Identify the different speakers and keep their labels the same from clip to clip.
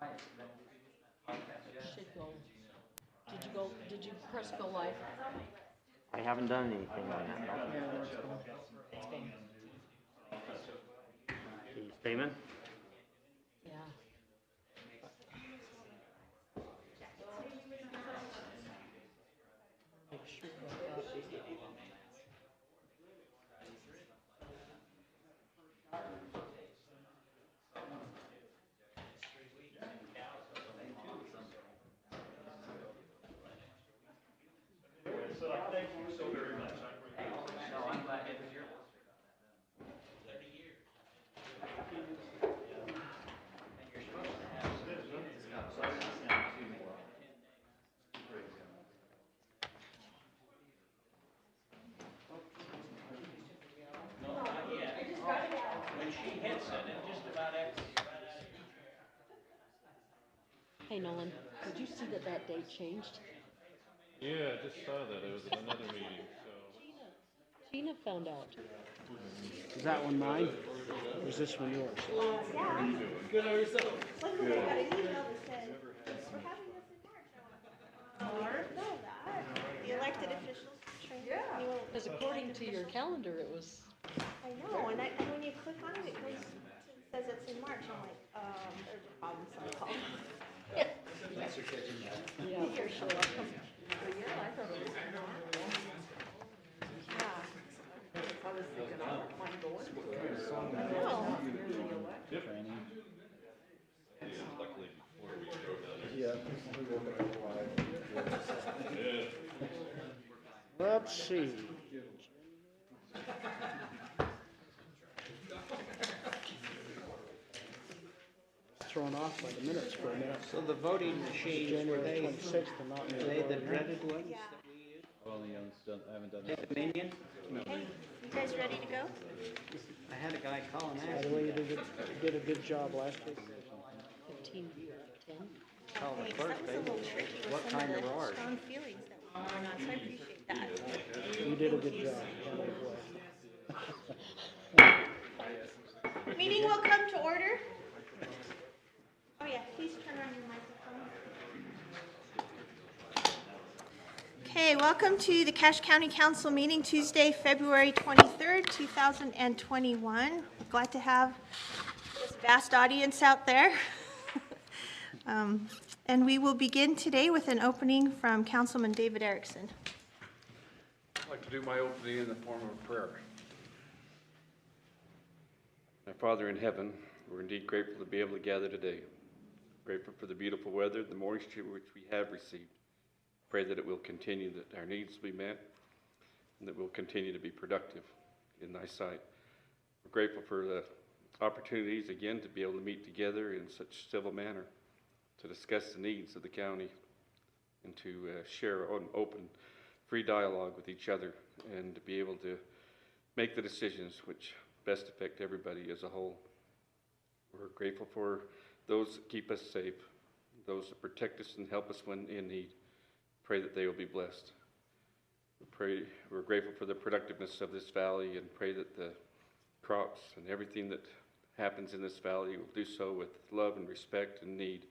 Speaker 1: Should go. Did you press go live?
Speaker 2: I haven't done anything on that.
Speaker 1: No, it's gone. It's gone.
Speaker 2: The statement?
Speaker 1: Yeah. Make sure that Hey Nolan, did you see that date changed?
Speaker 3: Yeah, I just saw that. It was at another meeting, so.
Speaker 1: Gina found out.
Speaker 4: Is that one mine? Or is this one yours?
Speaker 5: Yeah.
Speaker 4: Good, how are yourself?
Speaker 5: Luckily, I got an email that said, we're having this in March. I didn't know that. The elected officials training. Yeah.
Speaker 1: Because according to your calendar, it was.
Speaker 5: I know, and when you click on it, it goes, it says it's in March. I'm like, there's a problem, so I called.
Speaker 4: Thanks for catching that.
Speaker 1: Yeah.
Speaker 5: You're sure welcome. Yeah, I thought it was in March. Yeah. I was thinking, I don't mind going to it. I know.
Speaker 4: Training.
Speaker 3: Yeah, luckily before we drove down there.
Speaker 4: Yeah.
Speaker 3: Yeah.
Speaker 4: Let's see. Thrown off by the minutes for a minute.
Speaker 6: So the voting machines, were
Speaker 4: January
Speaker 6: they,
Speaker 4: 26th and not
Speaker 6: were they the
Speaker 4: February 9th.
Speaker 6: dreaded ones
Speaker 5: Yeah.
Speaker 6: that we used?
Speaker 7: Only I haven't done
Speaker 6: The Dominion?
Speaker 5: Okay, you guys ready to go?
Speaker 6: I had a guy call and
Speaker 4: By
Speaker 6: ask
Speaker 4: the way,
Speaker 6: me
Speaker 4: you
Speaker 6: that.
Speaker 4: did a good job last week.
Speaker 1: 15, 10.
Speaker 6: Call the
Speaker 5: Thanks,
Speaker 6: clerk,
Speaker 5: that was a
Speaker 6: they
Speaker 5: little
Speaker 6: will-
Speaker 5: tricky with
Speaker 6: what
Speaker 5: some
Speaker 6: kind
Speaker 5: of
Speaker 6: of
Speaker 5: the
Speaker 6: ours?
Speaker 5: strong feelings that were going on, so I appreciate that.
Speaker 4: You did a good job.
Speaker 5: Meeting will come to order. Oh yeah, please turn on your microphone. Okay, welcome to the Cache County Council meeting Tuesday, February 23rd, 2021. Glad to have this vast audience out there. And we will begin today with an opening from Councilman David Erickson.
Speaker 8: I'd like to do my opening in the form of prayer. My Father in heaven, we're indeed grateful to be able to gather today. Grateful for the beautiful weather, the moisture which we have received. Pray that it will continue, that our needs will be met, and that we'll continue to be productive in thy sight. We're grateful for the opportunities again to be able to meet together in such civil manner, to discuss the needs of the county, and to share an open, free dialogue with each other, and to be able to make the decisions which best affect everybody as a whole. We're grateful for those that keep us safe, those that protect us and help us when in need. Pray that they will be blessed. We're grateful for the productiveness of this valley and pray that the crops and everything that happens in this valley will do so with love and respect and need.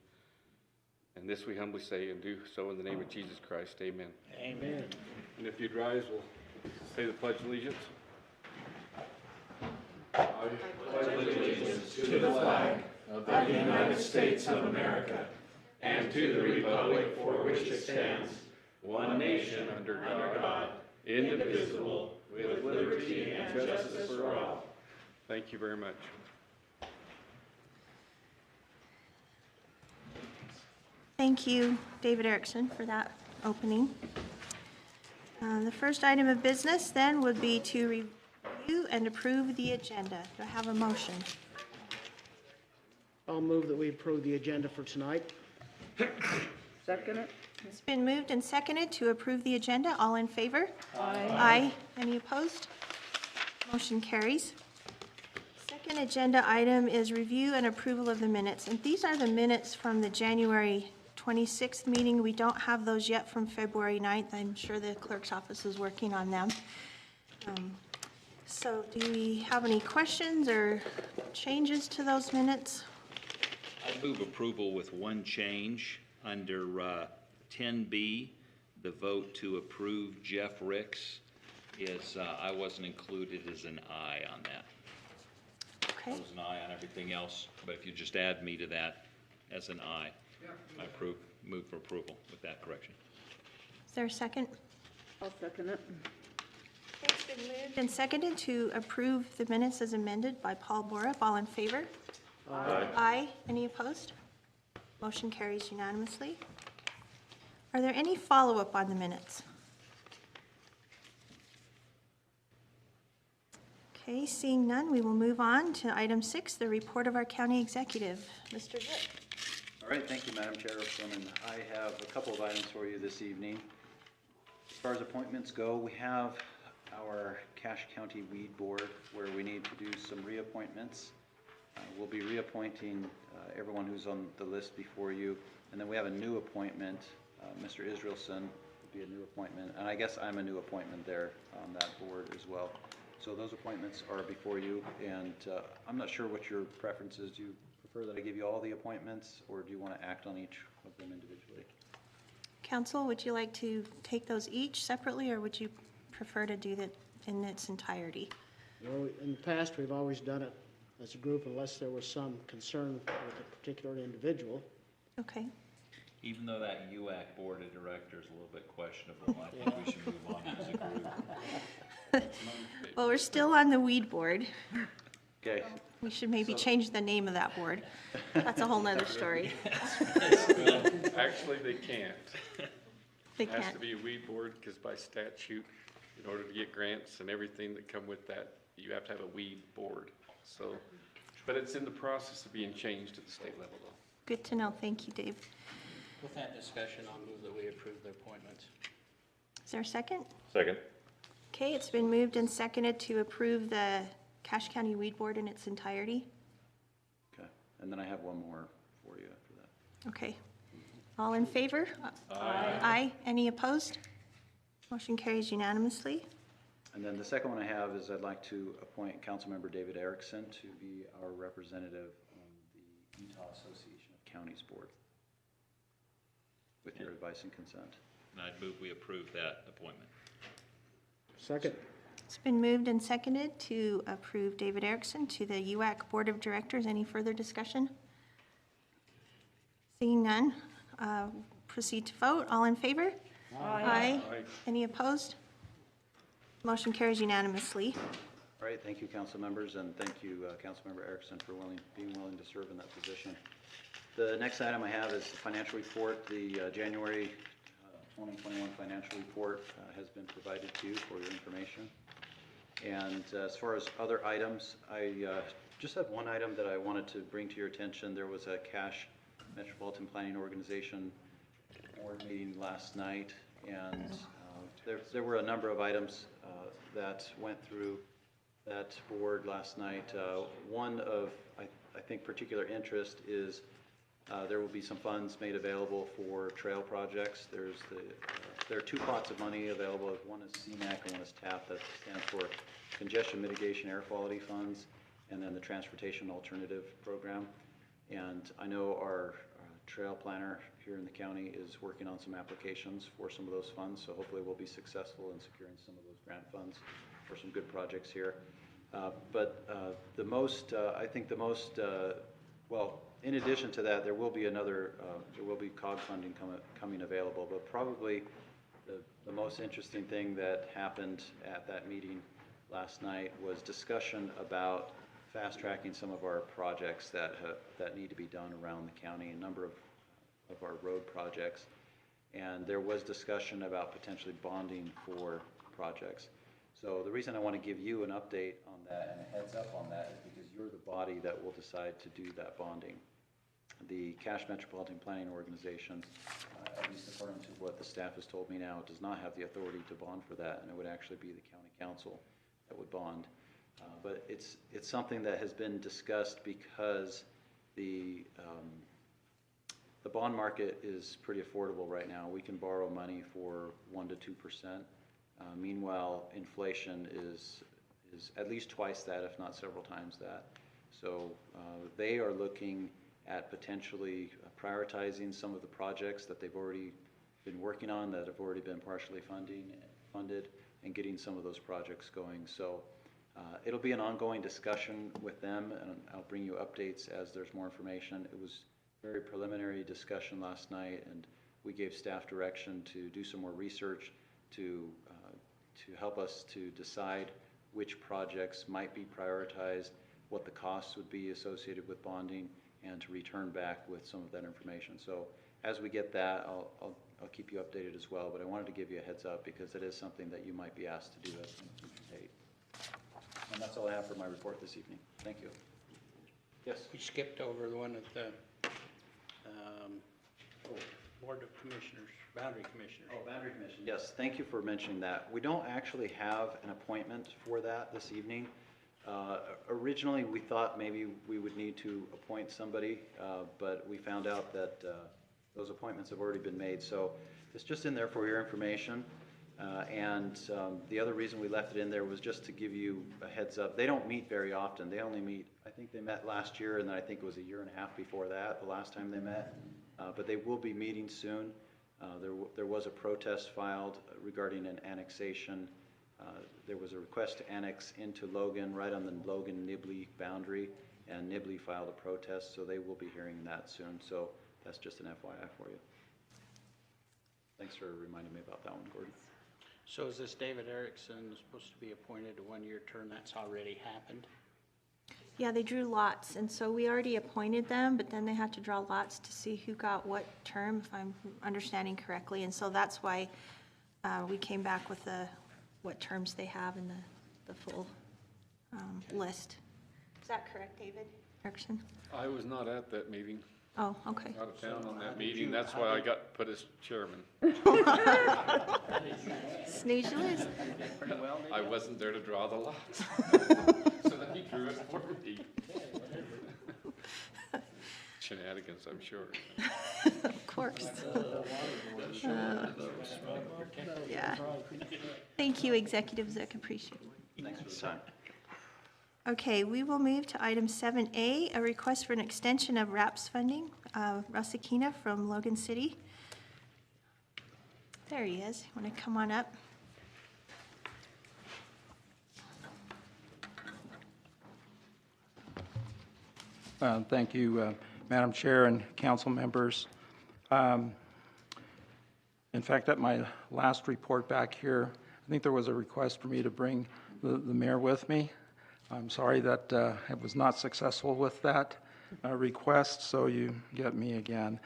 Speaker 8: And this we humbly say and do so in the name of Jesus Christ. Amen.
Speaker 4: Amen.
Speaker 8: And if you'd rise, we'll say the Pledge of Allegiance.
Speaker 9: To the flag of the United States of America and to the republic for which it stands, one nation under God, indivisible, with liberty and justice for all.
Speaker 8: Thank you very much.
Speaker 5: Thank you, David Erickson, for that opening. The first item of business then would be to review and approve the agenda. Do I have a motion?
Speaker 4: I'll move that we approve the agenda for tonight.
Speaker 6: Second it?
Speaker 5: It's been moved and seconded to approve the agenda. All in favor? Aye. Any opposed? Motion carries. Second agenda item is review and approval of the minutes. And these are the minutes from the January 26th meeting. We don't have those yet from February 9th. I'm sure the clerk's office is working on them. So do we have any questions or changes to those minutes?
Speaker 7: I I move approval with one change under 10B. The vote to approve Jeff Ricks is, I wasn't included as an aye on that. I
Speaker 5: Okay,
Speaker 7: was an aye on everything else, but if you just add me to that as an aye, I move for approval with that correction.
Speaker 5: is there a second?
Speaker 6: I'll second it.
Speaker 5: It's been moved and seconded to approve the minutes as amended by Paul Borup. All in favor? Aye. Aye. Any opposed? Motion carries unanimously. Are there any follow-up on the minutes? Okay, seeing none, we will move on to item 6, the report of our county executive. Mr. Zipp.
Speaker 10: All right, thank you, Madam Chairwoman. I have a couple of items for you this evening. As far as appointments go, we have our Cache County Weed Board where we need to do some reappointments. We'll be reappointing everyone who's on the list before you. And then we have a new appointment. Mr. Israelson will be a new appointment. And I guess I'm a new appointment there on that board as well. So those appointments are before you. And I'm not sure what your preference is. Do you prefer that I give you all the appointments, or do you want to act on each of them individually?
Speaker 5: Council, would you like to take those each separately, or would you prefer to do that in its entirety?
Speaker 4: Well, in the past, we've always done it as a group unless there was some concern with a particular individual.
Speaker 5: Okay.
Speaker 7: Even though that UAC Board of Directors is a little bit questionable, I think we should move on as a group.
Speaker 5: Well, we're still on the weed board.
Speaker 10: Okay.
Speaker 5: We should maybe change the name of that board. That's a whole nother story.
Speaker 8: Actually, they can't.
Speaker 5: They
Speaker 8: It has
Speaker 5: can't.
Speaker 8: to be a weed board, because by statute, in order to get grants and everything that come with that, you have to have a weed board. So, but it's in the process of being changed at the state level, though.
Speaker 5: Good to know. Thank you, Dave.
Speaker 6: With that discussion, I'll move that we approve the appointments.
Speaker 5: Is there a second?
Speaker 3: Second.
Speaker 5: Okay, it's been moved and seconded to approve the Cache County Weed Board in its entirety.
Speaker 10: Okay. And then I have one more for you after that.
Speaker 5: Okay. All in favor? Aye. Aye. Any opposed? Motion carries unanimously.
Speaker 10: And then the second one I have is I'd like to appoint Councilmember David Erickson to be our representative on the Utah Association of Counties Board. With your advice and consent.
Speaker 7: And I'd move we approve that appointment.
Speaker 4: Second.
Speaker 5: It's been moved and seconded to approve David Erickson to the UAC Board of Directors. Any further discussion? Seeing none, proceed to vote. All in favor? Aye. Any opposed? Motion carries unanimously.
Speaker 10: All right, thank you, council members, and thank you, Councilmember Erickson, for being willing to serve in that position. The next item I have is the financial report. The January 2021 financial report has been provided to you for your information. And as far as other items, I just have one item that I wanted to bring to your attention. There was a Cache Metropolitan Planning Organization board meeting last night, and there were a number of items that went through that board last night. One of, I think, particular interest is there will be some funds made available for trail projects. There are two pots of money available. One is CMAQ and one is TAP. That stands for Congestion Mitigation Air Quality Funds, and then the Transportation Alternative Program. And I know our trail planner here in the county is working on some applications for some of those funds, so hopefully we'll be successful in securing some of those grant funds for some good projects here. But the most, I think the most, well, in addition to that, there will be COG funding coming available, but probably the most interesting thing that happened at that meeting last night was discussion about fast-tracking some of our projects that need to be done around the county, a number of our road projects. And there was discussion about potentially bonding for projects. So the reason I want to give you an update on that and a heads up on that is because you're the body that will decide to do that bonding. The Cache Metropolitan Planning Organization, at least according to what the staff has told me now, does not have the authority to bond for that, and it would actually be the county council that would bond. But it's something that has been discussed because the bond market is pretty affordable right now. We can borrow money for 1% to 2%. Meanwhile, inflation is at least twice that, if not several times that. So they are looking at potentially prioritizing some of the projects that they've already been working on, that have already been partially funded, and getting some of those projects going. So it'll be an ongoing discussion with them, and I'll bring you updates as there's more information. It was very preliminary discussion last night, and we gave staff direction to do some more research to help us to decide which projects might be prioritized, what the costs would be associated with bonding, and to return back with some of that information. So as we get that, I'll keep you updated as well, but I wanted to give you a heads up because it is something that you might be asked to do at some future date. And that's all I have for my report this evening. Thank you. Yes?
Speaker 6: We skipped over the one at the Board of Commissioners, Boundary Commissioners.
Speaker 10: Oh, Boundary Commission. Yes, thank you for mentioning that. We don't actually have an appointment for that this evening. Originally, we thought maybe we would need to appoint somebody, but we found out that those appointments have already been made. So it's just in there for your information. The other reason we left it in there was just to give you a heads up. They don't meet very often. They only meet, I think they met last year, and then I think it was a year and a half before that, the last time they met. But they will be meeting soon. There was a protest filed regarding an annexation. There was a request to annex into Logan, right on the Logan-Nibley boundary, and Nibley filed a protest, so they will be hearing that soon. So that's just an FYI for you. Thanks for reminding me about that one, Gordon.
Speaker 6: So is this David Erickson supposed to be appointed a one-year term? That's already happened?
Speaker 5: Yeah, they drew lots, and so we already appointed them, but then they have to draw lots to see who got what term, if I'm understanding correctly. And so that's why we came back with what terms they have in the full list. Is that correct, David Erickson?
Speaker 9: I was not at that meeting,
Speaker 5: Oh, okay.
Speaker 9: out of town on that meeting. That's why I got put as chairman.
Speaker 5: Snooze you lose.
Speaker 9: I wasn't there to draw the lots. So then he drew it for me. Shenanigans, I'm sure.
Speaker 5: Of course. Yeah. Thank you, Executive Zek, appreciate it.
Speaker 10: Thanks for the time.
Speaker 5: Okay, we will move to item 7A, a request for an extension of RAPS funding. Russ Aquina from Logan City. There he is. Want to come on up?
Speaker 11: Thank you, Madam Chair and council members. In fact, at my last report back here, I think there was a request for me to bring the mayor with me. I'm sorry that I was not successful with that request, so you get me again.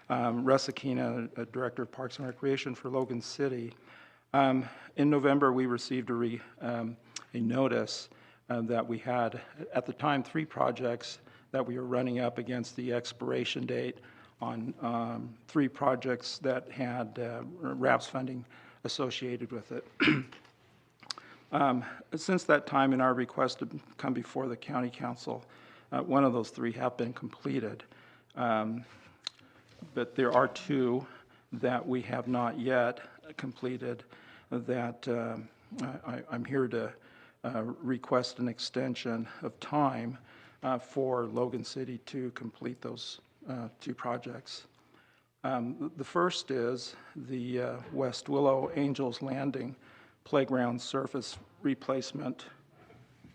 Speaker 11: Russ Aquina, Director of Parks and Recreation for Logan City. In November, we received a notice that we had, at the time, 3 projects that we were running up against the expiration date on 3 projects that had RAPS funding associated with it. Since that time, in our request to come before the county council, one of those 3 have been completed. But there are 2 that we have not yet completed that I'm here to request an extension of time for Logan City to complete those 2 projects. The first is the West Willow Angels Landing playground surface replacement.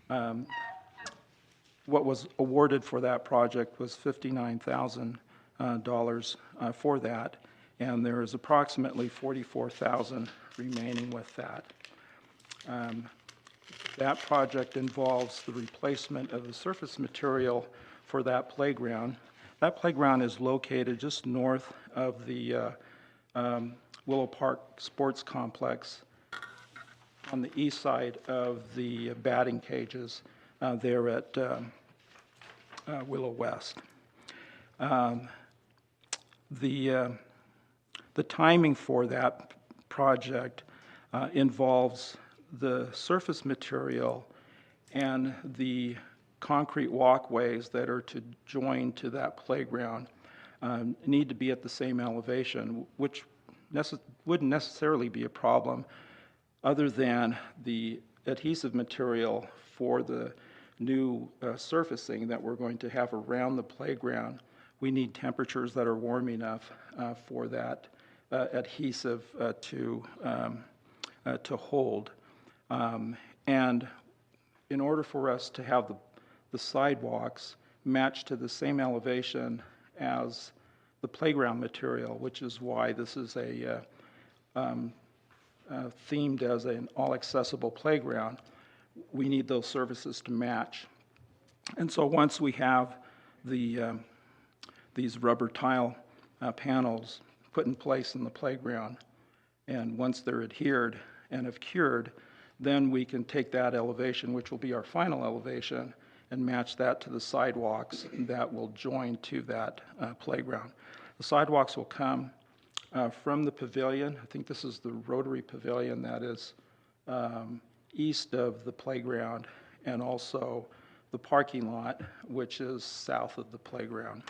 Speaker 11: What was awarded for that project was $59,000 for that, and there is approximately $44,000 remaining with that. That project involves the replacement of the surface material for that playground. That playground is located just north of the Willow Park Sports Complex on the east side of the batting cages there at Willow West. The timing for that project involves the surface material and the concrete walkways that are to join to that playground need to be at the same elevation, which wouldn't necessarily be a problem other than the adhesive material for the new surfacing that we're going to have around the playground we need temperatures that are warm enough for that adhesive to hold. And in order for us to have the sidewalks match to the same elevation as the playground material, which is why this is themed as an all-accessible playground, we need those surfaces to match. And so once we have these rubber tile panels put in place in the playground, and once they're adhered and have cured, then we can take that elevation, which will be our final elevation, and match that to the sidewalks that will join to that playground. The sidewalks will come from the pavilion. I think this is the Rotary Pavilion that is east of the playground, and also the parking lot, which is south of the playground.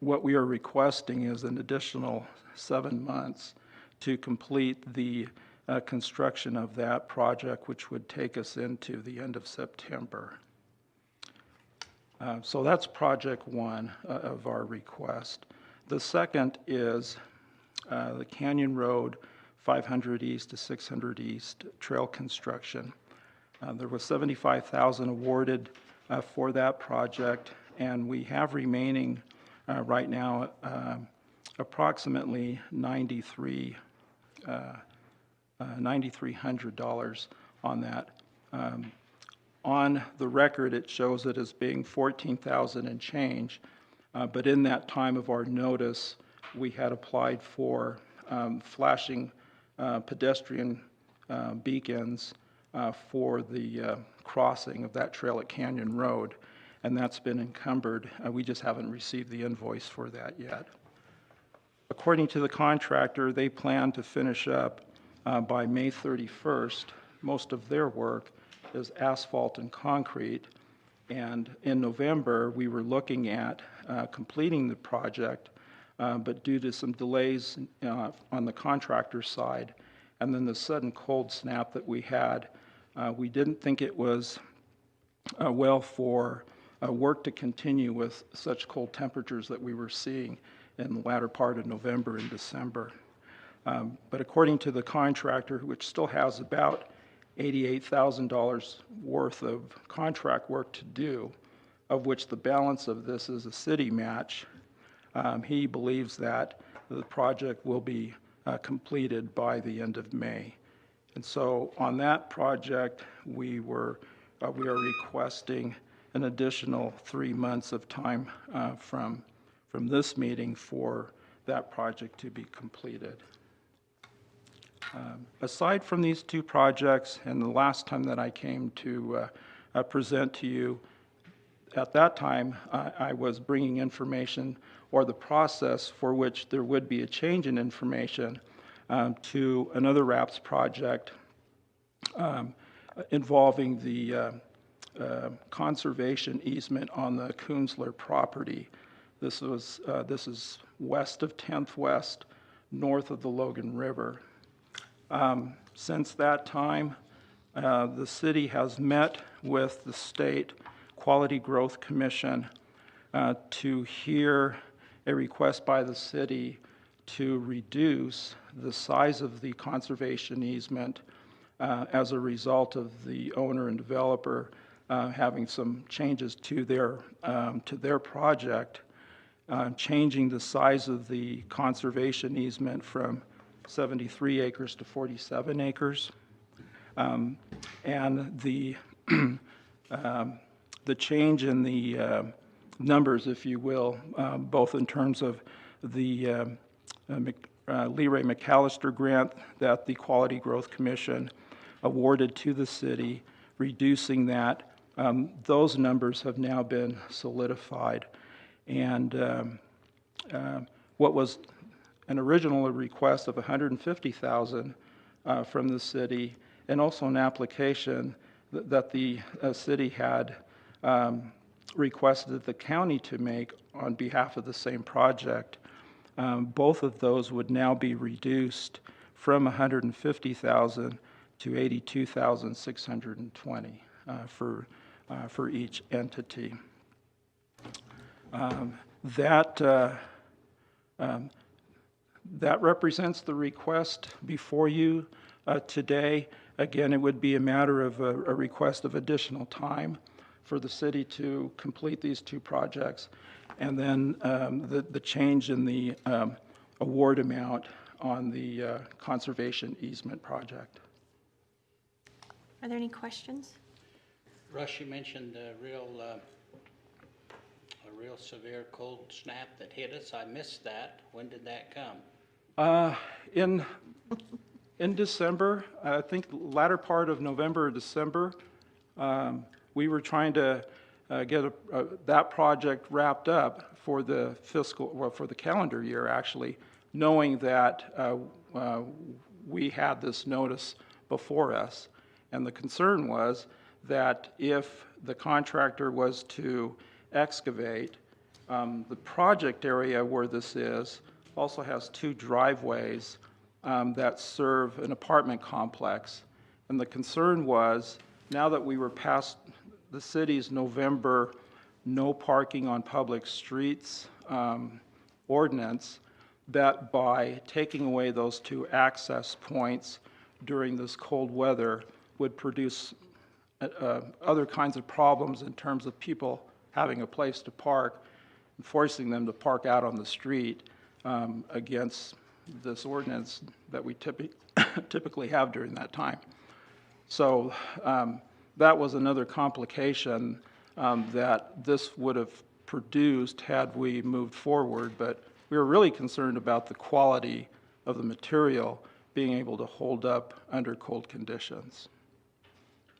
Speaker 11: What we are requesting is an additional 7 months to complete the construction of that project, which would take us into the end of September. So that's project one of our request. The second is the Canyon Road 500 East to 600 East trail construction. There was $75,000 awarded for that project, and we have remaining right now approximately $9,300 on that. On the record, it shows it as being $14,000 and change, but in that time of our notice, we had applied for flashing pedestrian beacons for the crossing of that trail at Canyon Road, and that's been encumbered. We just haven't received the invoice for that yet. According to the contractor, they plan to finish up by May 31st. Most of their work is asphalt and concrete, and in November, we were looking at completing the project, but due to some delays on the contractor's side, and then the sudden cold snap that we had, we didn't think it was well for work to continue with such cold temperatures that we were seeing in the latter part of November and December. But according to the contractor, which still has about $88,000 worth of contract work to do, of which the balance of this is a city match, he believes that the project will be completed by the end of May. And so on that project, we are requesting an additional 3 months of time from this meeting for that project to be completed. Aside from these two projects, and the last time that I came to present to you, at that time, I was bringing information or the process for which there would be a change in information to another RAPS project involving the conservation easement on the Kunzler property. This is west of 10th West, north of the Logan River. Since that time, the city has met with the State Quality Growth Commission to hear a request by the city to reduce the size of the conservation easement as a result of the owner and developer having some changes to their project, changing the size of the conservation easement from 73 acres to 47 acres. And the change in the numbers, if you will, both in terms of the Leroy McAllister grant that the Quality Growth Commission awarded to the city, reducing that, those numbers have now been solidified. And what was an original request of $150,000 from the city, and also an application that the city had requested the county to make on behalf of the same project. Both of those would now be reduced from $150,000 to $82,620 for each entity. That represents the request before you today. Again, it would be a matter of a request of additional time for the city to complete these two projects, and then the change in the award amount on the conservation easement project.
Speaker 5: Are there any questions?
Speaker 6: Russ, you mentioned a real severe cold snap that hit us. I missed that. When did that come?
Speaker 11: In December, I think latter part of November or December, we were trying to get that project wrapped up for the for the calendar year, actually, knowing that we had this notice before us. And the concern was that if the contractor was to excavate, the project area where this is also has two driveways that serve an apartment complex. And the concern was, now that we were past the city's November no parking on public streets ordinance, that by taking away those two access points during this cold weather would produce other kinds of problems in terms of people having a place to park and forcing them to park out on the street against this ordinance that we typically have during that time. So that was another complication that this would have produced had we moved forward, but we were really concerned about the quality of the material being able to hold up under cold conditions.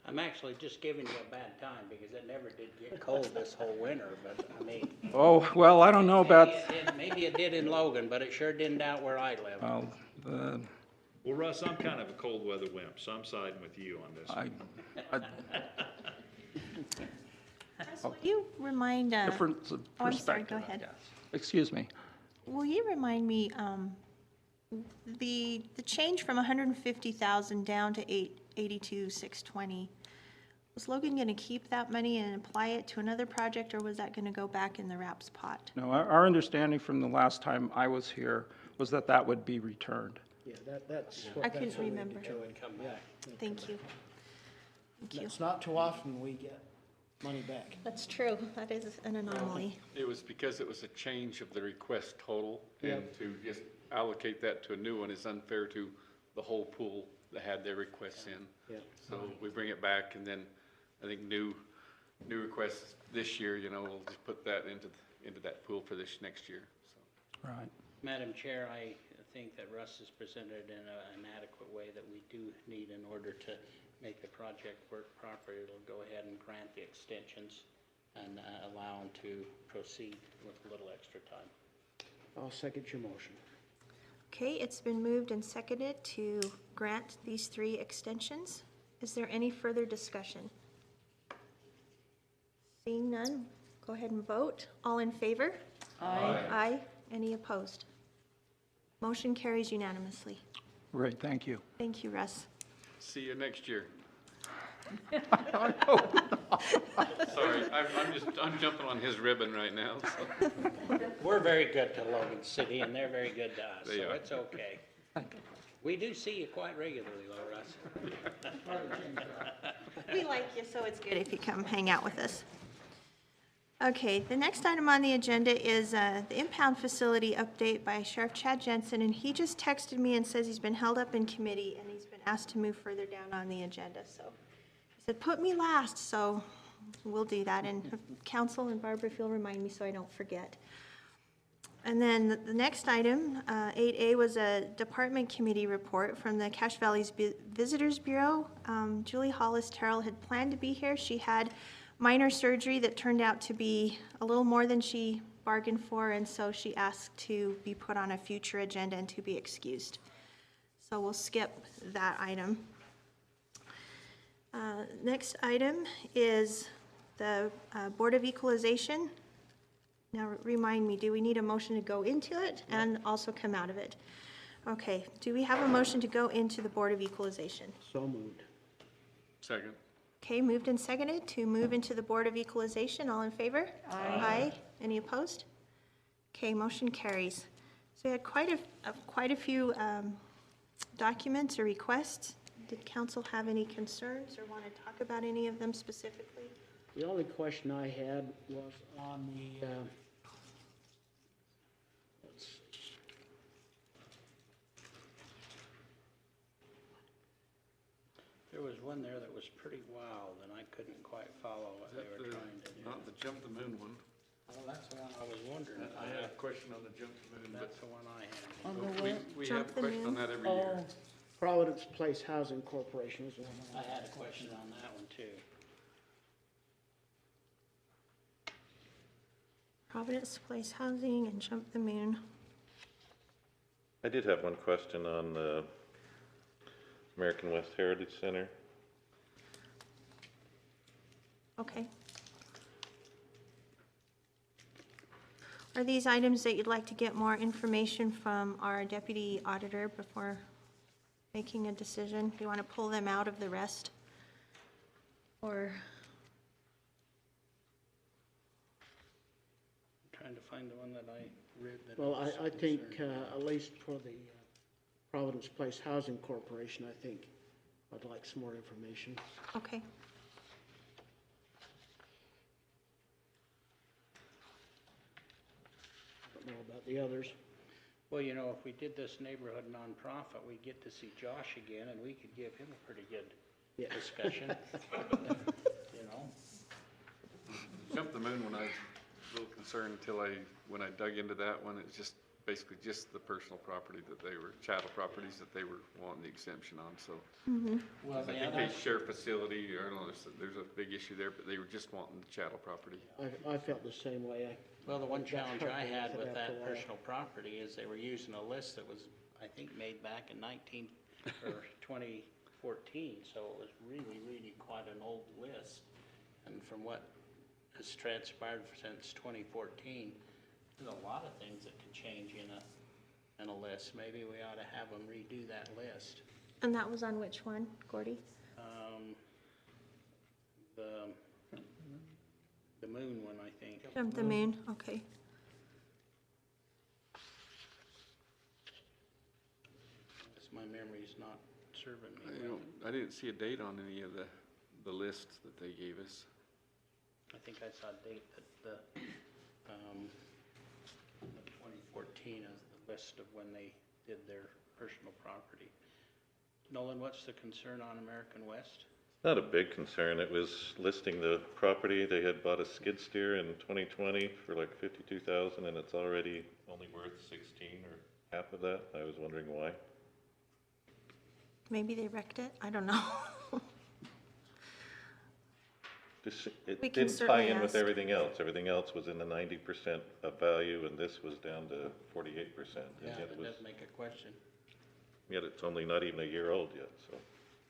Speaker 6: I'm actually just giving you a bad time because it never did get cold this whole winter, but I mean.
Speaker 11: Oh, well, I don't know about.
Speaker 6: Maybe it did in Logan, but it sure didn't out where I live.
Speaker 7: Well, Russ, I'm kind of a cold weather wimp, so I'm siding with you on this.
Speaker 5: Russ, will you remind,
Speaker 11: Difference of
Speaker 5: oh, I'm sorry,
Speaker 11: perspective,
Speaker 5: go
Speaker 11: I
Speaker 5: ahead.
Speaker 11: guess. Excuse me.
Speaker 5: Will you remind me, the change from 150,000 down to 82,620, was Logan going to keep that money and apply it to another project, or was that going to go back in the RAPS pot?
Speaker 11: No, our understanding from the last time I was here was that that would be returned.
Speaker 4: Yeah, that's
Speaker 5: I couldn't remember.
Speaker 6: Come back.
Speaker 5: Thank you. Thank you.
Speaker 4: It's not too often we get money back.
Speaker 5: That's true. That is an anomaly.
Speaker 8: It was because it was a change of the request total, and to just allocate that to a new one is unfair to the whole pool that had their requests in.
Speaker 4: Yeah.
Speaker 8: So we bring it back, and then I think new requests this year, we'll just put that into that pool for this next year, so.
Speaker 11: Right.
Speaker 6: Madam Chair, I think that Russ has presented in an adequate way that we do need in order to make the project work properly. It'll go ahead and grant the extensions and allow them to proceed with a little extra time.
Speaker 4: I'll second your motion.
Speaker 5: Okay, it's been moved and seconded to grant these 3 extensions. Is there any further discussion? Seeing none, go ahead and vote. All in favor? Aye. Aye. Any opposed? Motion carries unanimously.
Speaker 11: Great, thank you.
Speaker 5: Thank you, Russ.
Speaker 8: See you next year. Sorry, I'm jumping on his ribbon right now, so.
Speaker 6: We're very good to Logan City, and they're very good to us,
Speaker 8: They
Speaker 6: so
Speaker 8: are.
Speaker 6: it's okay. We do see you quite regularly, though, Russ.
Speaker 5: We like you, so it's good if you come hang out with us. Okay, the next item on the agenda is the impound facility update by Sheriff Chad Jensen, and he just texted me and says he's been held up in committee and he's been asked to move further down on the agenda, so he said, put me last, so we'll do that, and Council and Barbara, if you'll remind me so I don't forget. And then the next item, 8A, was a department committee report from the Cache Valley's Visitors Bureau. Julie Hollis-Terrell had planned to be here. She had minor surgery that turned out to be a little more than she bargained for, and so she asked to be put on a future agenda and to be excused. So we'll skip that item. Next item is the Board of Equalization. Now, remind me, do we need a motion to go into it and also come out of it? Okay, do we have a motion to go into the Board of Equalization?
Speaker 4: So moved.
Speaker 8: Second.
Speaker 5: Okay, moved and seconded to move into the Board of Equalization. All in favor? Aye. Any opposed? Okay, motion carries. So we had quite a few documents or requests. Did council have any concerns or want to talk about any of them specifically?
Speaker 4: The only question I had was on the, let's see.
Speaker 6: There was one there that was pretty wild, and I couldn't quite follow what they were trying to do.
Speaker 8: Not the jump the moon one.
Speaker 6: Oh, that's the one I was wondering.
Speaker 8: I had a question on the jump the moon, but
Speaker 6: That's the one I had.
Speaker 1: On the what?
Speaker 8: we
Speaker 5: Jump
Speaker 8: have a
Speaker 5: the
Speaker 8: question on
Speaker 5: moon?
Speaker 8: that every year.
Speaker 4: Oh, Providence Place Housing Corporation was the one.
Speaker 6: I had a question on that one, too.
Speaker 5: Providence Place Housing and Jump the Moon.
Speaker 3: I did have one question on the American West Heritage Center.
Speaker 5: Okay. Are these items that you'd like to get more information from our deputy auditor before making a decision? Do you want to pull them out of the rest? Or,
Speaker 6: I'm trying to find the one that I read that.
Speaker 4: Well,
Speaker 6: was
Speaker 4: I think,
Speaker 6: concerned.
Speaker 4: at least for the Providence Place Housing Corporation, I think I'd like some more information.
Speaker 5: okay.
Speaker 4: I don't know about the others.
Speaker 6: Well, you know, if we did this neighborhood nonprofit, we'd get to see Josh again, and we could give him a pretty good
Speaker 4: Yeah.
Speaker 6: discussion. You know?
Speaker 8: Jump the moon one, I was a little concerned until when I dug into that one, it's just basically just the personal property that they were, chattel properties that they were wanting the exemption on, so.
Speaker 6: Well,
Speaker 8: I think they share facility, or I don't know, there's a big issue there, but they were just wanting the chattel property.
Speaker 4: I felt the same way.
Speaker 6: Well, the one
Speaker 4: Got
Speaker 6: challenge I
Speaker 4: heartburn
Speaker 6: had
Speaker 4: with
Speaker 6: with
Speaker 4: it after a
Speaker 6: that
Speaker 4: while.
Speaker 6: personal property is they were using a list that was, I think, made back in 2014, so it was really quite an old list. And from what has transpired since 2014, there's a lot of things that could change in a list. Maybe we ought to have them redo that list.
Speaker 5: And that was on which one, Gordy?
Speaker 6: The moon one, I think.
Speaker 5: Jump the Moon, okay.
Speaker 6: Guess my memory's not serving me
Speaker 8: You know,
Speaker 6: well.
Speaker 8: I didn't see a date on any of the lists that they gave us.
Speaker 6: I think I saw a date that the 2014 is the list of when they did their personal property. Nolan, what's the concern on American West?
Speaker 3: Not a big concern. It was listing the property. They had bought a skid steer in 2020 for like $52,000, and it's already only worth 16 or half of that. I was wondering why.
Speaker 5: Maybe they wrecked it, I don't know.
Speaker 3: It
Speaker 5: We can
Speaker 3: didn't tie
Speaker 5: certainly
Speaker 3: in with
Speaker 5: ask.
Speaker 3: everything else. Everything else was in the 90% of value, and this was down to 48%. And
Speaker 6: Yeah,
Speaker 3: yet it
Speaker 6: that
Speaker 3: was,
Speaker 6: does make a question.
Speaker 3: yet it's only not even a year old yet, so.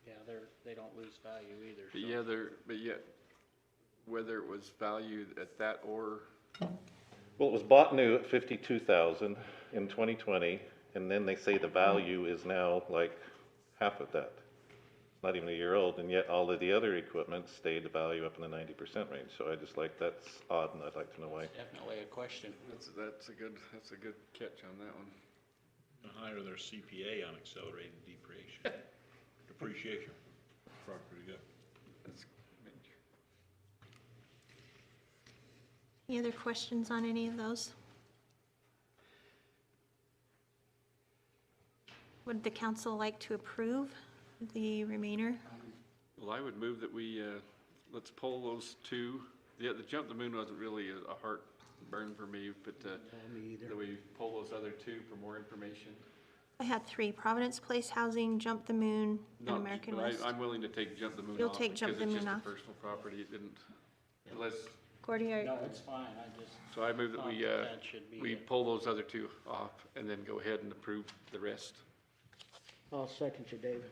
Speaker 6: Yeah, they don't lose value either.
Speaker 8: But
Speaker 6: so-
Speaker 8: yeah, but yet, whether it was valued at that or,
Speaker 3: Well, it was bought new at 52,000 in 2020, and then they say the value is now like half of that. Not even a year old, and yet all of the other equipment stayed the value up in the 90% range. So I just like, that's odd, and I'd like to know why.
Speaker 6: Definitely a question.
Speaker 8: that's a good catch on that one.
Speaker 9: The higher their CPA on accelerated depreciation. Property, yeah.
Speaker 8: That's,
Speaker 5: Any other questions on any of those? Would the council like to approve the remainder?
Speaker 8: well, I would move that we, let's pull those two. Yeah, the jump the moon wasn't really a heartburn for me, but,
Speaker 4: Me either.
Speaker 8: that we pull those other two for more information.
Speaker 5: I had three, Providence Place Housing, Jump the Moon, and
Speaker 8: Not-
Speaker 5: American
Speaker 8: but
Speaker 5: West.
Speaker 8: I'm willing to take jump the moon off.
Speaker 5: You'll take Jump the
Speaker 8: Because
Speaker 5: Moon
Speaker 8: it's
Speaker 5: off.
Speaker 8: just a personal property, it didn't, unless,
Speaker 5: Gordy,
Speaker 6: No, it's fine, I just
Speaker 8: so I move that
Speaker 6: thought
Speaker 8: we,
Speaker 6: that should be.
Speaker 8: we pull those other two off and then go ahead and approve the rest.
Speaker 4: I'll second you, David.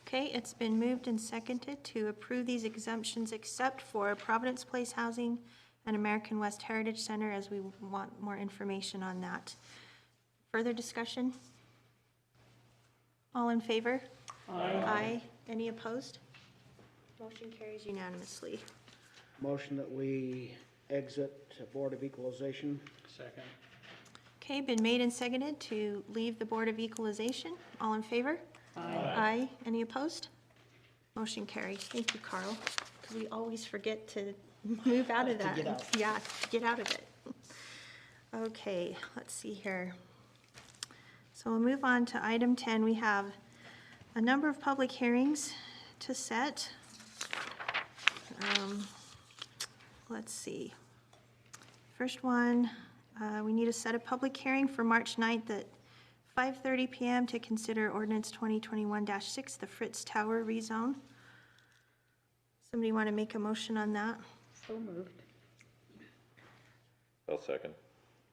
Speaker 5: Okay, it's been moved and seconded to approve these exemptions except for Providence Place Housing and American West Heritage Center, as we want more information on that. Further discussion? All in favor? Aye. Any opposed? Motion carries unanimously.
Speaker 4: Motion that we exit Board of Equalization.
Speaker 6: Second.
Speaker 5: Okay, been made and seconded to leave the Board of Equalization. All in favor? Aye. Any opposed? Motion carries. Thank you, Carl, because we always forget to move out of that.
Speaker 4: get out.
Speaker 5: Yeah, to get out of it. Okay, let's see here. So we'll move on to item 10. We have a number of public hearings to set. Let's see. First one, we need to set a public hearing for March 9th at 5:30 PM to consider ordinance 2021-6, the Fritz Tower rezone. Somebody want to make a motion on that?
Speaker 1: So moved.
Speaker 3: I'll second.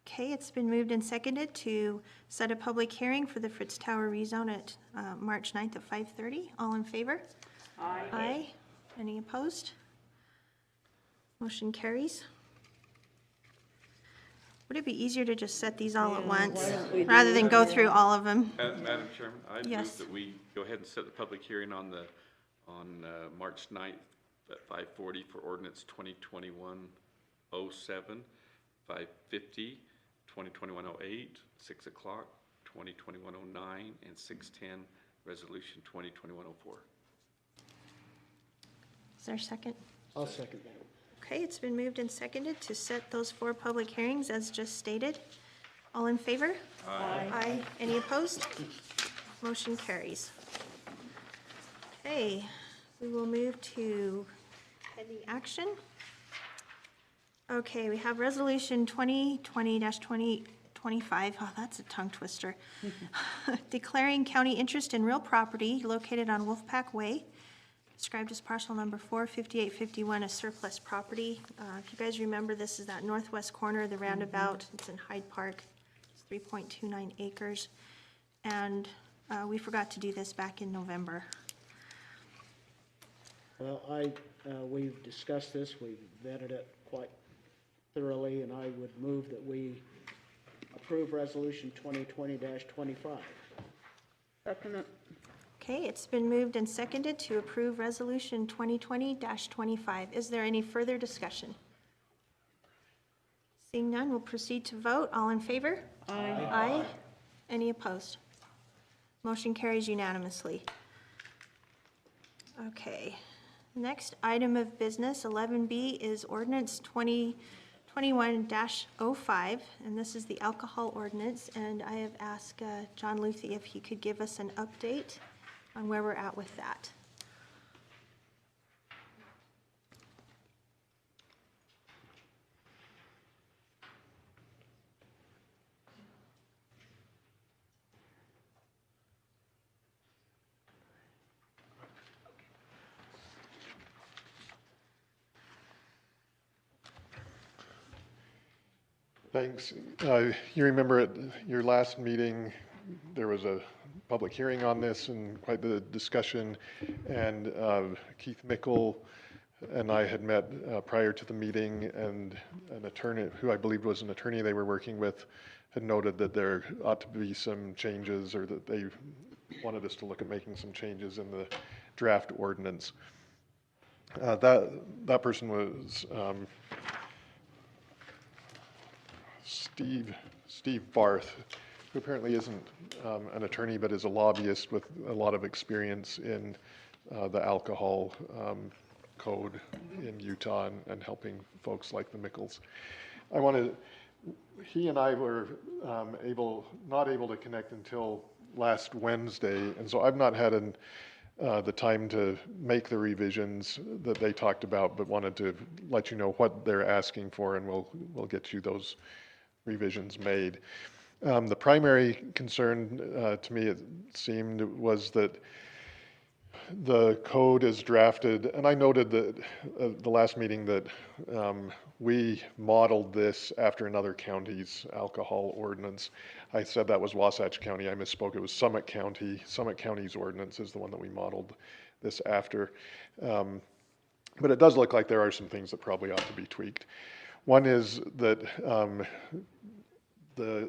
Speaker 5: Okay, it's been moved and seconded to set a public hearing for the Fritz Tower rezone at March 9th at 5:30. All in favor?
Speaker 1: Aye.
Speaker 5: Aye. Any opposed? Motion carries. Would it be easier to just set these all at once,
Speaker 1: why don't we do
Speaker 5: rather than go
Speaker 1: that?
Speaker 5: through all of them?
Speaker 8: Madam Chairman, I
Speaker 5: Yes.
Speaker 8: move that we go ahead and set the public hearing on March 9th at 5:40 for ordinance 2021-07, 5:50, 2021-08, 6 o'clock, 2021-09, and 6:10, resolution 2021-04.
Speaker 5: Is there a second?
Speaker 4: I'll second that.
Speaker 5: Okay, it's been moved and seconded to set those 4 public hearings as just stated. All in favor? Aye. Any opposed? Motion carries. Okay, we will move to pending action. Okay, we have resolution 2020-2025, oh, that's a tongue twister. Declaring county interest in real property located on Wolfpack Way, described as parcel number 45851 as surplus property. If you guys remember, this is that northwest corner of the roundabout. It's in Hyde Park. It's 3.29 acres. And we forgot to do this back in November.
Speaker 4: Well, we've discussed this, we've vetted it quite thoroughly, and I would move that we approve resolution 2020-25.
Speaker 1: Second it.
Speaker 5: Okay, it's been moved and seconded to approve resolution 2020-25. Is there any further discussion? Seeing none, we'll proceed to vote. All in favor?
Speaker 1: Aye.
Speaker 5: Aye. Any opposed? Motion carries unanimously. Okay, next item of business, 11B, is ordinance 2021-05, and this is the alcohol ordinance, and I have asked John Luthi if he could give us an update on where we're at with that.
Speaker 12: Thanks. You remember at your last meeting, there was a public hearing on this and quite the discussion, and Keith Mickle and I had met prior to the meeting, and an attorney, who I believed was an attorney they were working with, had noted that there ought to be some changes, or that they wanted us to look at making some changes in the draft ordinance. That person was Steve Barth, who apparently isn't an attorney, but is a lobbyist with a lot of experience in the alcohol code in Utah and helping folks like the Mickles. He and I were not able to connect until last Wednesday, and so I've not had the time to make the revisions that they talked about, but wanted to let you know what they're asking for, and we'll get you those revisions made. The primary concern to me, it seemed, was that the code is drafted, and I noted that the last meeting that we modeled this after another county's alcohol ordinance. I said that was Wasatch County. I misspoke. It was Summit County. Summit County's ordinance is the one that we modeled this after. But it does look like there are some things that probably ought to be tweaked. One is that the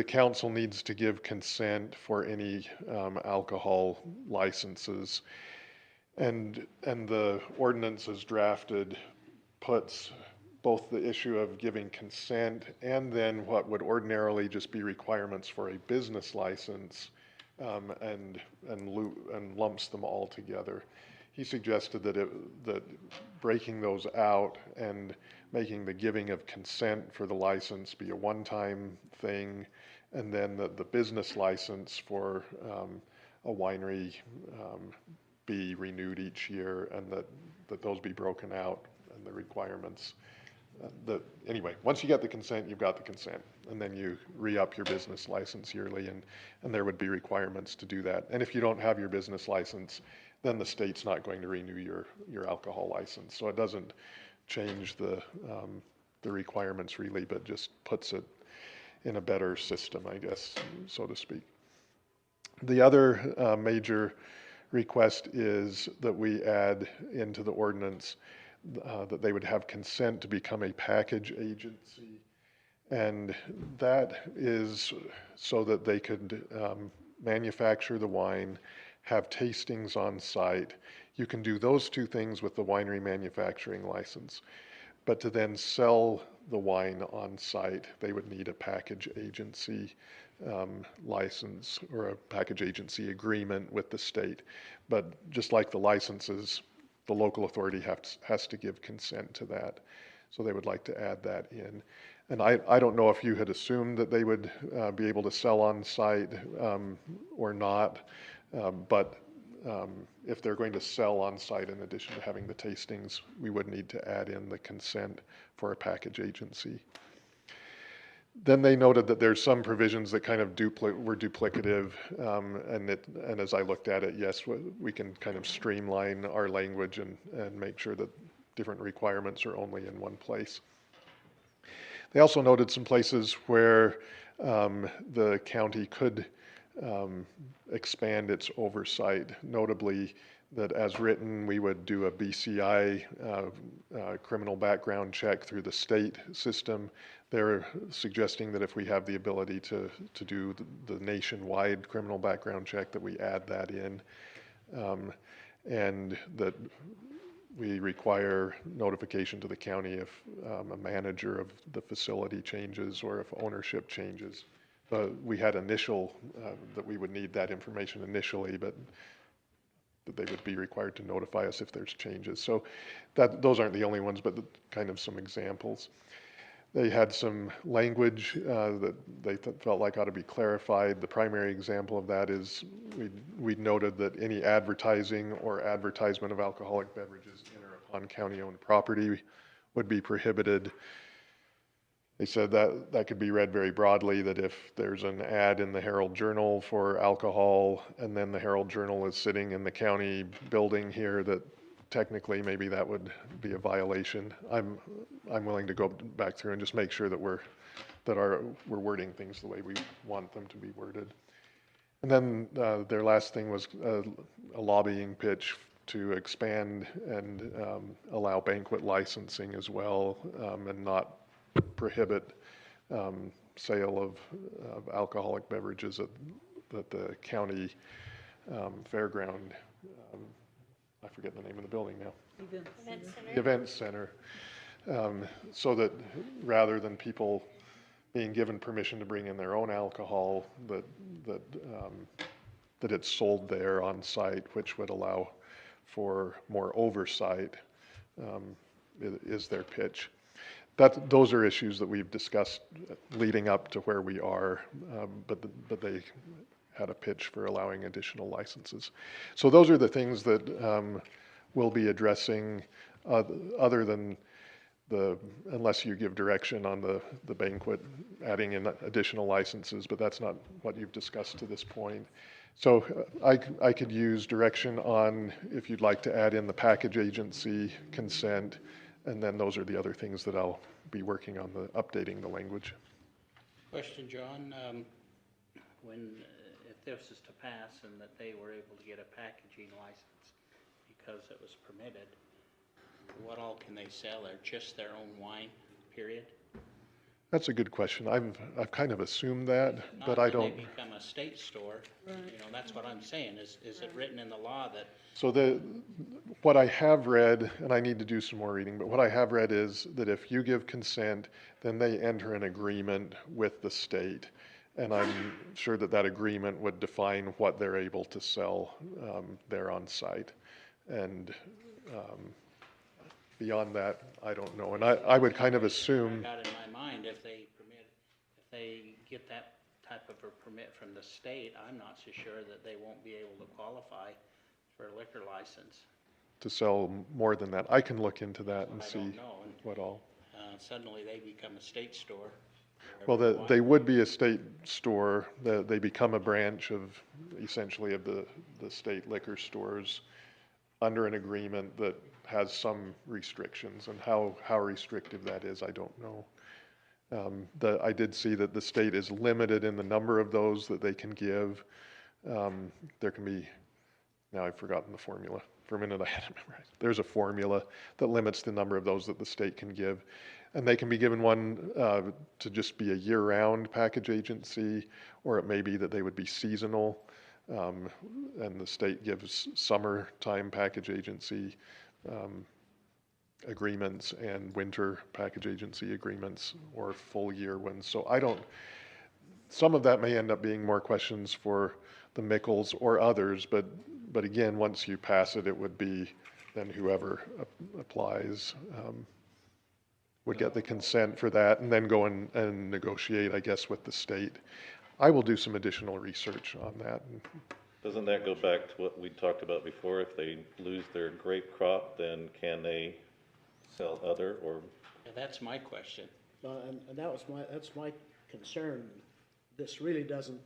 Speaker 12: council needs to give consent for any alcohol licenses. And the ordinance as drafted puts both the issue of giving consent and then what would ordinarily just be requirements for a business license, and lumps them all together. He suggested that breaking those out and making the giving of consent for the license be a one-time thing, and then the business license for a winery be renewed each year, and that those be broken out and the requirements. Anyway, once you get the consent, you've got the consent, and then you re-up your business license yearly, and there would be requirements to do that. And if you don't have your business license, then the state's not going to renew your alcohol license. So it doesn't change the requirements really, but just puts it in a better system, I guess, so to speak. The other major request is that we add into the ordinance that they would have consent to become a package agency. And that is so that they could manufacture the wine, have tastings on site. You can do those two things with the winery manufacturing license. But to then sell the wine on site, they would need a package agency license or a package agency agreement with the state. But just like the licenses, the local authority has to give consent to that. So they would like to add that in. And I don't know if you had assumed that they would be able to sell on site or not, but if they're going to sell on site in addition to having the tastings, we would need to add in the consent for a package agency. Then they noted that there's some provisions that kind of were duplicative, and as I looked at it, yes, we can kind of streamline our language and make sure that different requirements are only in one place. They also noted some places where the county could expand its oversight, notably that as written, we would do a BCI criminal background check through the state system. They're suggesting that if we have the ability to do the nationwide criminal background check, that we add that in, and that we require notification to the county if a manager of the facility changes or if ownership changes. We had initial, that we would need that information initially, but that they would be required to notify us if there's changes. So those aren't the only ones, but kind of some examples. They had some language that they felt like ought to be clarified. The primary example of that is we noted that any advertising or advertisement of alcoholic beverages in or upon county-owned property would be prohibited. They said that could be read very broadly, that if there's an ad in the Herald Journal for alcohol and then the Herald Journal is sitting in the county building here, that technically maybe that would be a violation. I'm willing to go back through and just make sure that we're wording things the way we want them to be worded. And then their last thing was a lobbying pitch to expand and allow banquet licensing as well, and not prohibit sale of alcoholic beverages at the county fairground. I forget the name of the building now. Event Center. So that rather than people being given permission to bring in their own alcohol, that it's sold there on site, which would allow for more oversight, is their pitch. Those are issues that we've discussed leading up to where we are, but they had a pitch for allowing additional licenses. So those are the things that we'll be addressing, other than unless you give direction on the banquet, adding in additional licenses, but that's not what you've discussed to this point. So I could use direction on if you'd like to add in the package agency consent, and then those are the other things that I'll be working on, updating the language.
Speaker 6: Question, John. If this is to pass and that they were able to get a packaging license because it was permitted, what all can they sell there? Just their own wine, period?
Speaker 12: That's a good question. I've kind of assumed that, but I
Speaker 6: Not
Speaker 12: don't.
Speaker 6: that they become a state store, you know, that's what I'm saying, is it written in the law that,
Speaker 12: So what I have read, and I need to do some more reading, but what I have read is that if you give consent, then they enter an agreement with the state. And I'm sure that that agreement would define what they're able to sell there on site. And beyond that, I don't know. And I would kind of
Speaker 6: I
Speaker 12: assume,
Speaker 6: got in my mind, if they get that type of a permit from the state, I'm not so sure that they won't be able to qualify for a liquor license.
Speaker 12: to sell more than that. I can look into that and
Speaker 6: I
Speaker 12: see
Speaker 6: don't know, and
Speaker 12: what all.
Speaker 6: suddenly they become a state store.
Speaker 12: Well, they would be a state store. They become a branch of, essentially, of the state liquor stores under an agreement that has some restrictions, and how restrictive that is, I don't know. I did see that the state is limited in the number of those that they can give. There can be, now I've forgotten the formula. For a minute I had to memorize. There's a formula that limits the number of those that the state can give. And they can be given one to just be a year-round package agency, or it may be that they would be seasonal. And the state gives summertime package agency agreements and winter package agency agreements, or full year ones. So some of that may end up being more questions for the Mickles or others, but again, once you pass it, it would be then whoever applies would get the consent for that, and then go and negotiate, I guess, with the state. I will do some additional research on that.
Speaker 3: Doesn't that go back to what we talked about before? If they lose their grape crop, then can they sell other, or?
Speaker 6: Yeah, that's my question.
Speaker 4: And that's my concern. This really doesn't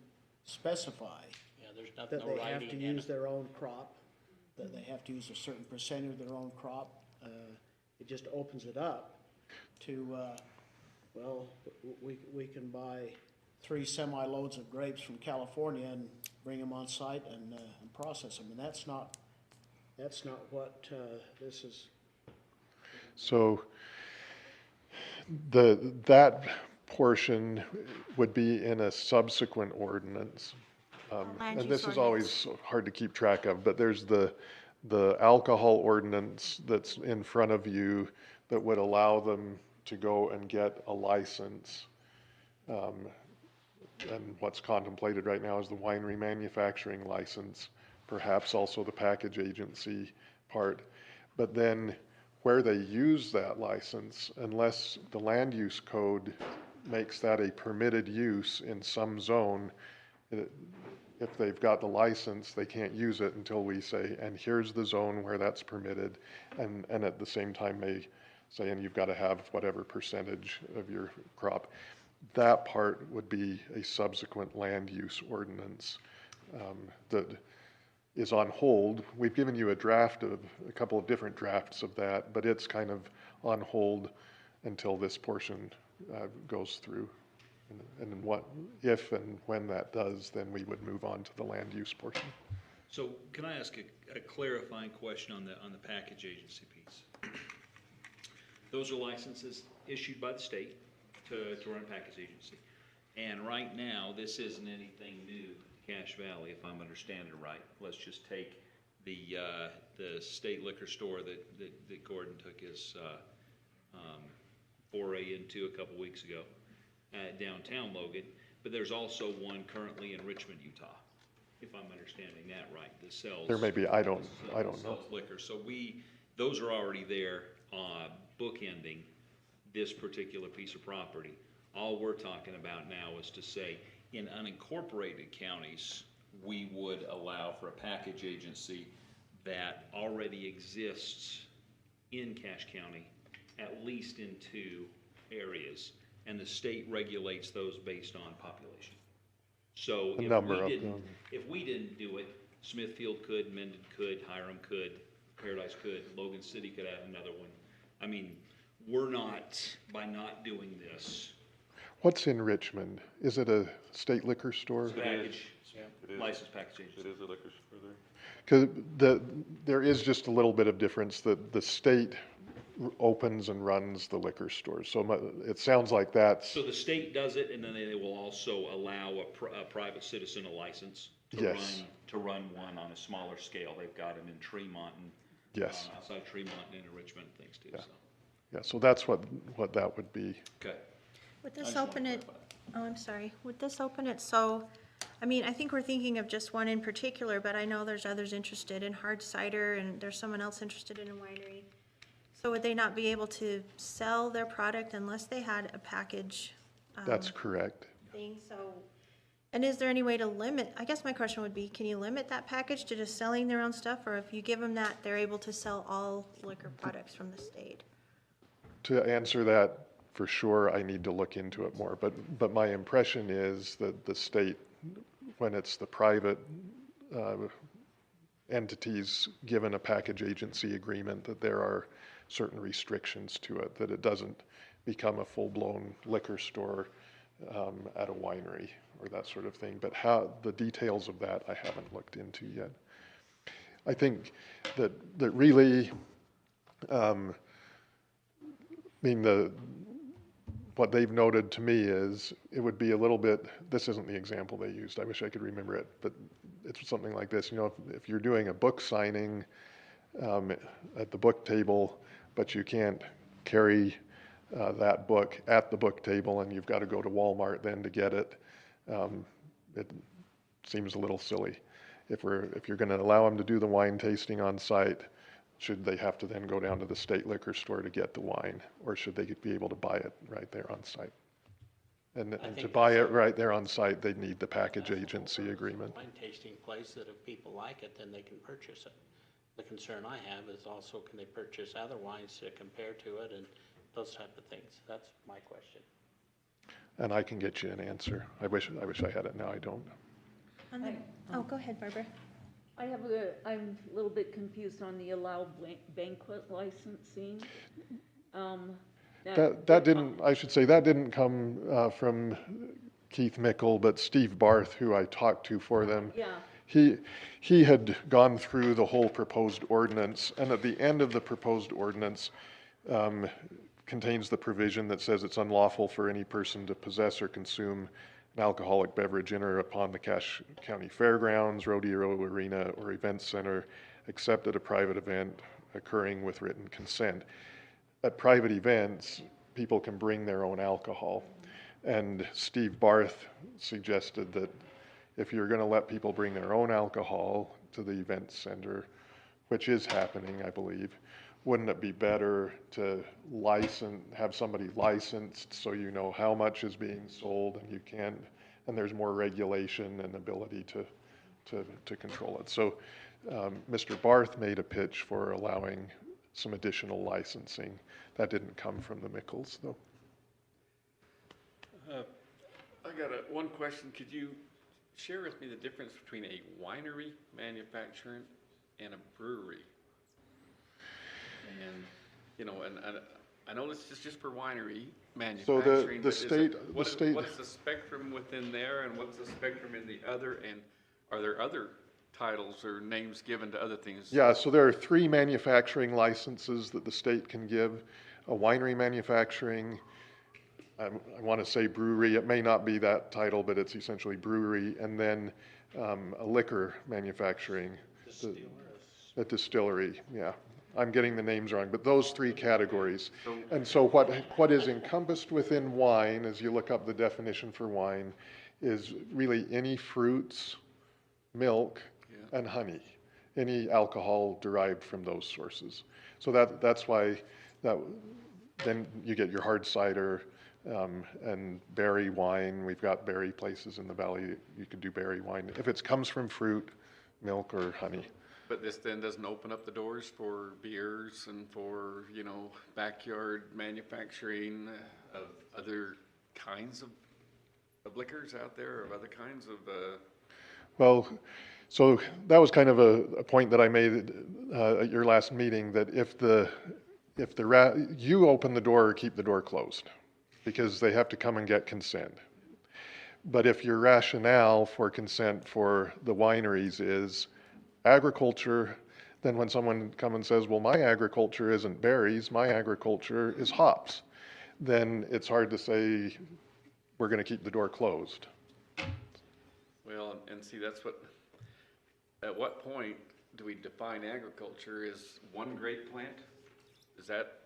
Speaker 4: specify
Speaker 6: Yeah, there's not,
Speaker 4: that
Speaker 6: no
Speaker 4: they have
Speaker 6: writing
Speaker 4: to
Speaker 6: in
Speaker 4: use
Speaker 6: it.
Speaker 4: their own crop, that they have to use a certain percentage of their own crop. It just opens it up to, well, we can buy 3 semi-loads of grapes from California and bring them on site and process them. And that's not what this is.
Speaker 12: So that portion would be in a subsequent ordinance.
Speaker 5: Land
Speaker 12: And
Speaker 5: use
Speaker 12: this is always hard to keep track of, but there's the alcohol ordinance that's in front of you that would allow them to go and get a license. And what's contemplated right now is the wine remanufacturing license, perhaps also the package agency part. But then where they use that license, unless the land use code makes that a permitted use in some zone, if they've got the license, they can't use it until we say, and here's the zone where that's permitted, and at the same time may say, and you've got to have whatever percentage of your crop. That part would be a subsequent land use ordinance that is on hold. We've given you a couple of different drafts of that, but it's kind of on hold until this portion goes through. And what, if and when that does, then we would move on to the land use portion.
Speaker 7: So can I ask a clarifying question on the package agency piece? Those are licenses issued by the state to run a package agency. And right now, this isn't anything new to Cache Valley, if I'm understanding it right. Let's just take the state liquor store that Gordon took his foray into a couple weeks ago at downtown Logan. But there's also one currently in Richmond, Utah, if I'm understanding that right, that sells.
Speaker 12: There may be, I don't know.
Speaker 7: Sells liquor. So those are already there, bookending this particular piece of property. All we're talking about now is to say, in unincorporated counties, we would allow for a package agency that already exists in Cache County, at least in 2 areas, and the state regulates those based on population. So if we didn't do it, Smithfield could, Mendon could, Hiram could, Paradise could, Logan City could add another one. I mean, we're not, by not doing this.
Speaker 12: What's in Richmond? Is it a state liquor store?
Speaker 7: Package, licensed package agency.
Speaker 3: It is a liquor store there.
Speaker 12: Because there is just a little bit of difference that the state opens and runs the liquor stores. So it sounds like that's,
Speaker 7: So the state does it, and then they will also allow a private citizen a license
Speaker 12: Yes.
Speaker 7: to run one on a smaller scale. They've got them in Tremont and
Speaker 12: yes,
Speaker 7: outside Tremont and in Richmond and things too.
Speaker 12: Yeah.
Speaker 7: So
Speaker 12: yeah, so that's what that would be.
Speaker 7: okay.
Speaker 5: Would this open it, oh, I'm sorry, would this open it so, I mean, I think we're thinking of just one in particular, but I know there's others interested in hard cider, and there's someone else interested in a winery. So would they not be able to sell their product unless they had a package
Speaker 12: That's correct.
Speaker 5: thing? So, and is there any way to limit, I guess my question would be, can you limit that package to just selling their own stuff? Or if you give them that, they're able to sell all liquor products from the state?
Speaker 12: To answer that for sure, I need to look into it more, but my impression is that the state, when it's the private entities given a package agency agreement, that there are certain restrictions to it, that it doesn't become a full-blown liquor store at a winery or that sort of thing. But how, the details of that I haven't looked into yet. I think that really, I mean, what they've noted to me is it would be a little bit, this isn't the example they used, I wish I could remember it, but it's something like this. You know, if you're doing a book signing at the book table, but you can't carry that book at the book table and you've got to go to Walmart then to get it, it seems a little silly. If you're going to allow them to do the wine tasting on site, should they have to then go down to the state liquor store to get the wine, or should they be able to buy it right there on site? And to buy it right there on site, they'd need the package agency agreement.
Speaker 6: Wine tasting place that if people like it, then they can purchase it. The concern I have is also, can they purchase other wines to compare to it and those type of things? That's my question.
Speaker 12: And I can get you an answer. I wish I had it now, I don't.
Speaker 5: Oh, go ahead, Barbara.
Speaker 13: I'm a little bit confused on the allowed banquet licensing.
Speaker 12: That didn't, I should say, that didn't come from Keith Mickle, but Steve Barth, who I talked to for them.
Speaker 13: Yeah.
Speaker 12: He had gone through the whole proposed ordinance, and at the end of the proposed ordinance contains the provision that says it's unlawful for any person to possess or consume an alcoholic beverage in or upon the Cache County Fairgrounds, rodeo arena, or event center, except at a private event occurring with written consent. At private events, people can bring their own alcohol. And Steve Barth suggested that if you're going to let people bring their own alcohol to the event center, which is happening, I believe, wouldn't it be better to have somebody licensed so you know how much is being sold and there's more regulation and ability to control it. So Mr. Barth made a pitch for allowing some additional licensing. That didn't come from the Mickles, though.
Speaker 8: I got one question. Could you share with me the difference between a winery manufacturing and a brewery? And, you know, and I know this is just for winery manufacturing.
Speaker 12: So the state,
Speaker 8: what's the spectrum within there, and what's the spectrum in the other, and are there other titles or names given to other things?
Speaker 12: Yeah, so there are 3 manufacturing licenses that the state can give. A winery manufacturing, I want to say brewery, it may not be that title, but it's essentially brewery, and then a liquor manufacturing. A distillery, yeah. I'm getting the names wrong, but those 3 categories. And so what is encompassed within wine, as you look up the definition for wine, is really any fruits, milk, and honey, any alcohol derived from those sources. So that's why then you get your hard cider and berry wine. We've got berry places in the valley. You can do berry wine if it comes from fruit, milk, or honey.
Speaker 8: But this then doesn't open up the doors for beers and for, you know, backyard manufacturing of other kinds of liquors out there, of other kinds of...
Speaker 12: Well, so that was kind of a point that I made at your last meeting, that if you open the door or keep the door closed, because they have to come and get consent. But if your rationale for consent for the wineries is agriculture, Then when someone comes and says, well, my agriculture isn't berries, my agriculture is hops, then it's hard to say, we're going to keep the door closed.
Speaker 8: Well, and see, that's what, at what point do we define agriculture as one grape plant? Is that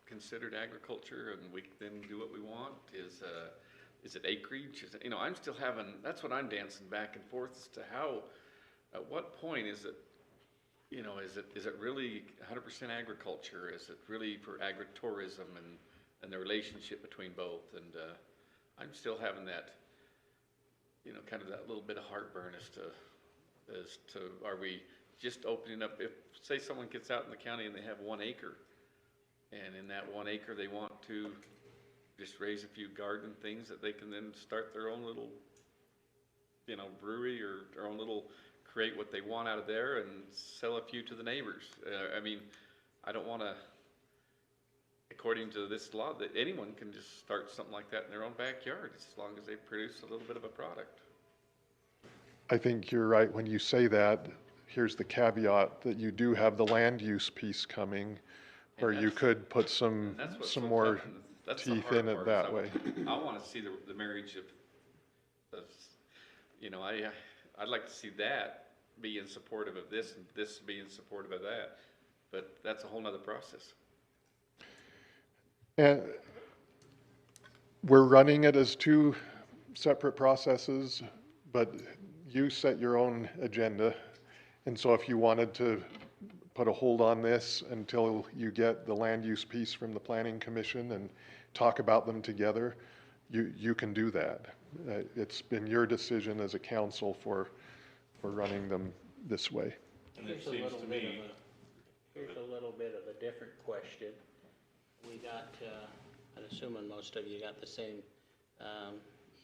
Speaker 8: considered agriculture and we then do what we want? Is it acreage? Is it, you know, I'm still having, that's what I'm dancing back and forth as to how, at what point is it, you know, is it really 100% agriculture? Is it really for agritourism and the relationship between both? And I'm still having that, you know, kind of that little bit of heartburn as to are we just opening up, if, say someone gets out in the county and they have 1 acre, and in that 1 acre they want to just raise a few garden things that they can then start their own little, you know, brewery or their own little, create what they want out of there and sell a few to the neighbors. I mean, I don't want to, according to this law, that anyone can just start something like that in their own backyard as long as they produce a little bit of a product.
Speaker 12: I think you're right when you say that. Here's the caveat that you do have the land use piece coming, where you could put some more teeth in it that way.
Speaker 8: I want to see the marriage of, you know, I'd like to see that being supportive of this and this being supportive of that, but that's a whole nother process.
Speaker 12: And we're running it as 2 separate processes, but you set your own agenda. And so if you wanted to put a hold on this until you get the land use piece from the Planning Commission and talk about them together, you can do that. It's been your decision as a council for running them this way.
Speaker 6: And it seems to me. Here's a little bit of a different question. We got, I'm assuming most of you got the same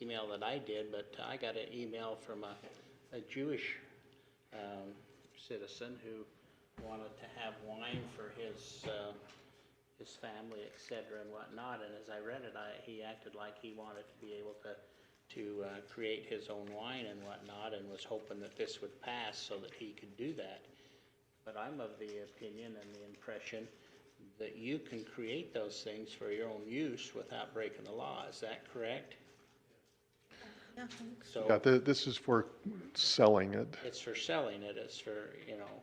Speaker 6: email that I did, but I got an email from a Jewish citizen who wanted to have wine for his family, et cetera, and whatnot. And as I read it, he acted like he wanted to be able to create his own wine and whatnot, and was hoping that this would pass so that he could do that. But I'm of the opinion and the impression that you can create those things for your own use without breaking the law. Is that correct?
Speaker 5: Yeah, I think
Speaker 6: so.
Speaker 12: Yeah, this is for selling it.
Speaker 6: It's for selling it. It's for, you know,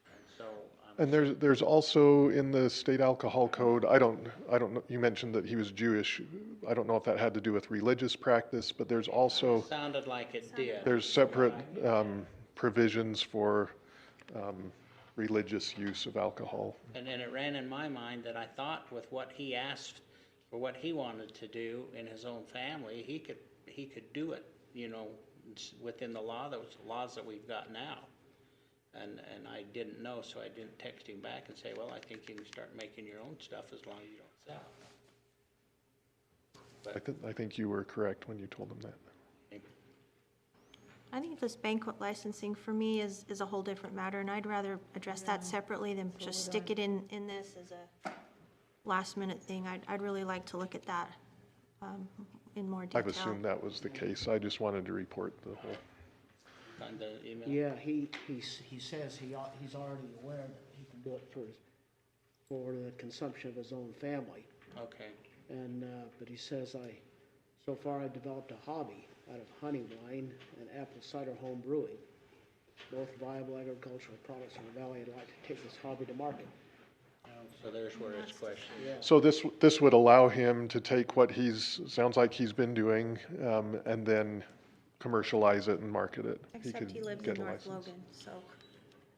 Speaker 6: and so.
Speaker 12: And there's also in the state alcohol code, I don't know, you mentioned that he was Jewish. I don't know if that had to do with religious practice, but there's also.
Speaker 6: Sounded like it did.
Speaker 12: There's separate provisions for religious use of alcohol.
Speaker 6: And then it ran in my mind that I thought with what he asked for what he wanted to do in his own family, he could do it, you know, within the laws that we've got now. And I didn't know, so I didn't text him back and say, well, I think you can start making your own stuff as long as you don't sell.
Speaker 12: I think you were correct when you told him that.
Speaker 5: I think this banquet licensing for me is a whole different matter, and I'd rather address that separately than just stick it in this as a last minute thing. I'd really like to look at that in more detail.
Speaker 12: I've assumed that was the case. I just wanted to report the whole.
Speaker 6: On the email?
Speaker 4: Yeah, he says he's already aware that he can do it for the consumption of his own family.
Speaker 6: Okay.
Speaker 4: And, but he says so far I've developed a hobby out of honey wine and apple cider home brewing, both viable agricultural products in the valley. I'd like to take this hobby to market.
Speaker 6: So there's where his question.
Speaker 4: Yeah.
Speaker 12: So this would allow him to take what sounds like he's been doing, and then commercialize it and market it.
Speaker 5: Except he lives in North Logan, so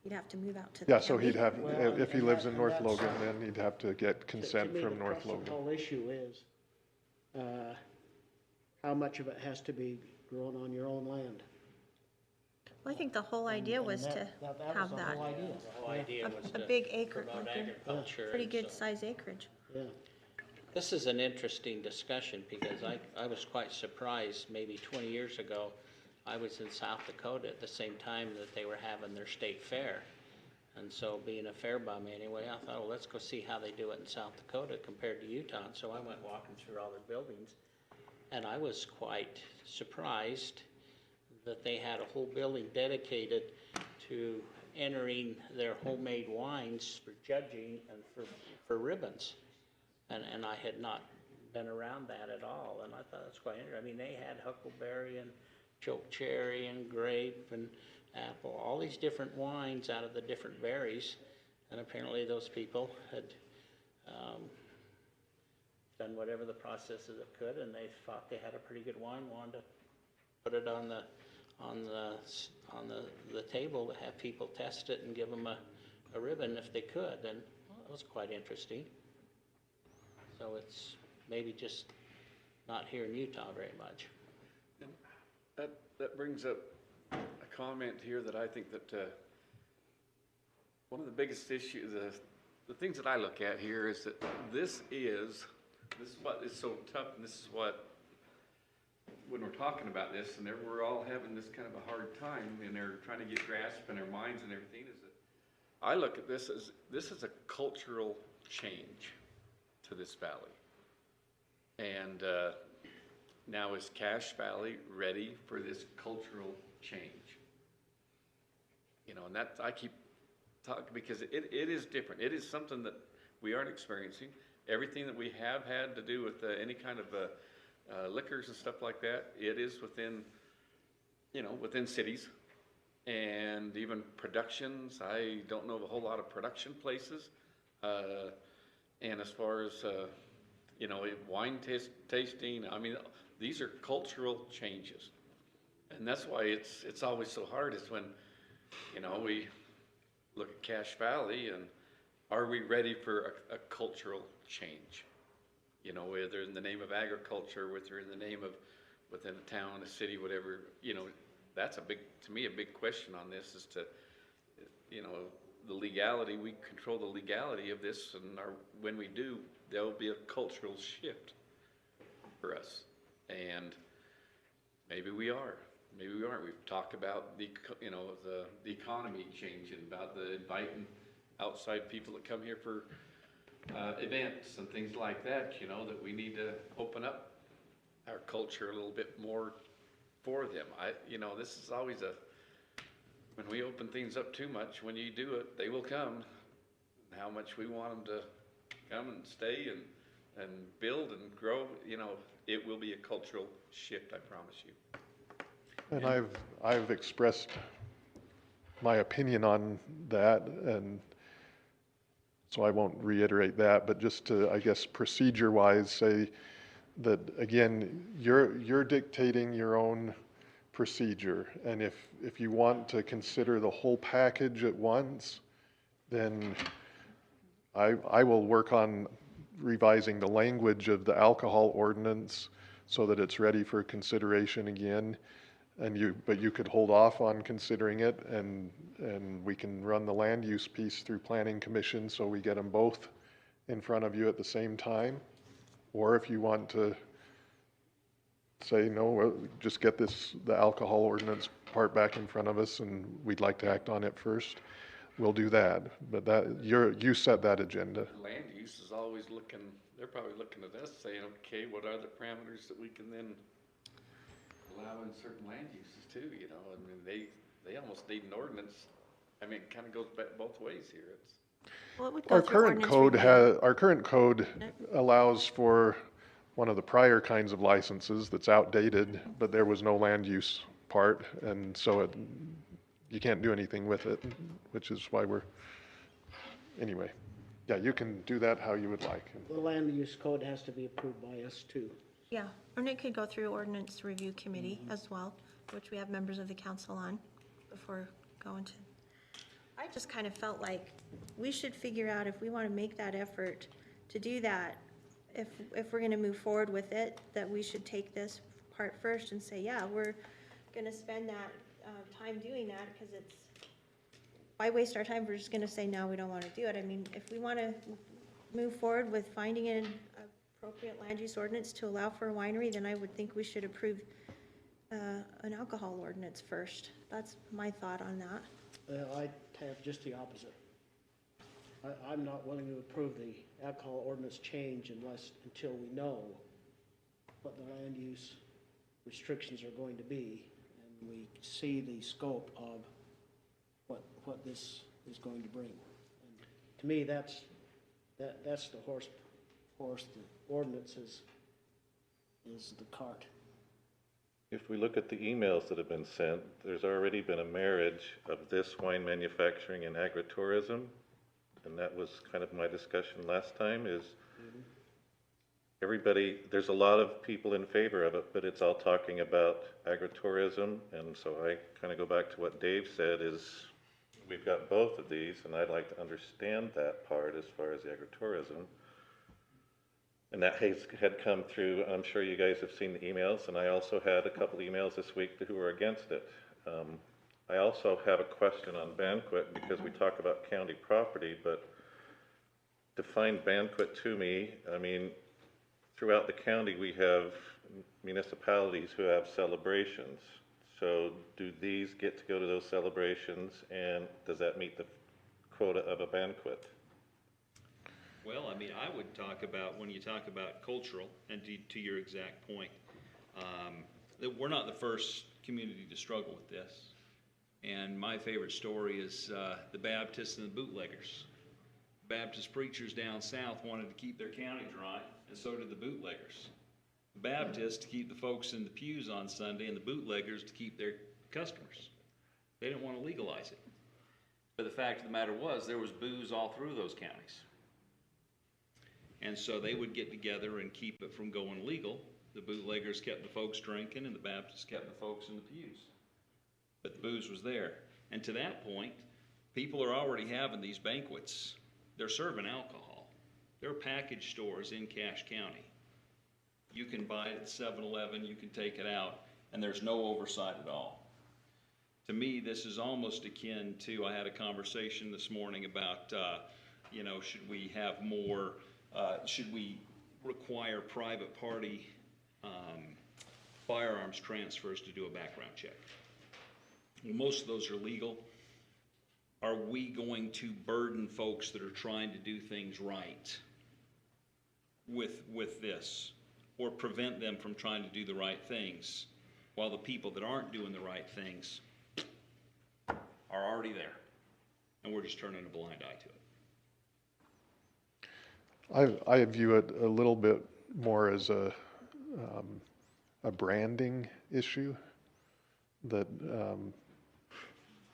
Speaker 5: he'd have to move out to the
Speaker 12: Yeah, so
Speaker 5: county.
Speaker 12: he'd have,
Speaker 4: Well,
Speaker 12: if he
Speaker 4: and
Speaker 12: lives
Speaker 4: that-
Speaker 12: in
Speaker 4: and
Speaker 12: North
Speaker 4: that's-
Speaker 12: Logan, then he'd have to get consent from North
Speaker 4: The
Speaker 12: Logan.
Speaker 4: whole issue is, how much of it has to be grown on your own land?
Speaker 5: Well, I think the whole idea
Speaker 4: And
Speaker 5: was to
Speaker 4: that was
Speaker 5: have
Speaker 4: the
Speaker 5: that.
Speaker 4: whole idea.
Speaker 6: The whole idea was
Speaker 5: A
Speaker 6: to
Speaker 5: big acre,
Speaker 6: promote
Speaker 5: like a
Speaker 6: agriculture.
Speaker 5: pretty
Speaker 6: and
Speaker 5: good
Speaker 6: so-
Speaker 5: size acreage.
Speaker 4: Yeah.
Speaker 6: This is an interesting discussion because I was quite surprised. Maybe 20 years ago, I was in South Dakota at the same time that they were having their state fair. And so being a fair bum anyway, I thought, well, let's go see how they do it in South Dakota compared to Utah. And so I went walking through all their buildings, and I was quite surprised that they had a whole building dedicated to entering their homemade wines for judging and for ribbons. And I had not been around that at all, and I thought that's quite interesting. I mean, they had huckleberry and choke cherry and grape and apple, all these different wines out of the different berries, and apparently those people had done whatever the processes it could, and they thought they had a pretty good wine, wanted to put it on the table to have people test it and give them a ribbon if they could, and well, it was quite interesting. So it's maybe just not here in Utah very much.
Speaker 8: And that brings up a comment here that I think that one of the biggest issues, the things that I look at here is that this is what is so tough, and this is what, when we're talking about this, and we're all having this kind of a hard time, and they're trying to get grasp in their minds and everything, is that I look at this as a cultural change to this valley. And now is Cache Valley ready for this cultural change? You know, and that I keep talking because it is different. It is something that we aren't experiencing. Everything that we have had to do with any kind of liquors and stuff like that, it is within, you know, within cities. And even productions, I don't know of a whole lot of production places. And as far as, you know, wine tasting, I mean, these are cultural changes. And that's why it's always so hard is when, you know, we look at Cache Valley and are we ready for a cultural change? You know, whether in the name of agriculture, whether in the name of within a town, a city, whatever, you know, that's to me, a big question on this is to, you know, the legality, we control the legality of this, and when we do, there will be a cultural shift for us. And maybe we are, maybe we aren't. We've talked about the economy changing, about the inviting outside people that come here for events and things like that, you know, that we need to open up our culture a little bit more for them. You know, this is always when we open things up too much, when you do it, they will come. How much we want them to come and stay and build and grow, you know, it will be a cultural shift, I promise you.
Speaker 12: And I've expressed my opinion on that, and so I won't reiterate that, but just to, I guess, procedure-wise, say that, again, you're dictating your own procedure, and if you want to consider the whole package at once, then I will work on revising the language of the alcohol ordinance so that it's ready for consideration again. But you could hold off on considering it, and we can run the land use piece through Planning Commission so we get them both in front of you at the same time. Or if you want to say, no, just get the alcohol ordinance part back in front of us and we'd like to act on it first, we'll do that. But you set that agenda.
Speaker 8: Land use is always looking, they're probably looking at us saying, okay, what are the parameters that we can then allow in certain land uses too, you know? I mean, they almost need an ordinance. I mean, it kind of goes back both ways here.
Speaker 5: Well, it would go through ordinance review.
Speaker 12: Our current code allows for one of the prior kinds of licenses that's outdated, but there was no land use part, and so you can't do anything with it, which is why anyway. Yeah, you can do that how you would like.
Speaker 4: The land use code has to be approved by us too.
Speaker 5: Yeah, and it could go through ordinance review committee as well, which we have members of the council on before going to. I just kind of felt like we should figure out if we want to make that effort to do that, if we're going to move forward with it, that we should take this part first and say, yeah, we're going to spend that time doing that, because it's, why waste our time? We're just going to say, no, we don't want to do it. I mean, if we want to move forward with finding an appropriate land use ordinance to allow for a winery, then I would think we should approve an alcohol ordinance first. That's my thought on that.
Speaker 4: I have just the opposite. I'm not willing to approve the alcohol ordinance change until we know what the land use restrictions are going to be, and we see the scope of what this is going to bring. And to me, that's the horse, the ordinance is the cart.
Speaker 3: If we look at the emails that have been sent, there's already been a marriage of this wine manufacturing and agritourism. And that was kind of my discussion last time is everybody, there's a lot of people in favor of it, but it's all talking about agritourism. And so I kind of go back to what Dave said is we've got both of these and I'd like to understand that part as far as the agritourism. And that had come through, I'm sure you guys have seen the emails, and I also had a couple emails this week who were against it. I also have a question on banquet because we talk about county property, but define banquet to me, I mean, throughout the county we have municipalities who have celebrations. So do these get to go to those celebrations, and does that meet the quota of a banquet?
Speaker 7: Well, I mean, I would talk about, when you talk about cultural, and to your exact point, that we're not the first community to struggle with this. And my favorite story is the Baptists and the bootleggers. Baptist preachers down south wanted to keep their county dry, and so did the bootleggers. The Baptists to keep the folks in the pews on Sunday, and the bootleggers to keep their customers. They didn't want to legalize it. But the fact of the matter was, there was booze all through those counties. And so they would get together and keep it from going legal. The bootleggers kept the folks drinking, and the Baptists kept the folks in the pews. But the booze was there. And to that point, people are already having these banquets. They're serving alcohol. There are package stores in Cache County. You can buy it at 7-Eleven, you can take it out, and there's no oversight at all. To me, this is almost akin to, I had a conversation this morning about, should we have more, should we require private party firearms transfers to do a background check? Well, most of those are legal. Are we going to burden folks that are trying to do things right with this, or prevent them from trying to do the right things, while the people that aren't doing the right things are already there, and we're just turning a blind eye to it?
Speaker 12: I view it a little bit more as a branding issue. That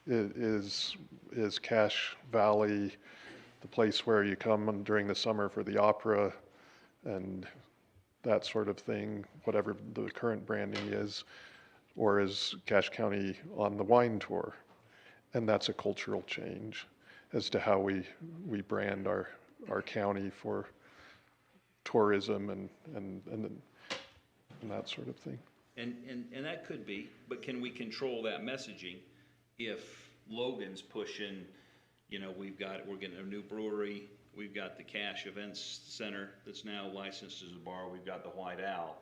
Speaker 12: is Cache Valley the place where you come during the summer for the opera and that sort of thing, whatever the current branding is, or is Cache County on the wine tour? And that's a cultural change as to how we brand our county for tourism and that sort of thing.
Speaker 7: And that could be, but can we control that messaging if Logan's pushing, we're getting a new brewery, we've got the Cache Events Center that's now licensed as a bar, we've got the White Owl.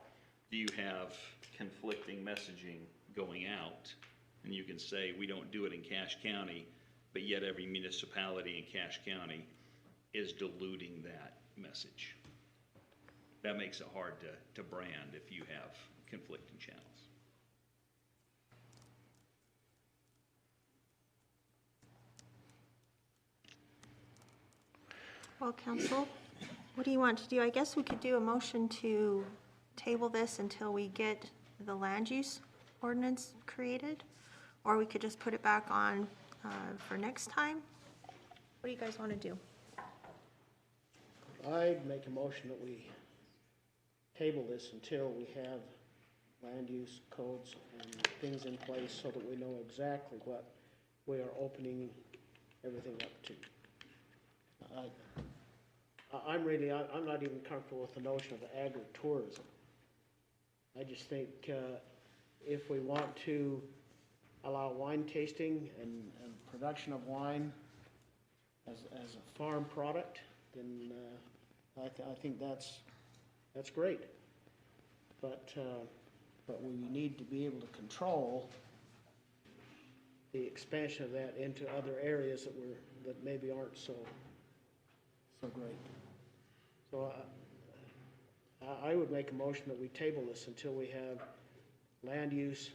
Speaker 7: Do you have conflicting messaging going out? And you can say, we don't do it in Cache County, but yet every municipality in Cache County is diluting that message. That makes it hard to brand if you have conflicting channels.
Speaker 5: Well, council, what do you want to do? I guess we could do a motion to table this until we get the land use ordinance created, or we could just put it back on for next time. What do you guys want to do?
Speaker 4: I'd make a motion that we table this until we have land use codes and things in place so that we know exactly what we are opening everything up to. I'm not even comfortable with the notion of agritourism. I just think if we want to allow wine tasting and production of wine as a farm product, then I think that's great. But we need to be able to control the expansion of that into other areas that maybe aren't so great. So I would make a motion that we table this until we have land use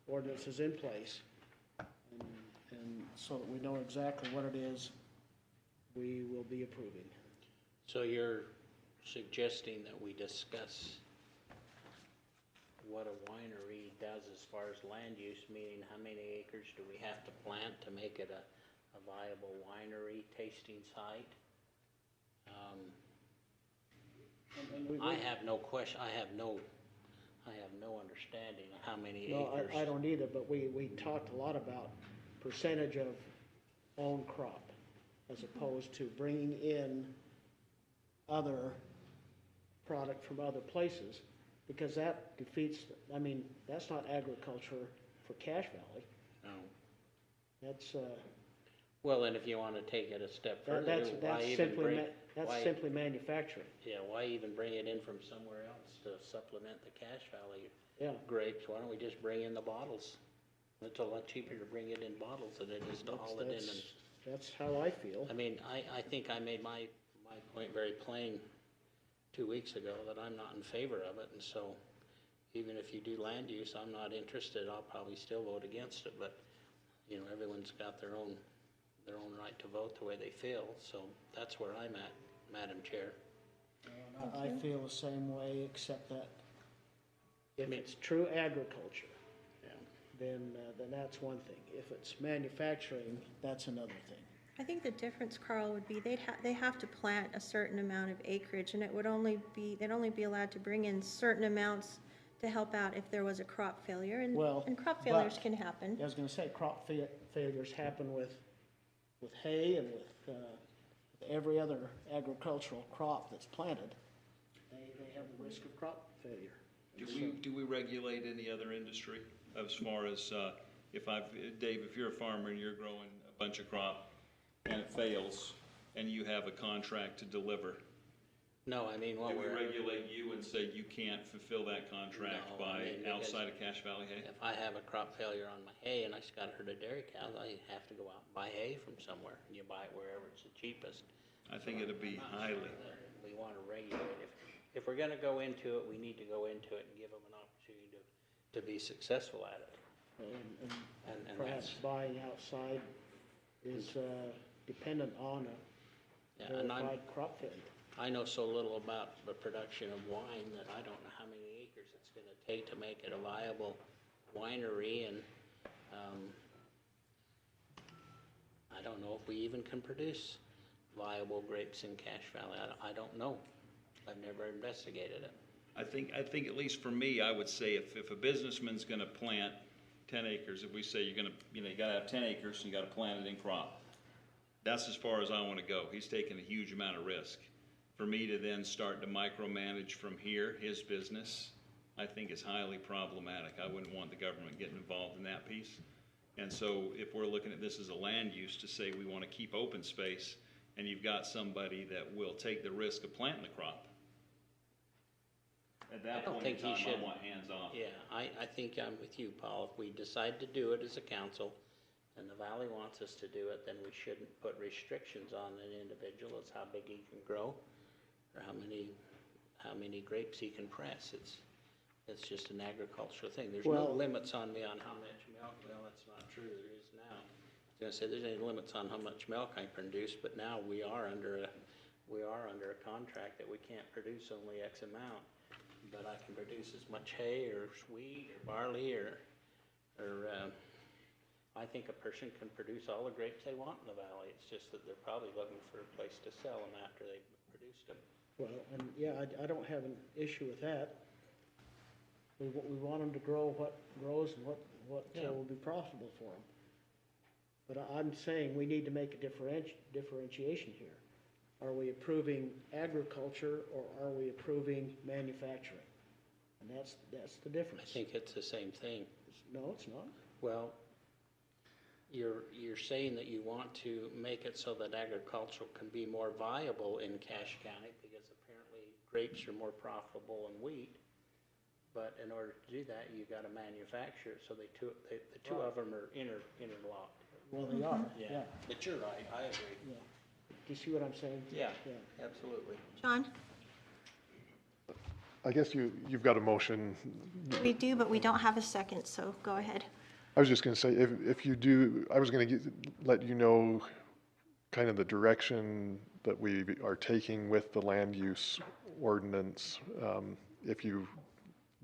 Speaker 4: ordinances in place and so that we know exactly what it is we will be approving.
Speaker 6: So you're suggesting that we discuss what a winery does as far as land use, meaning how many acres do we have to plant to make it a viable winery tasting site? I have no question, I have no understanding of how many
Speaker 4: No,
Speaker 6: acres.
Speaker 4: I don't either, but we talked a lot about percentage of own crop as opposed to bringing in other product from other places, because that defeats, I mean, that's not agriculture for Cache Valley.
Speaker 6: No.
Speaker 4: That's,
Speaker 6: Well, and if you want to take it a step further,
Speaker 4: that's
Speaker 6: why even
Speaker 4: simply,
Speaker 6: bring?
Speaker 4: that's
Speaker 6: why-
Speaker 4: simply manufacturing.
Speaker 6: Yeah, why even bring it in from somewhere else to supplement the Cache Valley
Speaker 4: Yeah.
Speaker 6: grapes? Why don't we just bring in the bottles? It's a lot cheaper to bring it in bottles than it is to haul it in. And
Speaker 4: That's how I feel.
Speaker 6: I mean, I think I made my point very plain 2 weeks ago that I'm not in favor of it, and so even if you do land use, I'm not interested. I'll probably still vote against it, but, you know, everyone's got their own right to vote the way they feel, so that's where I'm at, Madam Chair.
Speaker 4: I feel the same way, except that if it's true agriculture, then that's one thing. If it's manufacturing, that's another thing.
Speaker 5: I think the difference, Carl, would be they have to plant a certain amount of acreage, and they'd only be allowed to bring in certain amounts to help out if there was a crop failure, and crop failures can happen.
Speaker 4: I was gonna say, crop failures happen with hay and with every other agricultural crop that's planted. They have the risk of crop failure.
Speaker 7: Do we regulate any other industry as far as, Dave, if you're a farmer and you're growing a bunch of crop and it fails and you have a contract to deliver?
Speaker 6: No, I mean,
Speaker 7: Do we regulate you and say you can't fulfill that contract outside of Cache Valley Hay?
Speaker 6: If I have a crop failure on my hay and I just got to herd a dairy cow, I have to go out and buy hay from somewhere. You buy it wherever it's the cheapest.
Speaker 7: I think it'd be highly.
Speaker 6: We want to regulate it. If we're going to go into it, we need to go into it and give them an opportunity to be successful at it.
Speaker 4: And perhaps buying outside is dependent on a verified crop failure.
Speaker 6: I know so little about the production of wine that I don't know how many acres it's going to take to make it a viable winery, and I don't know if we even can produce viable grapes in Cache Valley. I don't know. I've never investigated it.
Speaker 7: I think at least for me, I would say if a businessman's gonna plant 10 acres, if we say you're gonna, you gotta have 10 acres and you gotta plant it in crop, that's as far as I wanna go. He's taking a huge amount of risk. For me to then start to micromanage from here, his business, I think is highly problematic. I wouldn't want the government getting involved in that piece. And so if we're looking at this as a land use to say we wanna keep open space, and you've got somebody that will take the risk of planting the crop, at that point in time, I want hands off.
Speaker 6: Yeah, I think I'm with you, Paul. If we decide to do it as a council, and the valley wants us to do it, then we shouldn't put restrictions on an individual as how big he can grow, or how many grapes he can press. It's just an agricultural thing. There's no limits on me on how much milk. Well, that's not true. There is now. I was gonna say there's any limits on how much milk I can produce, but now we are under a contract that we can't produce only X amount. But I can produce as much hay or wheat or barley or I think a person can produce all the grapes they want in the valley. It's just that they're probably looking for a place to sell them after they've produced them.
Speaker 4: Well, and yeah, I don't have an issue with that. We want them to grow what grows and what will be profitable for them. But I'm saying we need to make a differentiation here. Are we approving agriculture or are we approving manufacturing? And that's the difference.
Speaker 6: I think it's the same thing.
Speaker 4: No, it's not.
Speaker 6: Well, you're saying that you want to make it so that agriculture can be more viable in Cache County because apparently grapes are more profitable than wheat. But in order to do that, you got to manufacture it. So the two of them are interlocked.
Speaker 4: Well, they are. Yeah.
Speaker 6: But you're right. I agree.
Speaker 4: Yeah. Do you see what I'm saying?
Speaker 6: Yeah. Absolutely.
Speaker 5: John?
Speaker 12: I guess you've got a motion.
Speaker 5: We do, but we don't have a second, so go ahead.
Speaker 12: I was just gonna say, if you do, I was gonna let you know kind of the direction that we are taking with the land use ordinance. If you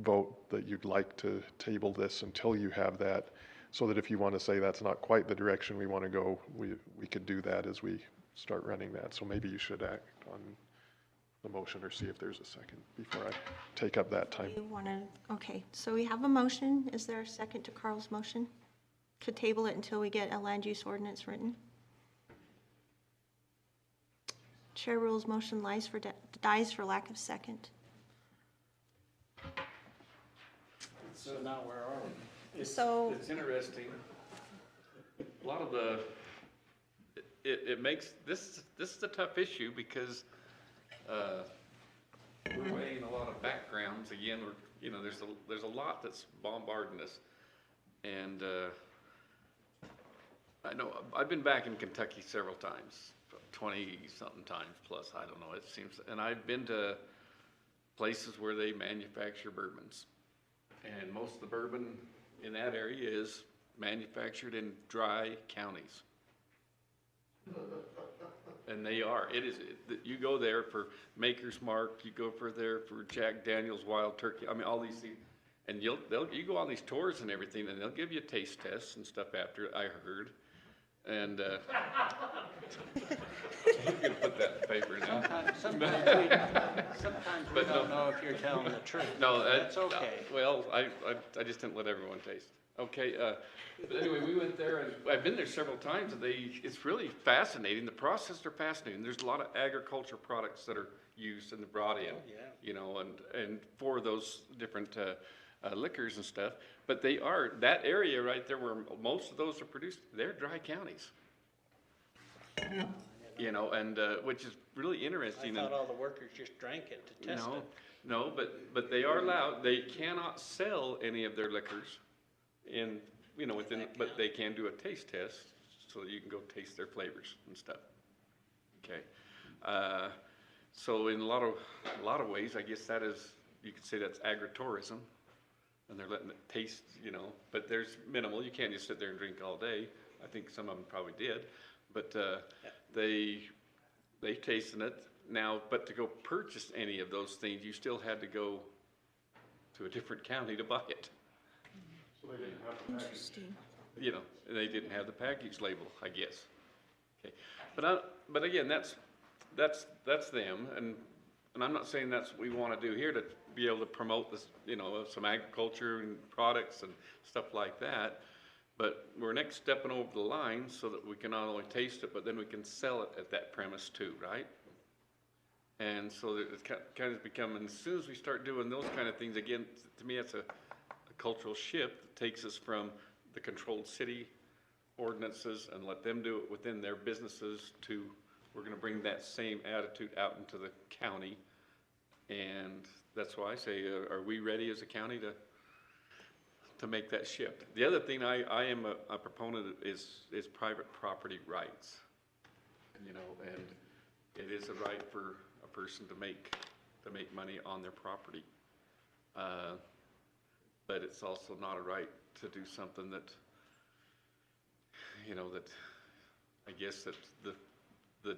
Speaker 12: vote that you'd like to table this until you have that, so that if you want to say that's not quite the direction we want to go, we could do that as we start running that. So maybe you should act on the motion or see if there's a second before I take up that time.
Speaker 5: You want to, okay, so we have a motion. Is there a second to Carl's motion? To table it until we get a land use ordinance written? Chair rules motion dies for lack of second.
Speaker 8: So now where are we?
Speaker 5: So-
Speaker 8: It's interesting. A lot of the, it makes, this is a tough issue because, we're weighing a lot of backgrounds. Again, there's a lot that's bombarding us. And, I know, I've been back in Kentucky several times, 20-something times plus, I don't know, it seems. And I've been to places where they manufacture bourbons. And most of the bourbon in that area is manufactured in dry counties. And they are. You go there for Maker's Mark, you go there for Jack Daniel's Wild Turkey. I mean, all these things. And you go on these tours and everything, and they'll give you taste tests and stuff after, I heard. And, you can put that in the paper now.
Speaker 6: Sometimes we don't know if you're telling the truth.
Speaker 8: No,
Speaker 6: That's okay.
Speaker 8: Well, I just didn't let everyone taste. Okay, but anyway, we went there, and I've been there several times, and it's really fascinating. The processes are fascinating. There's a lot of agriculture products that are used and brought in, and for those different liquors and stuff. But that area right there where most of those are produced, they're dry counties. And which is really interesting.
Speaker 6: I thought all the workers just drank it to test it.
Speaker 8: No, but they are allowed, they cannot sell any of their liquors but they can do a taste test so that you can go taste their flavors and stuff. Okay. So in a lot of ways, I guess you could say that's agritourism, and they're letting it taste, but there's minimal. You can't just sit there and drink all day. I think some of them probably did, but they tasted it. Now, but to go purchase any of those things, you still had to go to a different county to buy it. So they didn't have the package.
Speaker 5: Interesting.
Speaker 8: They didn't have the package label, I guess. Okay, but again, that's them, and I'm not saying that's what we want to do here, to be able to promote this, some agriculture and products and stuff like that. But we're next stepping over the line so that we can not only taste it, but then we can sell it at that premise too, right? And so it's kind of becoming, as soon as we start doing those kind of things, again, to me, it's a cultural shift that takes us from the controlled city ordinances and let them do it within their businesses to, we're going to bring that same attitude out into the county. And that's why I say, are we ready as a county to make that shift? The other thing I am a proponent is private property rights. And it is a right for a person to make money on their property. But it's also not a right to do something that, that I guess that the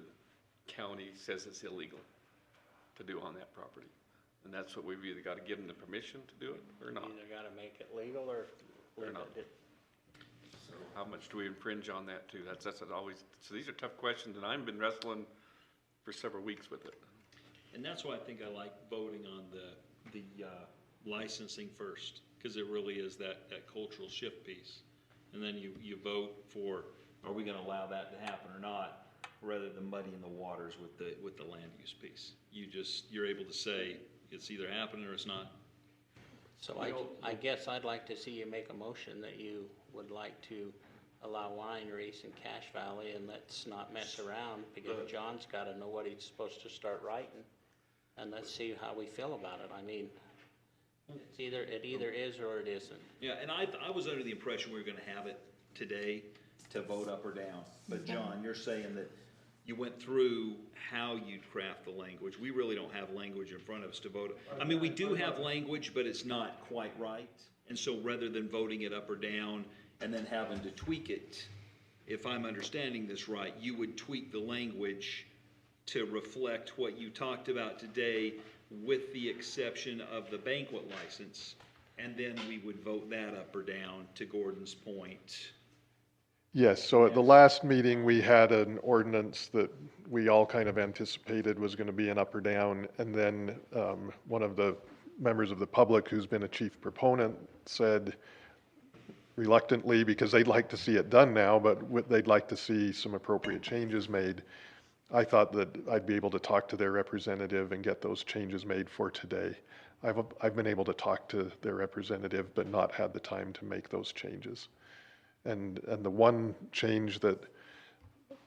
Speaker 8: county says it's illegal to do on that property. And that's what we've either got to give them the permission to do it or not.
Speaker 6: Either got to make it legal or
Speaker 8: not. So how much do we infringe on that too? That's always, so these are tough questions, and I've been wrestling for several weeks with it.
Speaker 7: And that's why I think I like voting on the licensing first, because it really is that cultural shift piece. And then you vote for, are we gonna allow that to happen or not, rather than muddying the waters with the land use piece. You're able to say, it's either happening or it's not.
Speaker 6: So I guess I'd like to see you make a motion that you would like to allow wineries in Cache Valley, and let's not mess around, because John's gotta know what he's supposed to start writing. And let's see how we feel about it. I mean, it either is or it isn't.
Speaker 7: Yeah, and I was under the impression we were gonna have it today to vote up or down. But John, you're saying that you went through how you'd craft the language. We really don't have language in front of us to vote. I mean, we do have language, but it's not quite right. And so rather than voting it up or down, and then having to tweak it. If I'm understanding this right, you would tweak the language to reflect what you talked about today, with the exception of the banquet license, and then we would vote that up or down, to Gordon's point.
Speaker 12: Yes, so at the last meeting, we had an ordinance that we all kind of anticipated was going to be an up or down, and then one of the members of the public who's been a chief proponent said reluctantly, because they'd like to see it done now, but they'd like to see some appropriate changes made. I thought that I'd be able to talk to their representative and get those changes made for today. I've been able to talk to their representative, but not had the time to make those changes. And the one change that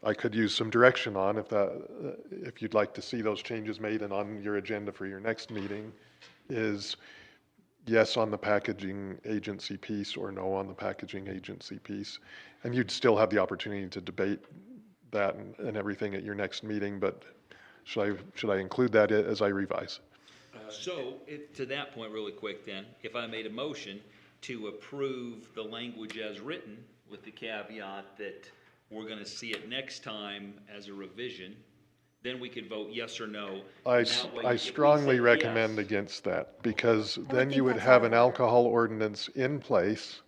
Speaker 12: I could use some direction on, if you'd like to see those changes made and on your agenda for your next meeting, is yes on the packaging agency piece or no on the packaging agency piece. And you'd still have the opportunity to debate that and everything at your next meeting, but should I include that as I revise?
Speaker 7: So, to that point, really quick then, if I made a motion to approve the language as written, with the caveat that we're gonna see it next time as a revision, then we could vote yes or no.
Speaker 12: I strongly recommend against that, because then you would have an alcohol ordinance in place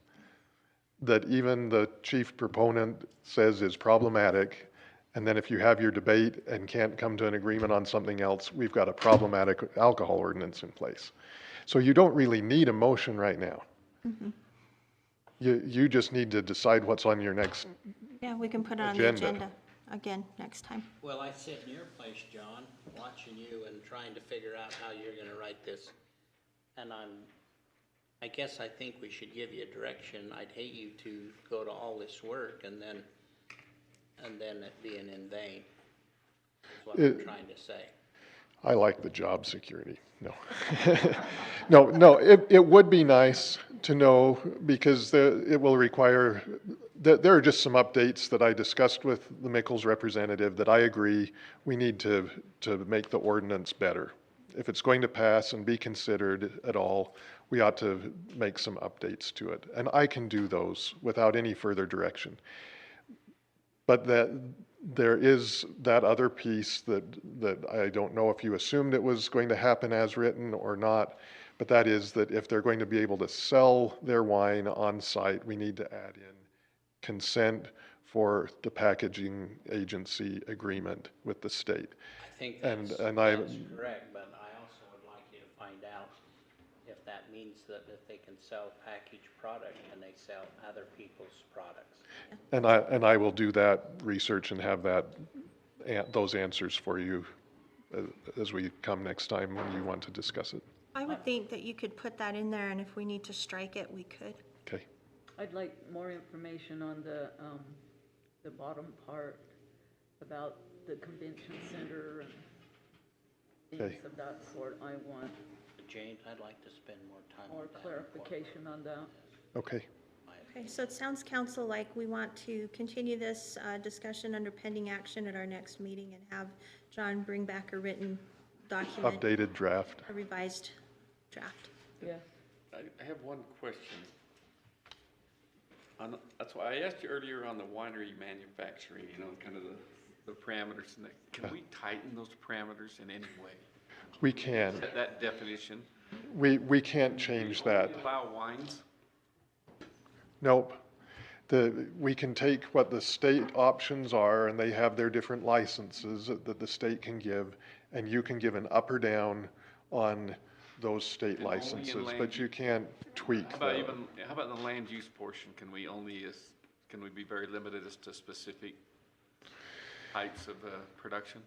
Speaker 12: that even the chief proponent says is problematic, and then if you have your debate and can't come to an agreement on something else, we've got a problematic alcohol ordinance in place. So you don't really need a motion right now.
Speaker 5: Mm-hmm.
Speaker 12: You just need to decide what's on your next
Speaker 5: Yeah, we can put it on the
Speaker 12: agenda.
Speaker 5: agenda again next time.
Speaker 6: Well, I sit in your place, John, watching you and trying to figure out how you're gonna write this. And I guess I think we should give you a direction. I'd hate you to go to all this work and then it being in vain, is what I'm trying to say.
Speaker 12: I like the job security. No. No, it would be nice to know, because it will require, there are just some updates that I discussed with the Mickles representative that I agree we need to make the ordinance better. If it's going to pass and be considered at all, we ought to make some updates to it. And I can do those without any further direction. But there is that other piece that I don't know if you assumed it was going to happen as written or not, but that is that if they're going to be able to sell their wine on site, we need to add in consent for the packaging agency agreement with the state.
Speaker 6: I think that's correct, but I also would like you to find out if that means that if they can sell packaged product, can they sell other people's products?
Speaker 12: And I will do that research and have those answers for you as we come next time when you want to discuss it.
Speaker 5: I would think that you could put that in there, and if we need to strike it, we could.
Speaker 12: Okay.
Speaker 13: I'd like more information on the bottom part about the convention center and things of that sort. I want
Speaker 6: Jane, I'd like to spend more time
Speaker 13: more
Speaker 6: with that.
Speaker 13: clarification on that.
Speaker 12: Okay.
Speaker 5: Okay, so it sounds, council, like we want to continue this discussion under pending action at our next meeting and have John bring back a written document.
Speaker 12: Updated draft.
Speaker 5: A revised draft.
Speaker 13: Yes.
Speaker 8: I have one question. That's why I asked you earlier on the winery manufacturing, kind of the parameters. And can we tighten those parameters in any way?
Speaker 12: We can.
Speaker 8: That definition?
Speaker 12: We can't change that.
Speaker 8: Do we allow wines?
Speaker 12: Nope. We can take what the state options are, and they have their different licenses that the state can give, and you can give an up or down on those state licenses, but you can't tweak that.
Speaker 8: How about in the land use portion? Can we be very limited as to specific types of production?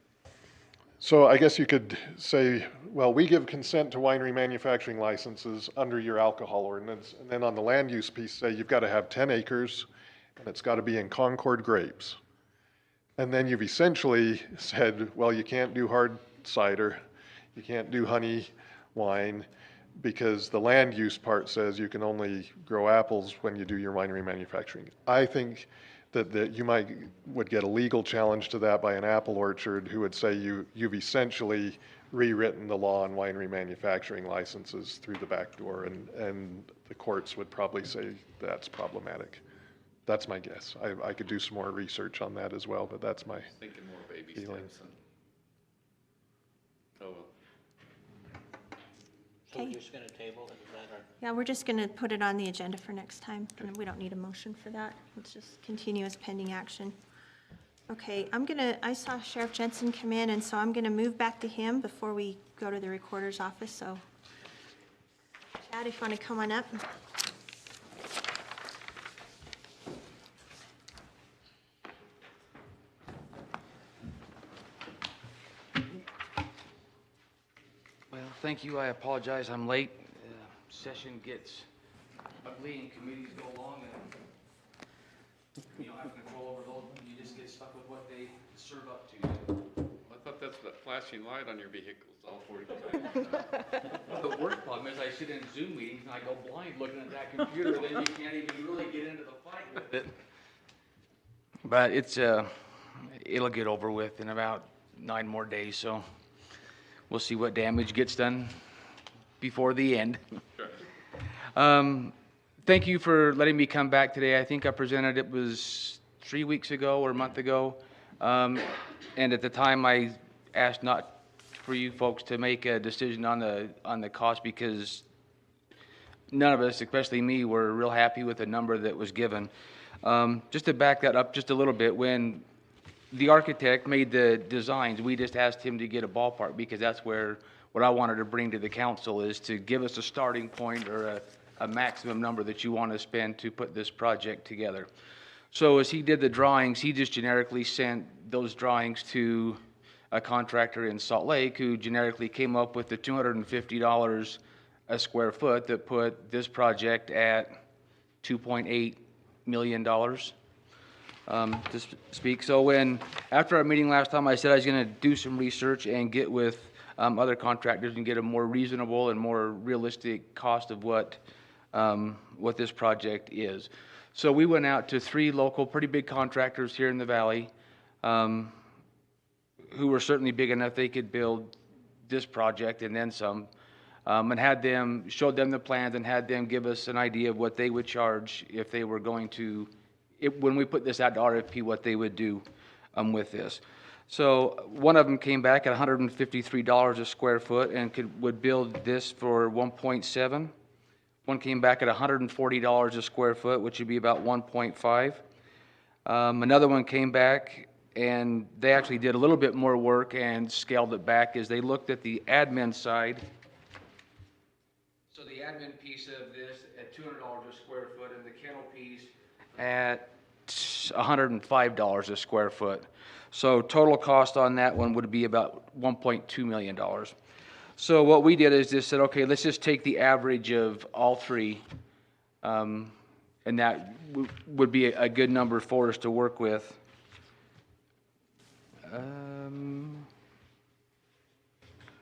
Speaker 12: So I guess you could say, well, we give consent to winery manufacturing licenses under your alcohol ordinance, and then on the land use piece, say you've got to have 10 acres, and it's got to be in Concord grapes. And then you've essentially said, well, you can't do hard cider, you can't do honey wine, because the land use part says you can only grow apples when you do your winery manufacturing. I think that you would get a legal challenge to that by an apple orchard who would say you've essentially rewritten the law on winery manufacturing licenses through the back door, and the courts would probably say that's problematic. That's my guess. I could do some more research on that as well, but that's my
Speaker 8: Thinking more baby
Speaker 12: feeling.
Speaker 8: steps. Oh, well.
Speaker 6: So we're
Speaker 5: Okay.
Speaker 6: just gonna table it, is that our?
Speaker 5: Yeah, we're just going to put it on the agenda for next time, and we don't need a motion for that. Let's just continue as pending action. Okay, I saw Sheriff Jensen come in, and so I'm going to move back to him before we go to the recorder's office, so. Chad, if you want to come on up.
Speaker 14: Well, thank you. I apologize. I'm late. Session gets ugly and committees go long and you don't have control over those. You just get stuck with what they serve up to you.
Speaker 8: I thought that's that flashing light on your vehicles all 40 times.
Speaker 14: The worst problem is I sit in Zoom meetings and I go blind looking at that computer, then you can't even really get into the fight with it. But it'll get over with in about 9 more days, so we'll see what damage gets done before the end.
Speaker 8: Sure.
Speaker 14: Thank you for letting me come back today. I think I presented, it was 3 weeks ago or a month ago. And at the time, I asked not for you folks to make a decision on the cost because none of us, especially me, were real happy with the number that was given. Just to back that up just a little bit, when the architect made the designs, we just asked him to get a ballpark because that's where what I wanted to bring to the council is to give us a starting point or a maximum number that you want to spend to put this project together. So as he did the drawings, he just generically sent those drawings to a contractor in Salt Lake who generically came up with the $250 a square foot that put this project at $2.8 million. To speak. So after our meeting last time, I said I was going to do some research and get with other contractors and get a more reasonable and more realistic cost of what this project is. So we went out to 3 local, pretty big contractors here in the valley, who were certainly big enough they could build this project and then some, and showed them the plans and had them give us an idea of what they would charge if they were going to, when we put this out to RFP, what they would do with this. So one of them came back at $153 a square foot and would build this for 1.7. One came back at $140 a square foot, which would be about 1.5. Another one came back and they actually did a little bit more work and scaled it back as they looked at the admin side. So the admin piece of this at $200 a square foot and the kennel piece at $105 a square foot. So total cost on that one would be about $1.2 million. So what we did is just said, okay, let's just take the average of all 3, and that would be a good number for us to work with. And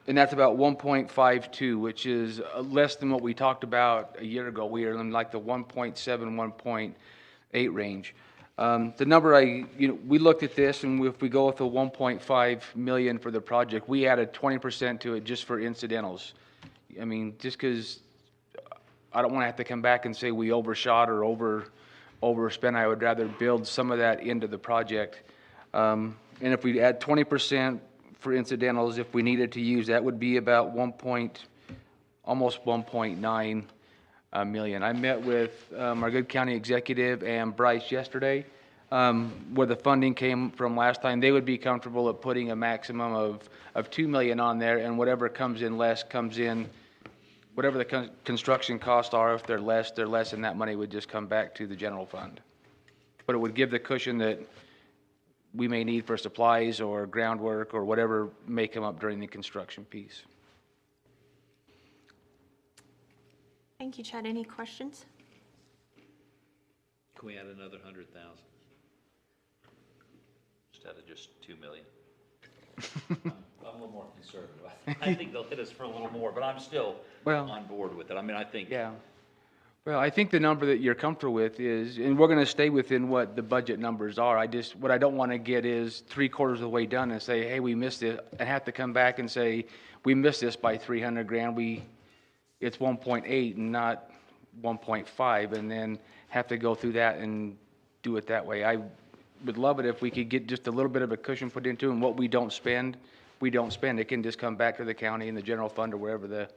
Speaker 14: that's about 1.52, which is less than what we talked about a year ago. We are in like the 1.7, 1.8 range. The number we looked at this, and if we go with the 1.5 million for the project, we added 20% to it just for incidentals. I mean, just because I don't want to have to come back and say we overshot or overspent. I would rather build some of that into the project. And if we add 20% for incidentals, if we needed to use that, would be about almost 1.9 million. I met with our good county executive and Bryce yesterday, where the funding came from last time. They would be comfortable at putting a maximum of 2 million on there, and whatever comes in less comes in, whatever the construction costs are. If they're less, and that money would just come back to the general fund. But it would give the cushion that we may need for supplies or groundwork or whatever may come up during the construction piece.
Speaker 5: Thank you, Chad. Any questions?
Speaker 7: Can we add another 100,000? Instead of just 2 million?
Speaker 10: I'm a little more conservative. I think they'll hit us for a little more, but I'm still on board with it. I mean, I think.
Speaker 14: Yeah. Well, I think the number that you're comfortable with is, and we're going to stay within what the budget numbers are. What I don't want to get is 3/4 of the way done and say, hey, we missed it, and have to come back and say, we missed this by 300 grand. It's 1.8 and not 1.5, and then have to go through that and do it that way. I would love it if we could get just a little bit of a cushion put into it, and what we don't spend, we don't spend. It can just come back to the county and the general fund or wherever the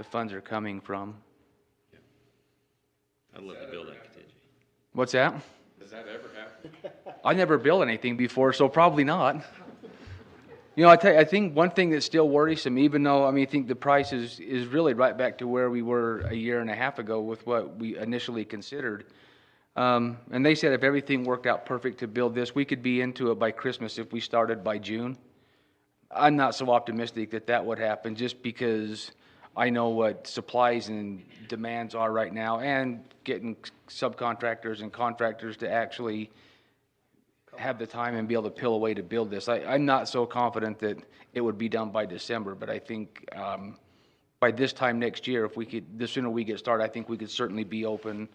Speaker 14: funds are coming from.
Speaker 7: I'd love to build that contingency.
Speaker 14: What's that?
Speaker 8: Does that ever happen?
Speaker 14: I never built anything before, so probably not. You know, I think one thing that's still worrisome, even though, I think the price is really right back to where we were a year and a half ago with what we initially considered. And they said if everything worked out perfect to build this, we could be into it by Christmas if we started by June. I'm not so optimistic that that would happen, just because I know what supplies and demands are right now, and getting subcontractors and contractors to actually have the time and be able to peel away to build this. I'm not so confident that it would be done by December, but I think by this time next year, if we could, the sooner we get started, I think we could certainly be open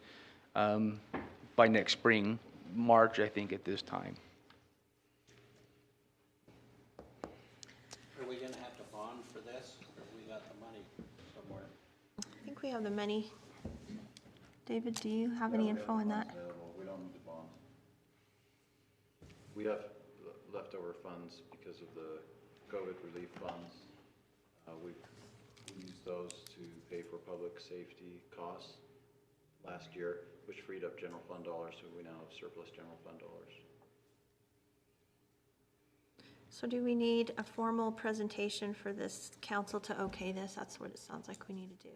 Speaker 14: by next spring, March, I think, at this time.
Speaker 6: Are we gonna have to bond for this, or we got the money somewhere?
Speaker 5: I think we have the money. David, do you have any info on that?
Speaker 10: We don't need to bond. We have leftover funds because of the COVID relief funds. We used those to pay for public safety costs last year, which freed up general fund dollars, so we now have surplus general fund dollars.
Speaker 5: So do we need a formal presentation for this council to okay this? That's what it sounds like we need to do.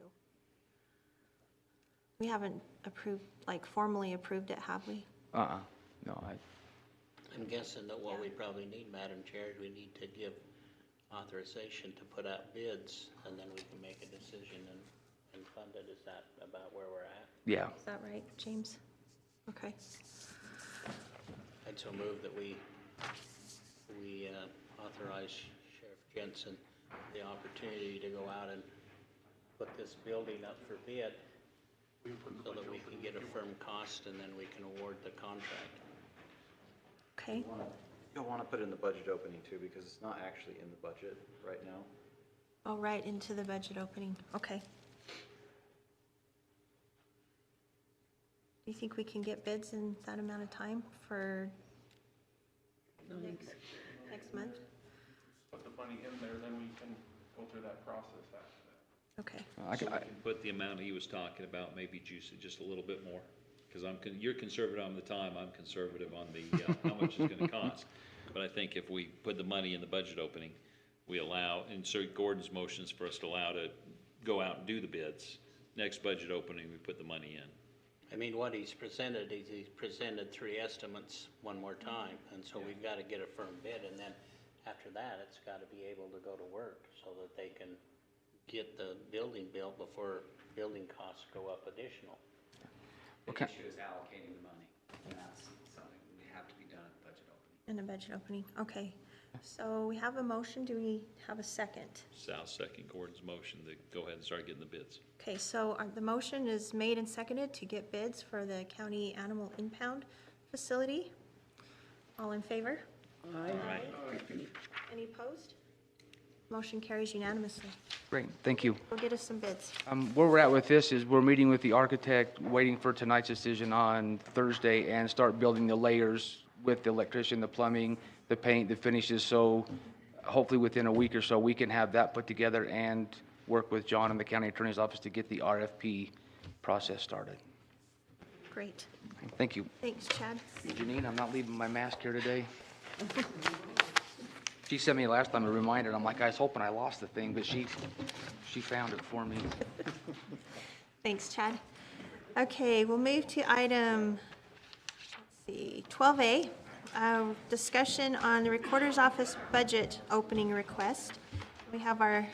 Speaker 5: We haven't approved, like formally approved it, have we?
Speaker 14: No,
Speaker 6: I'm guessing that what we probably need, Madam Chair, is we need to give authorization to put out bids, and then we can make a decision and fund it. Is that about where we're at?
Speaker 14: yeah.
Speaker 5: Is that right, James? Okay.
Speaker 6: I'd so move that we authorize Sheriff Jensen the opportunity to go out and put this building up for bid so that we can get a firm cost, and then we can award the contract.
Speaker 5: Okay.
Speaker 10: You'll want to put it in the budget opening too, because it's not actually in the budget right now.
Speaker 5: Oh, right, into the budget opening. Okay. Do you think we can get bids in that amount of time for next month?
Speaker 11: Put the money in there, then we can go through that process after that.
Speaker 5: Okay.
Speaker 7: So we can put the amount he was talking about, maybe juice it just a little bit more. Because you're conservative on the time, I'm conservative on the, how much it's gonna cost. But I think if we put the money in the budget opening, we allow, and so Gordon's motions for us to allow to go out and do the bids. Next budget opening, we put the money in.
Speaker 6: I mean, what he's presented, he's presented 3 estimates one more time, and so we've got to get a firm bid, and then after that, it's got to be able to go to work so that they can get the building built before building costs go up additional.
Speaker 14: Okay.
Speaker 15: The issue is allocating the money, and that's something we have to be done at the budget opening.
Speaker 5: In the budget opening, okay. So we have a motion, do we have a second?
Speaker 7: Sal second Gordon's motion to go ahead and start getting the bids.
Speaker 5: Okay, so the motion is made and seconded to get bids for the county animal impound facility. All in favor?
Speaker 13: Aye.
Speaker 5: Any opposed? Motion carries unanimously.
Speaker 14: Great, thank you.
Speaker 5: We'll get us some bids.
Speaker 14: Where we're at with this is we're meeting with the architect, waiting for tonight's decision on Thursday, and start building the layers with the electrician, the plumbing, the paint, the finishes, so hopefully within a week or so, we can have that put together and work with John and the county attorney's office to get the RFP process started.
Speaker 5: Great.
Speaker 14: Thank you.
Speaker 5: Thanks, Chad.
Speaker 14: Janine, I'm not leaving my mask here today. She sent me last time a reminder, and I'm like, I was hoping I lost the thing, but she found it for me.
Speaker 5: Thanks, Chad. Okay, we'll move to item, let's see, 12A, discussion on the Recorder's Office budget opening request. We have our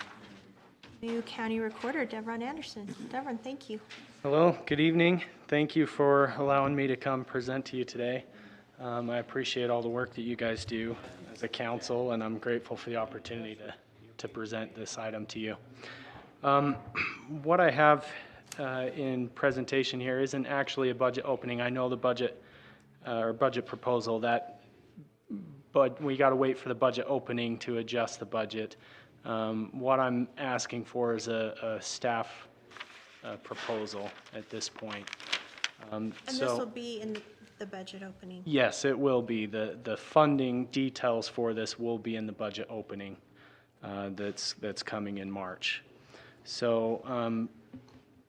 Speaker 5: new county recorder, Devron Anderson. Devron, thank you.
Speaker 16: Hello, good evening. Thank you for allowing me to come present to you today. I appreciate all the work that you guys do as a council, and I'm grateful for the opportunity to present this item to you. What I have in presentation here isn't actually a budget opening. I know the budget or budget proposal but we got to wait for the budget opening to adjust the budget. What I'm asking for is a staff proposal at this point.
Speaker 5: And this will be in the budget opening?
Speaker 16: Yes, it will be. The funding details for this will be in the budget opening that's coming in March. So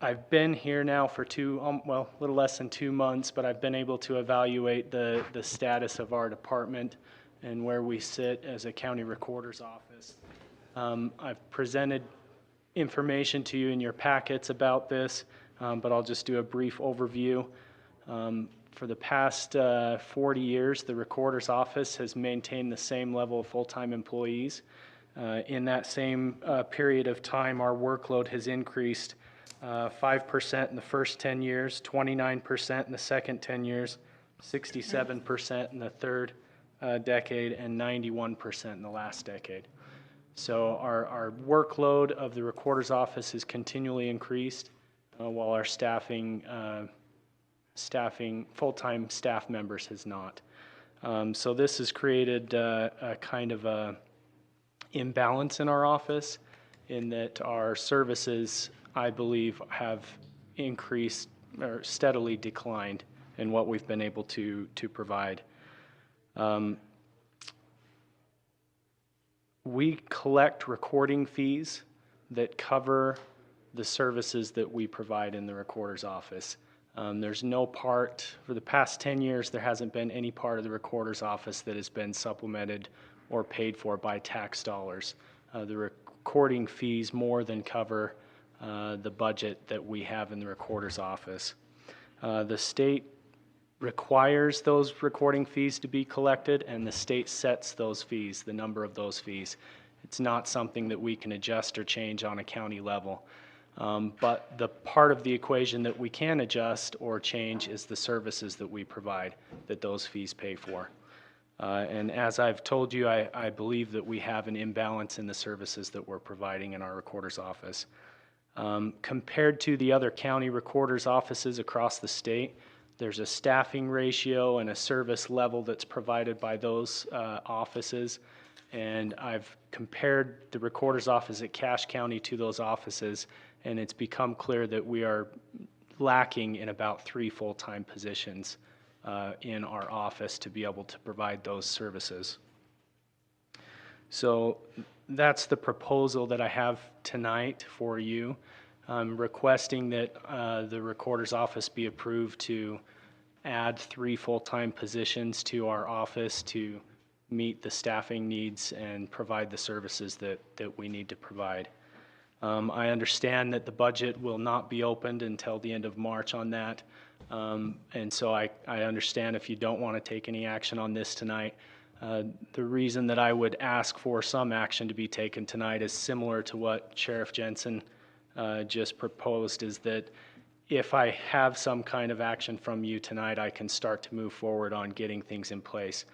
Speaker 16: I've been here now for a little less than 2 months, but I've been able to evaluate the status of our department and where we sit as a county recorder's office. I've presented information to you in your packets about this, but I'll just do a brief overview. For the past 40 years, the recorder's office has maintained the same level of full-time employees. In that same period of time, our workload has increased 5% in the first 10 years, 29% in the second 10 years, 67% in the third decade, and 91% in the last decade. So our workload of the recorder's office has continually increased, while our staffing, full-time staff members has not. So this has created a kind of a imbalance in our office, in that our services, I believe, have increased or steadily declined in what we've been able to provide. We collect recording fees that cover the services that we provide in the recorder's office. There's no part, for the past 10 years, there hasn't been any part of the recorder's office that has been supplemented or paid for by tax dollars. The recording fees more than cover the budget that we have in the recorder's office. The state requires those recording fees to be collected, and the state sets those fees, the number of those fees. It's not something that we can adjust or change on a county level. But the part of the equation that we can adjust or change is the services that we provide, that those fees pay for. And as I've told you, I believe that we have an imbalance in the services that we're providing in our recorder's office. Compared to the other county recorder's offices across the state, there's a staffing ratio and a service level that's provided by those offices. And I've compared the recorder's office at Cache County to those offices, and it's become clear that we are lacking in about 3 full-time positions in our office to be able to provide those services. So that's the proposal that I have tonight for you. I'm requesting that the recorder's office be approved to add 3 full-time positions to our office to meet the staffing needs and provide the services that we need to provide. I understand that the budget will not be opened until the end of March on that. And so I understand if you don't want to take any action on this tonight. The reason that I would ask for some action to be taken tonight is similar to what Sheriff Jensen just proposed, is that if I have some kind of action from you tonight, I can start to move forward on getting things in place.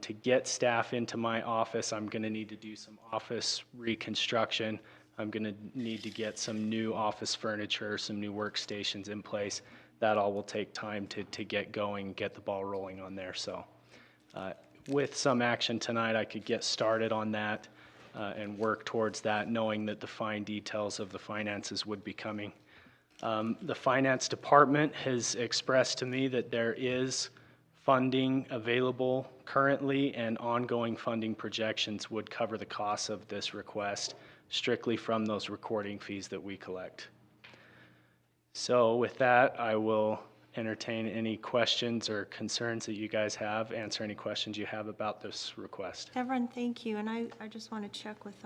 Speaker 16: To get staff into my office, I'm going to need to do some office reconstruction. I'm going to need to get some new office furniture, some new workstations in place. That all will take time to get going, get the ball rolling on there. So with some action tonight, I could get started on that and work towards that, knowing that the fine details of the finances would be coming. The finance department has expressed to me that there is funding available currently, and ongoing funding projections would cover the costs of this request strictly from those recording fees that we collect. So with that, I will entertain any questions or concerns that you guys have, answer any questions you have about this request.
Speaker 5: Everyone, thank you. And I just want to check with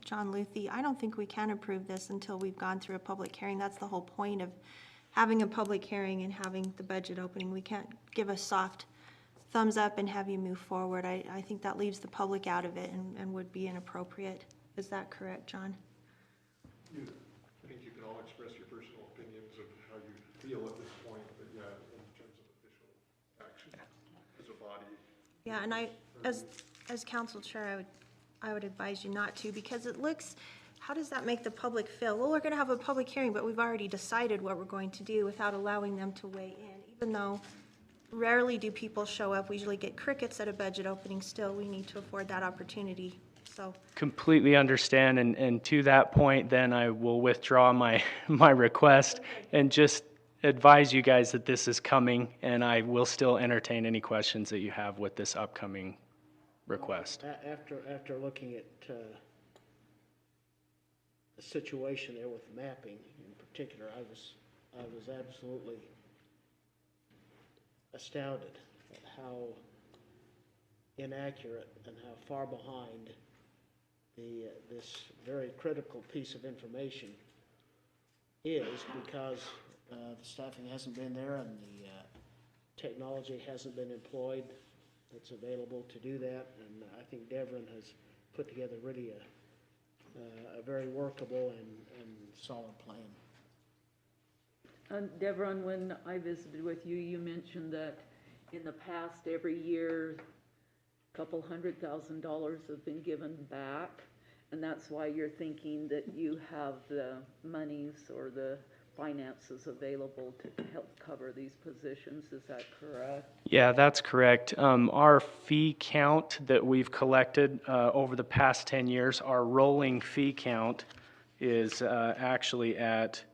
Speaker 5: John Luthi. I don't think we can approve this until we've gone through a public hearing. That's the whole point of having a public hearing and having the budget opening. We can't give a soft thumbs up and have you move forward. I think that leaves the public out of it and would be inappropriate. Is that correct, John?
Speaker 12: I think you can all express your personal opinions of how you feel at this point, but yeah, in terms of official action as a body.
Speaker 5: Yeah, and as council chair, I would advise you not to, because it looks, how does that make the public feel? Well, we're going to have a public hearing, but we've already decided what we're going to do without allowing them to weigh in. Even though rarely do people show up, we usually get crickets at a budget opening. Still, we need to afford that opportunity. So
Speaker 16: completely understand, and to that point, then I will withdraw my request and just advise you guys that this is coming, and I will still entertain any questions that you have with this upcoming request.
Speaker 4: After looking at the situation there with mapping in particular, I was absolutely astounded at how inaccurate and how far behind this very critical piece of information is, because the staffing hasn't been there and the technology hasn't been employed that's available to do that. And I think Devon has put together really a very workable and solid plan.
Speaker 13: Devon, when I visited with you, you mentioned that in the past, every year, a couple $100,000 have been given back, and that's why you're thinking that you have the monies or the finances available to help cover these positions. Is that correct?
Speaker 16: Yeah, that's correct. Our fee count that we've collected over the past 10 years, our rolling fee count is actually at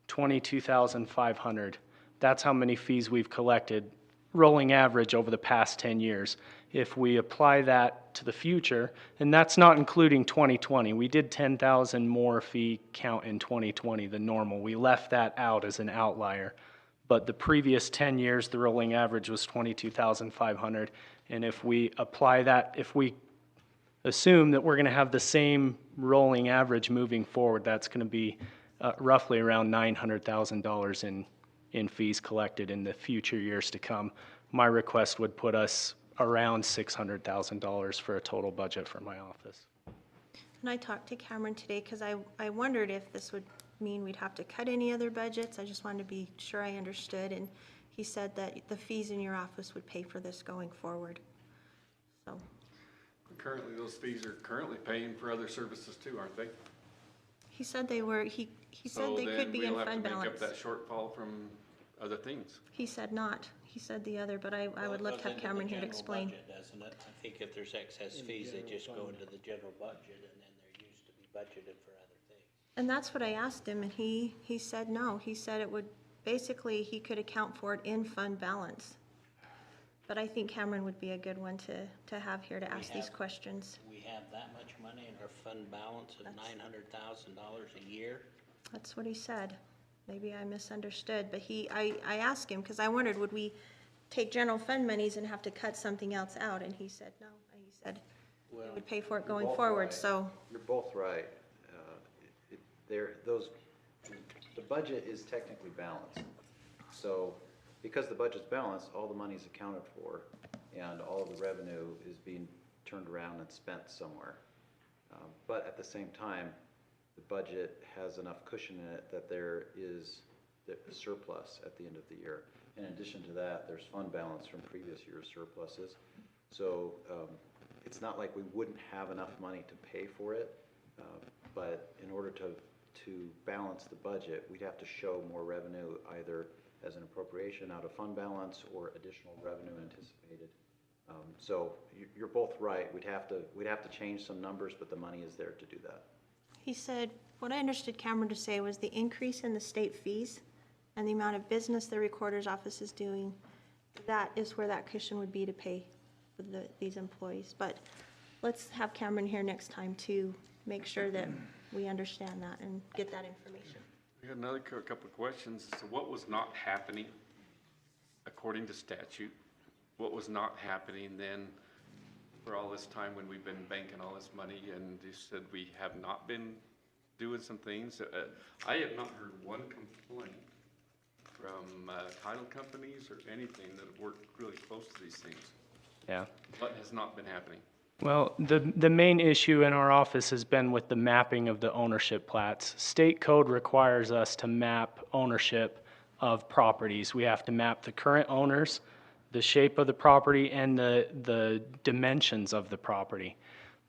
Speaker 16: 22,500. That's how many fees we've collected, rolling average over the past 10 years. If we apply that to the future, and that's not including 2020, we did 10,000 more fee count in 2020 than normal. We left that out as an outlier. But the previous 10 years, the rolling average was 22,500. And if we apply that, if we assume that we're going to have the same rolling average moving forward, that's going to be roughly around $900,000 in fees collected in the future years to come. My request would put us around $600,000 for a total budget for my office.
Speaker 5: And I talked to Cameron today because I wondered if this would mean we'd have to cut any other budgets. I just wanted to be sure I understood, and he said that the fees in your office would pay for this going forward. So
Speaker 9: Currently, those fees are currently paying for other services too, aren't they?
Speaker 5: he said they were, he said they could be in fund balance.
Speaker 9: So then we'll have to make up that shortfall from other things.
Speaker 5: He said not. He said the other, but I would love to have Cameron here to explain.
Speaker 6: Doesn't it? I think if there's excess fees, they just go into the general budget, and then they're used to be budgeted for other things.
Speaker 5: And that's what I asked him, and he said no. He said it would, basically, he could account for it in fund balance. But I think Cameron would be a good one to have here to ask these questions.
Speaker 6: We have that much money in our fund balance of $900,000 a year?
Speaker 5: That's what he said. Maybe I misunderstood, but I asked him, because I wondered, would we take general fund monies and have to cut something else out? And he said no. He said it would pay for it going forward, so.
Speaker 10: You're both right. The budget is technically balanced. So because the budget's balanced, all the money's accounted for, and all of the revenue is being turned around and spent somewhere. But at the same time, the budget has enough cushion in it that there is a surplus at the end of the year. In addition to that, there's fund balance from previous year's surpluses. So it's not like we wouldn't have enough money to pay for it, but in order to balance the budget, we'd have to show more revenue either as an appropriation out of fund balance or additional revenue anticipated. So you're both right. We'd have to change some numbers, but the money is there to do that.
Speaker 5: He said, what I understood Cameron to say was the increase in the state fees and the amount of business the recorder's office is doing, that is where that cushion would be to pay for these employees. But let's have Cameron here next time to make sure that we understand that and get that information.
Speaker 8: We had another couple of questions. So what was not happening according to statute? What was not happening then for all this time when we've been banking all this money? And you said we have not been doing some things. I have not heard one complaint from title companies or anything that have worked really close to these things.
Speaker 16: Yeah.
Speaker 8: What has not been happening?
Speaker 16: Well, the main issue in our office has been with the mapping of the ownership plats. State code requires us to map ownership of properties. We have to map the current owners, the shape of the property, and the dimensions of the property.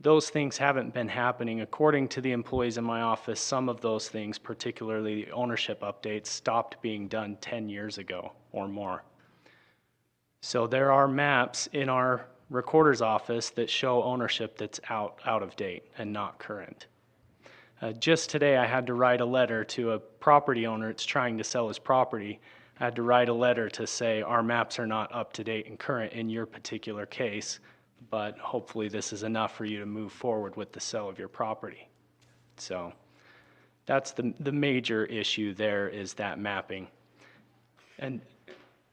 Speaker 16: Those things haven't been happening. According to the employees in my office, some of those things, particularly the ownership updates, stopped being done 10 years ago or more. So there are maps in our recorder's office that show ownership that's out of date and not current. Just today I had to write a letter to a property owner that's trying to sell his property. I had to write a letter to say our maps are not up to date and current in your particular case, but hopefully this is enough for you to move forward with the sale of your property. So that's the major issue there, is that mapping. And,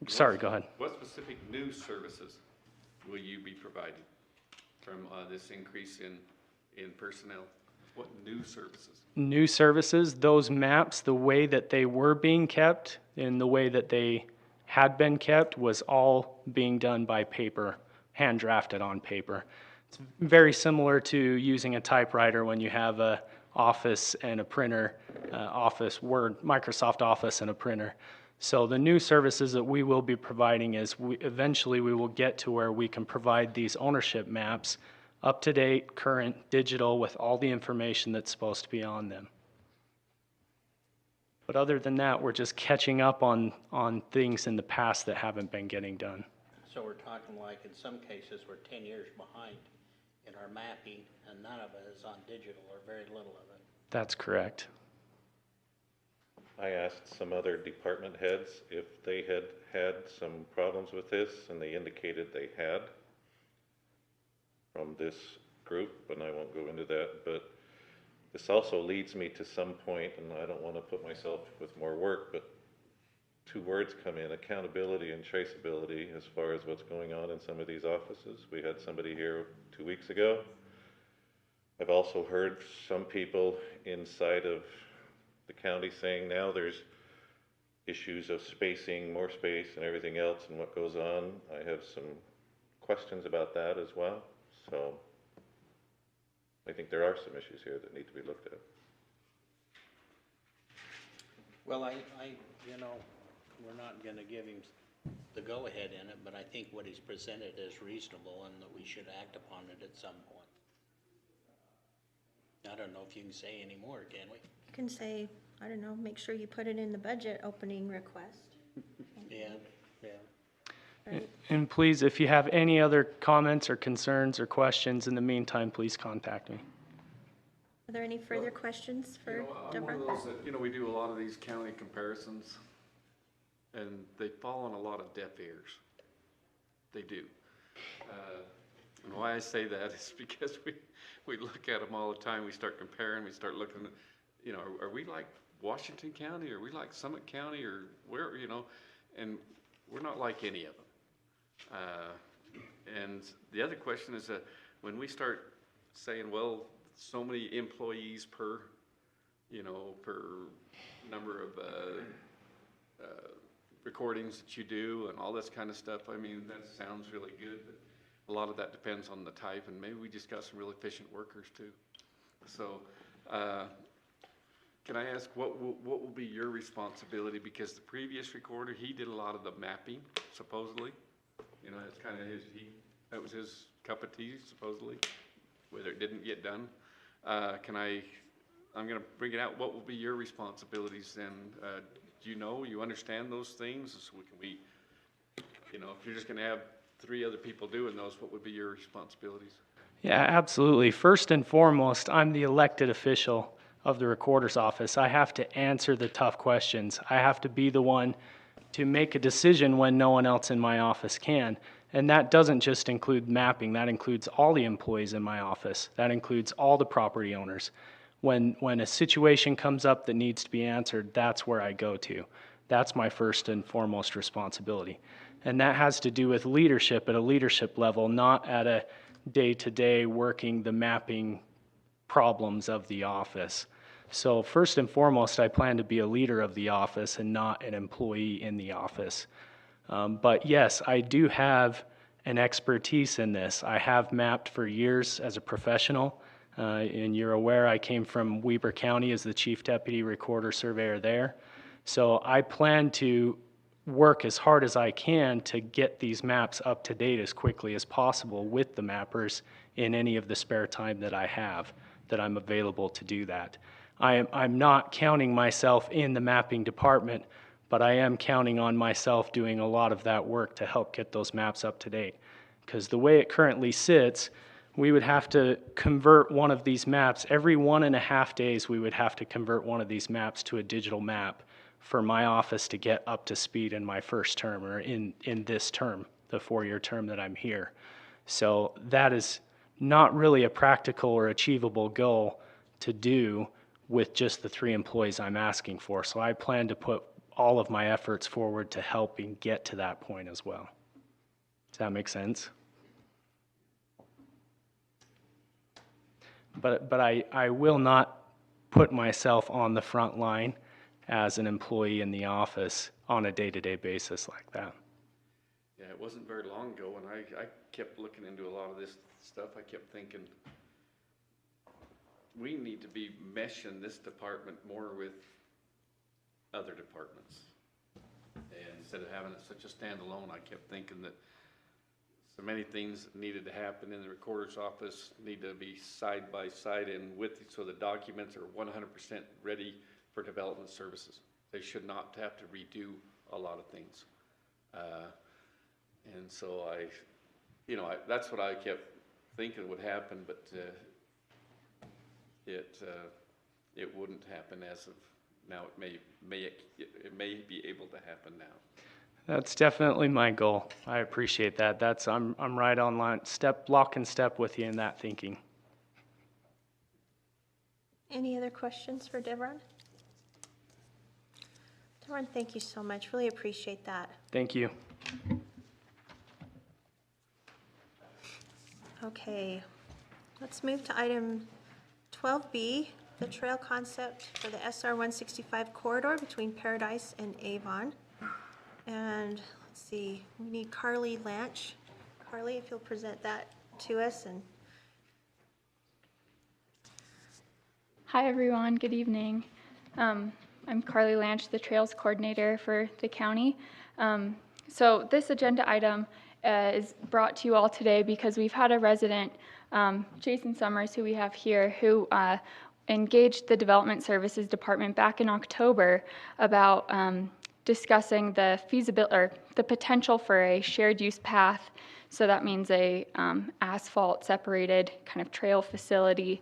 Speaker 16: sorry, go ahead.
Speaker 8: What specific new services will you be providing from this increase in personnel? What new services?
Speaker 16: New services, those maps, the way that they were being kept and the way that they had been kept was all being done by paper, hand drafted on paper. It's very similar to using a typewriter when you have a Office and a printer, Office, Word, Microsoft Office and a printer. So the new services that we will be providing is eventually we will get to where we can provide these ownership maps up to date, current, digital, with all the information that's supposed to be on them. But other than that, we're just catching up on things in the past that haven't been getting done.
Speaker 6: So we're talking like in some cases we're 10 years behind in our mapping and none of it is on digital or very little of it.
Speaker 16: That's correct.
Speaker 3: I asked some other department heads if they had had some problems with this, and they indicated they had from this group, and I won't go into that, but this also leads me to some point, and I don't want to put myself with more work, but two words come in: accountability and traceability, as far as what's going on in some of these offices. We had somebody here 2 weeks ago. I've also heard some people inside of the county saying now there's issues of spacing, more space and everything else and what goes on. I have some questions about that as well. So I think there are some issues here that need to be looked at.
Speaker 6: Well, you know, we're not gonna give him the go-ahead in it, but I think what he's presented is reasonable and that we should act upon it at some point. I don't know if you can say any more, can we?
Speaker 5: You can say, I don't know, make sure you put it in the budget opening request.
Speaker 6: Yeah, yeah.
Speaker 5: Right?
Speaker 16: And please, if you have any other comments or concerns or questions in the meantime, please contact me.
Speaker 5: Are there any further questions for
Speaker 9: I'm one
Speaker 5: Deborah?
Speaker 9: of those that, we do a lot of these county comparisons, and they fall on a lot of deaf ears. They do. And why I say that is because we look at them all the time. We start comparing, we start looking at, are we like Washington County? Are we like Summit County? Or where, and we're not like any of them. And the other question is that when we start saying, well, so many employees per number of recordings that you do and all this kind of stuff, I mean, that sounds really good, but a lot of that depends on the type, and maybe we just got some real efficient workers too. So can I ask what will be your responsibility? Because the previous recorder, he did a lot of the mapping, supposedly. It's kind of that was his cup of tea, supposedly, whether it didn't get done. I'm going to bring it out. What will be your responsibilities then? Do you understand those things? So if you're just going to have 3 other people doing those, what would be your responsibilities?
Speaker 16: Yeah, absolutely. First and foremost, I'm the elected official of the recorder's office. I have to answer the tough questions. I have to be the one to make a decision when no one else in my office can. And that doesn't just include mapping. That includes all the employees in my office. That includes all the property owners. When a situation comes up that needs to be answered, that's where I go to. That's my first and foremost responsibility. And that has to do with leadership at a leadership level, not at a day-to-day working the mapping problems of the office. So first and foremost, I plan to be a leader of the office and not an employee in the office. But yes, I do have an expertise in this. I have mapped for years as a professional. And you're aware I came from Weber County as the Chief Deputy Recorder Surveyor there. So I plan to work as hard as I can to get these maps up to date as quickly as possible with the mappers in any of the spare time that I have, that I'm available to do that. I'm not counting myself in the mapping department, but I am counting on myself doing a lot of that work to help get those maps up to date. Because the way it currently sits, we would have to convert one of these maps. Every 1.5 days, we would have to convert one of these maps to a digital map for my office to get up to speed in my first term, or in this term, the 4-year term that I'm here. So that is not really a practical or achievable goal to do with just the 3 employees I'm asking for. So I plan to put all of my efforts forward to helping get to that point as well. Does that make sense? But I will not put myself on the front line as an employee in the office on a day-to-day basis like that.
Speaker 8: Yeah, it wasn't very long ago when I kept looking into a lot of this stuff. I kept thinking, we need to be meshing this department more with other departments. And instead of having it such a standalone, I kept thinking that so many things that needed to happen in the recorder's office need to be side by side and with, so the documents are 100% ready for development services. They should not have to redo a lot of things. And so that's what I kept thinking would happen, but it wouldn't happen as of now. It may be able to happen now.
Speaker 16: That's definitely my goal. I appreciate that. I'm right on line, lock and step with you in that thinking.
Speaker 5: Any other questions for Devron? Devron, thank you so much. Really appreciate that.
Speaker 16: Thank you.
Speaker 5: Okay, let's move to item 12B, the trail concept for the SR 165 corridor between Paradise and Avon. And let's see, we need Carly Lanch. Carly, if you'll present that to us. And
Speaker 17: hi, everyone. Good evening. I'm Carly Lanch, the Trails Coordinator for the county. So this agenda item is brought to you all today because we've had a resident, Jason Summers, who we have here, who engaged the Development Services Department back in October about discussing the feasibility or the potential for a shared use path. So that means a asphalt separated kind of trail facility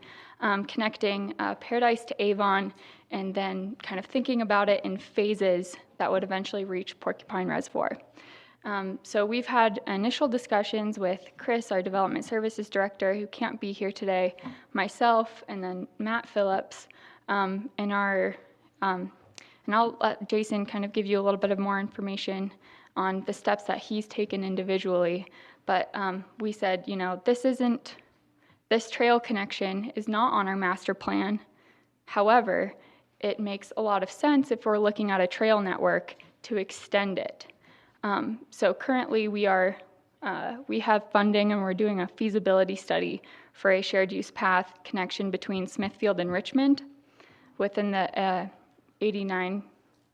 Speaker 17: connecting Paradise to Avon, and then kind of thinking about it in phases that would eventually reach Porcupine Reservoir. So we've had initial discussions with Chris, our Development Services Director, who can't be here today, myself, and then Matt Phillips, and I'll let Jason kind of give you a little bit of more information on the steps that he's taken individually. But we said, this trail connection is not on our master plan. However, it makes a lot of sense if we're looking at a trail network to extend it. So currently we have funding, and we're doing a feasibility study for a shared use path connection between Smithfield and Richmond within the 89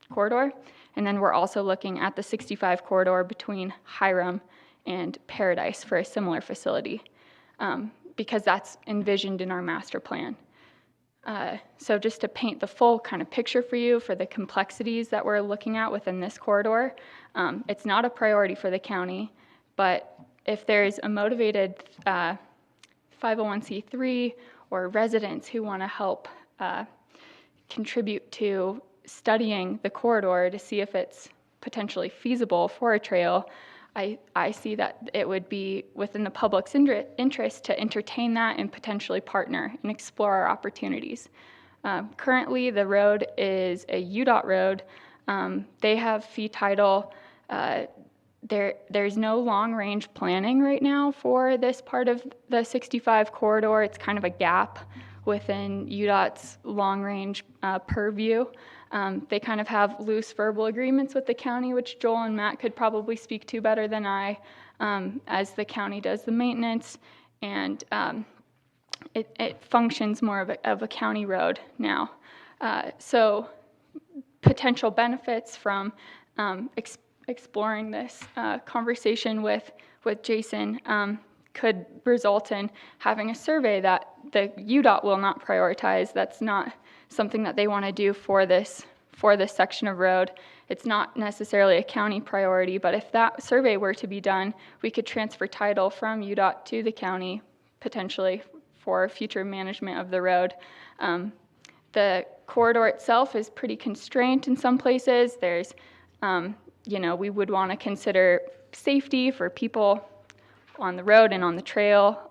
Speaker 17: corridor. And then we're also looking at the 65 corridor between Hiram and Paradise for a similar facility, because that's envisioned in our master plan. So just to paint the full kind of picture for you for the complexities that we're looking at within this corridor, it's not a priority for the county, but if there's a motivated 501c3 or residents who want to help contribute to studying the corridor to see if it's potentially feasible for a trail, I see that it would be within the public's interest to entertain that and potentially partner and explore our opportunities. Currently, the road is a UDOT road. They have fee title. There's no long-range planning right now for this part of the 65 corridor. It's kind of a gap within UDOT's long-range purview. They kind of have loose verbal agreements with the county, which Joel and Matt could probably speak to better than I, as the county does the maintenance, and it functions more of a county road now. So potential benefits from exploring this conversation with Jason could result in having a survey that the UDOT will not prioritize. That's not something that they want to do for this section of road. It's not necessarily a county priority, but if that survey were to be done, we could transfer title from UDOT to the county, potentially for future management of the road. The corridor itself is pretty constrained in some places. There's, we would want to consider safety for people on the road and on the trail.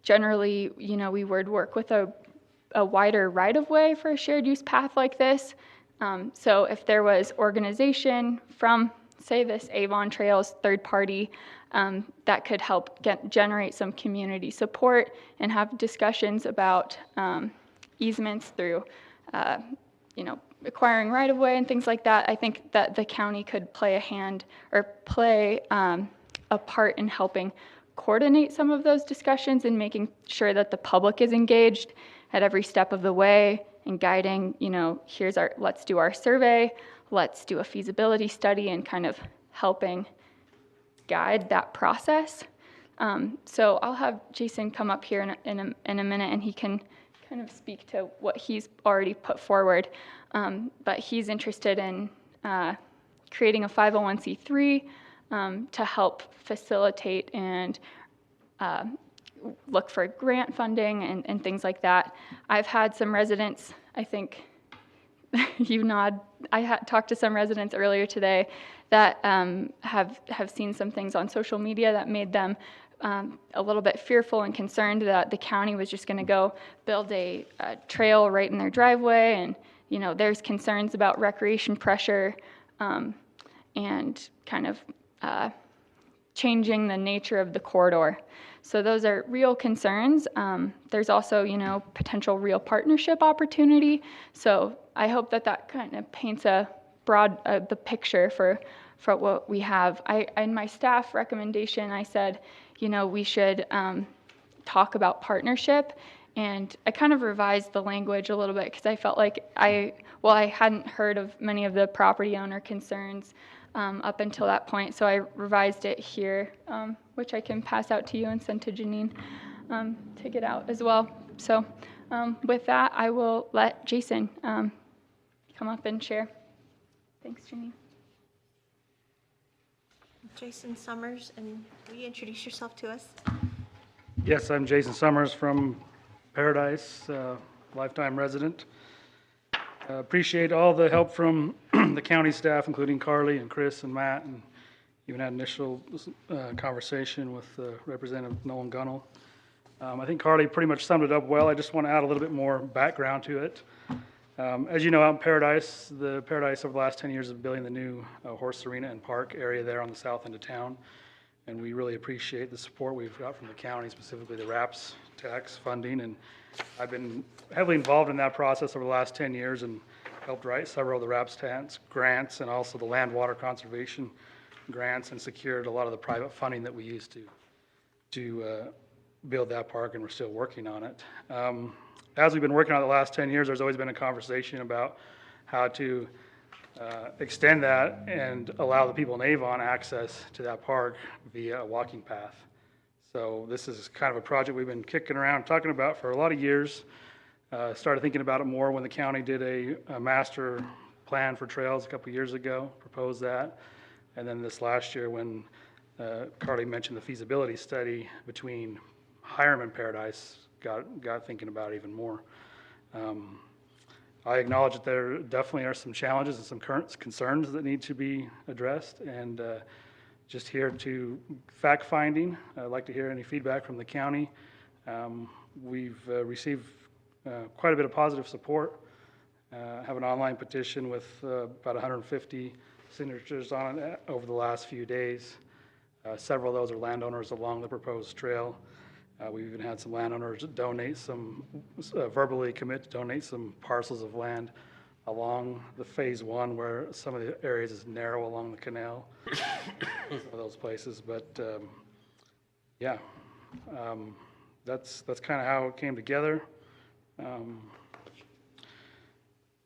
Speaker 17: Generally, we would work with a wider right-of-way for a shared use path like this. So if there was organization from, say, this Avon Trails third party that could help generate some community support and have discussions about easements through, acquiring right-of-way and things like that, I think that the county could play a hand or play a part in helping coordinate some of those discussions and making sure that the public is engaged at every step of the way and guiding, let's do our survey, let's do a feasibility study, and kind of helping guide that process. So I'll have Jason come up here in a minute, and he can kind of speak to what he's already put forward. But he's interested in creating a 501c3 to help facilitate and look for grant funding and things like that. I've had some residents, I think you nod, I talked to some residents earlier today that have seen some things on social media that made them a little bit fearful and concerned that the county was just going to go build a trail right in their driveway, and there's concerns about recreation pressure and kind of changing the nature of the corridor. So those are real concerns. There's also, potential real partnership opportunity. So I hope that kind of paints a broad the picture for what we have. In my staff recommendation, I said, we should talk about partnership, and I kind of revised the language a little bit because I felt like I hadn't heard of many of the property owner concerns up until that point, so I revised it here, which I can pass out to you and send to Janine to get out as well. So with that, I will let Jason come up and share. Thanks, Janine.
Speaker 5: Jason Summers, and will you introduce yourself to us?
Speaker 18: Yes, I'm Jason Summers from Paradise, lifetime resident. Appreciate all the help from the county staff, including Carly and Chris and Matt, and even had initial conversation with Representative Nolan Gunnell. I think Carly pretty much summed it up well. I just want to add a little bit more background to it. As you know, out in Paradise, over the last 10 years is building the new horse arena and park area there on the south end of town. And we really appreciate the support we've got from the county, specifically the RAPS tax funding. And I've been heavily involved in that process over the last 10 years and helped write several of the RAPS tax grants and also the land water conservation grants, and secured a lot of the private funding that we used to build that park, and we're still working on it. As we've been working on it the last 10 years, there's always been a conversation about how to extend that and allow the people in Avon access to that park via a walking path. So this is kind of a project we've been kicking around, talking about for a lot of years. Started thinking about it more when the county did a master plan for trails a couple of years ago, proposed that. And then this last year when Carly mentioned the feasibility study between Hiram and Paradise, got thinking about it even more. I acknowledge that there definitely are some challenges and some current concerns that need to be addressed, and just here to fact-finding. I'd like to hear any feedback from the county. We've received quite a bit of positive support. Have an online petition with about 150 signatures on it over the last few days. Several of those are landowners along the proposed trail. We've even had some landowners donate verbally commit to donate some parcels of land along the phase one, where some of the areas is narrow along the canal, some of those places. But yeah, that's kind of how it came together.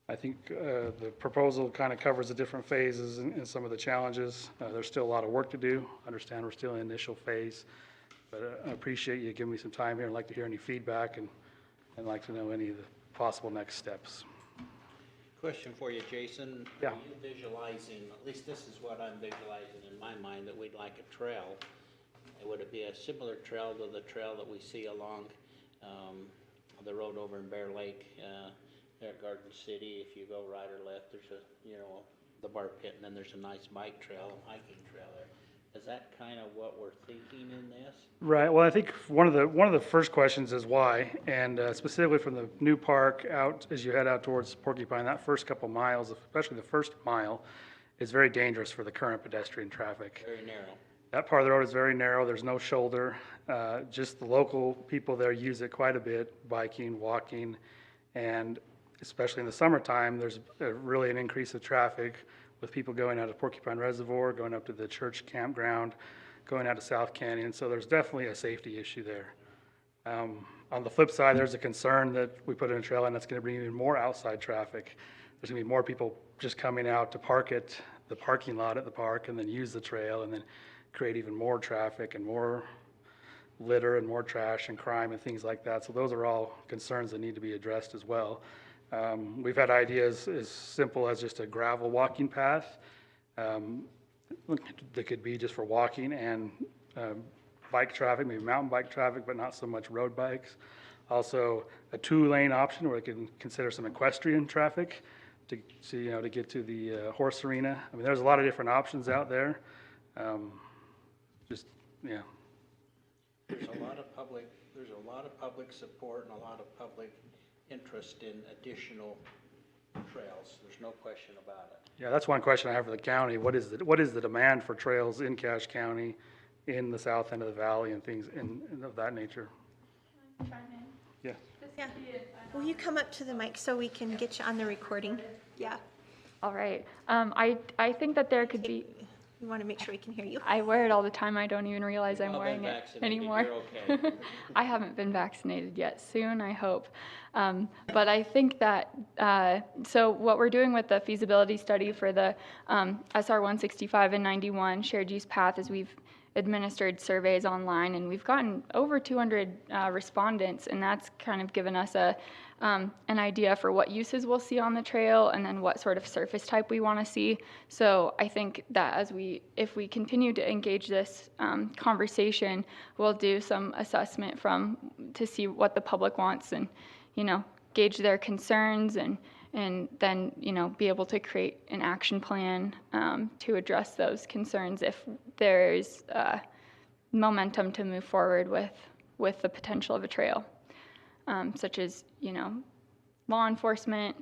Speaker 18: I think the proposal kind of covers the different phases and some of the challenges. There's still a lot of work to do. Understand we're still in the initial phase. But I appreciate you giving me some time here and like to hear any feedback and like to know any of the possible next steps.
Speaker 6: Question for you, Jason.
Speaker 18: Yeah.
Speaker 6: Are you visualizing, at least this is what I'm visualizing in my mind, that we'd like a trail? Would it be a similar trail to the trail that we see along the road over in Bear Lake at Garden City, if you go right or left, there's a, the bar pit, and then there's a nice bike trail and hiking trail there. Is that kind of what we're thinking in this?
Speaker 18: Right, well, I think one of the first questions is why, and specifically from the new park out, as you head out towards Porcupine, that first couple miles, especially the first mile, is very dangerous for the current pedestrian traffic.
Speaker 6: Very narrow.
Speaker 18: That part of the road is very narrow, there's no shoulder, just the local people there use it quite a bit, biking, walking, and especially in the summertime, there's really an increase of traffic with people going out of Porcupine Reservoir, going up to the church campground, going out to South Canyon, so there's definitely a safety issue there. On the flip side, there's a concern that we put in a trail and it's gonna bring even more outside traffic. There's gonna be more people just coming out to park at the parking lot at the park and then use the trail and then create even more traffic and more litter and more trash and crime and things like that. So those are all concerns that need to be addressed as well. We've had ideas as simple as just a gravel walking path that could be just for walking and bike traffic, maybe mountain bike traffic, but not so much road bikes. Also, a 2-lane option where we can consider some equestrian traffic to get to the horse arena. I mean, there's a lot of different options out there.
Speaker 6: There's a lot of public support and a lot of public interest in additional trails. There's no question about it.
Speaker 18: Yeah, that's one question I have for the county. What is the demand for trails in Cache County, in the south end of the valley, and things of that nature? Yeah.
Speaker 5: Yeah. Will you come up to the mic so we can get you on the recording? Yeah.
Speaker 17: All right. I think that there could be.
Speaker 5: We want to make sure we can hear you.
Speaker 17: I wear it all the time. I don't even realize I'm wearing it anymore.
Speaker 6: You're okay.
Speaker 17: I haven't been vaccinated yet. Soon, I hope. But I think that, so what we're doing with the feasibility study for the SR 165 and 91 shared use path is we've administered surveys online, and we've gotten over 200 respondents, and that's kind of given us an idea for what uses we'll see on the trail and then what sort of surface type we want to see. So I think that if we continue to engage this conversation, we'll do some assessment to see what the public wants and, gauge their concerns and then, be able to create an action plan to address those concerns if there's momentum to move forward with the potential of a trail. Such as, law enforcement,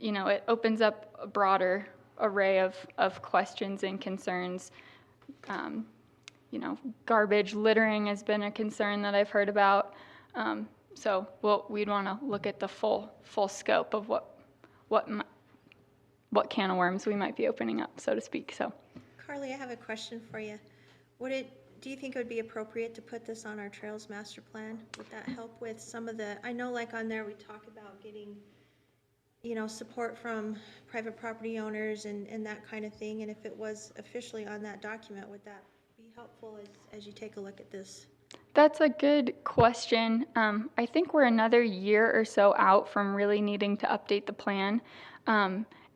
Speaker 17: it opens up a broader array of questions and concerns. Garbage, littering has been a concern that I've heard about. So we'd want to look at the full scope of what can of worms we might be opening up, so to speak. So,
Speaker 5: Carly, I have a question for you. Do you think it would be appropriate to put this on our Trails Master Plan? Would that help with some of I know like on there we talk about getting, support from private property owners and that kind of thing. And if it was officially on that document, would that be helpful as you take a look at this?
Speaker 17: That's a good question. I think we're another year or so out from really needing to update the plan.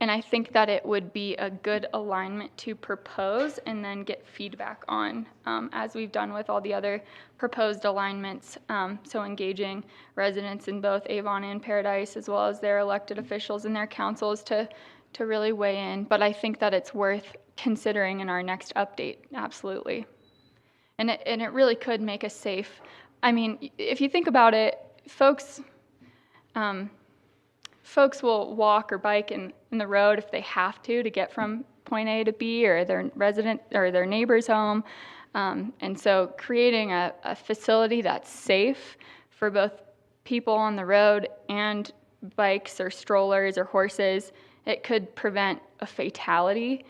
Speaker 17: And I think that it would be a good alignment to propose and then get feedback on, as we've done with all the other proposed alignments. So engaging residents in both Avon and Paradise, as well as their elected officials and their councils to really weigh in. But I think that it's worth considering in our next update, absolutely. And it really could make us safe. I mean, if you think about it, folks will walk or bike in the road if they have to get from point A to B or their resident or their neighbor's home. And so creating a facility that's safe for both people on the road and bikes or strollers or horses, it could prevent a fatality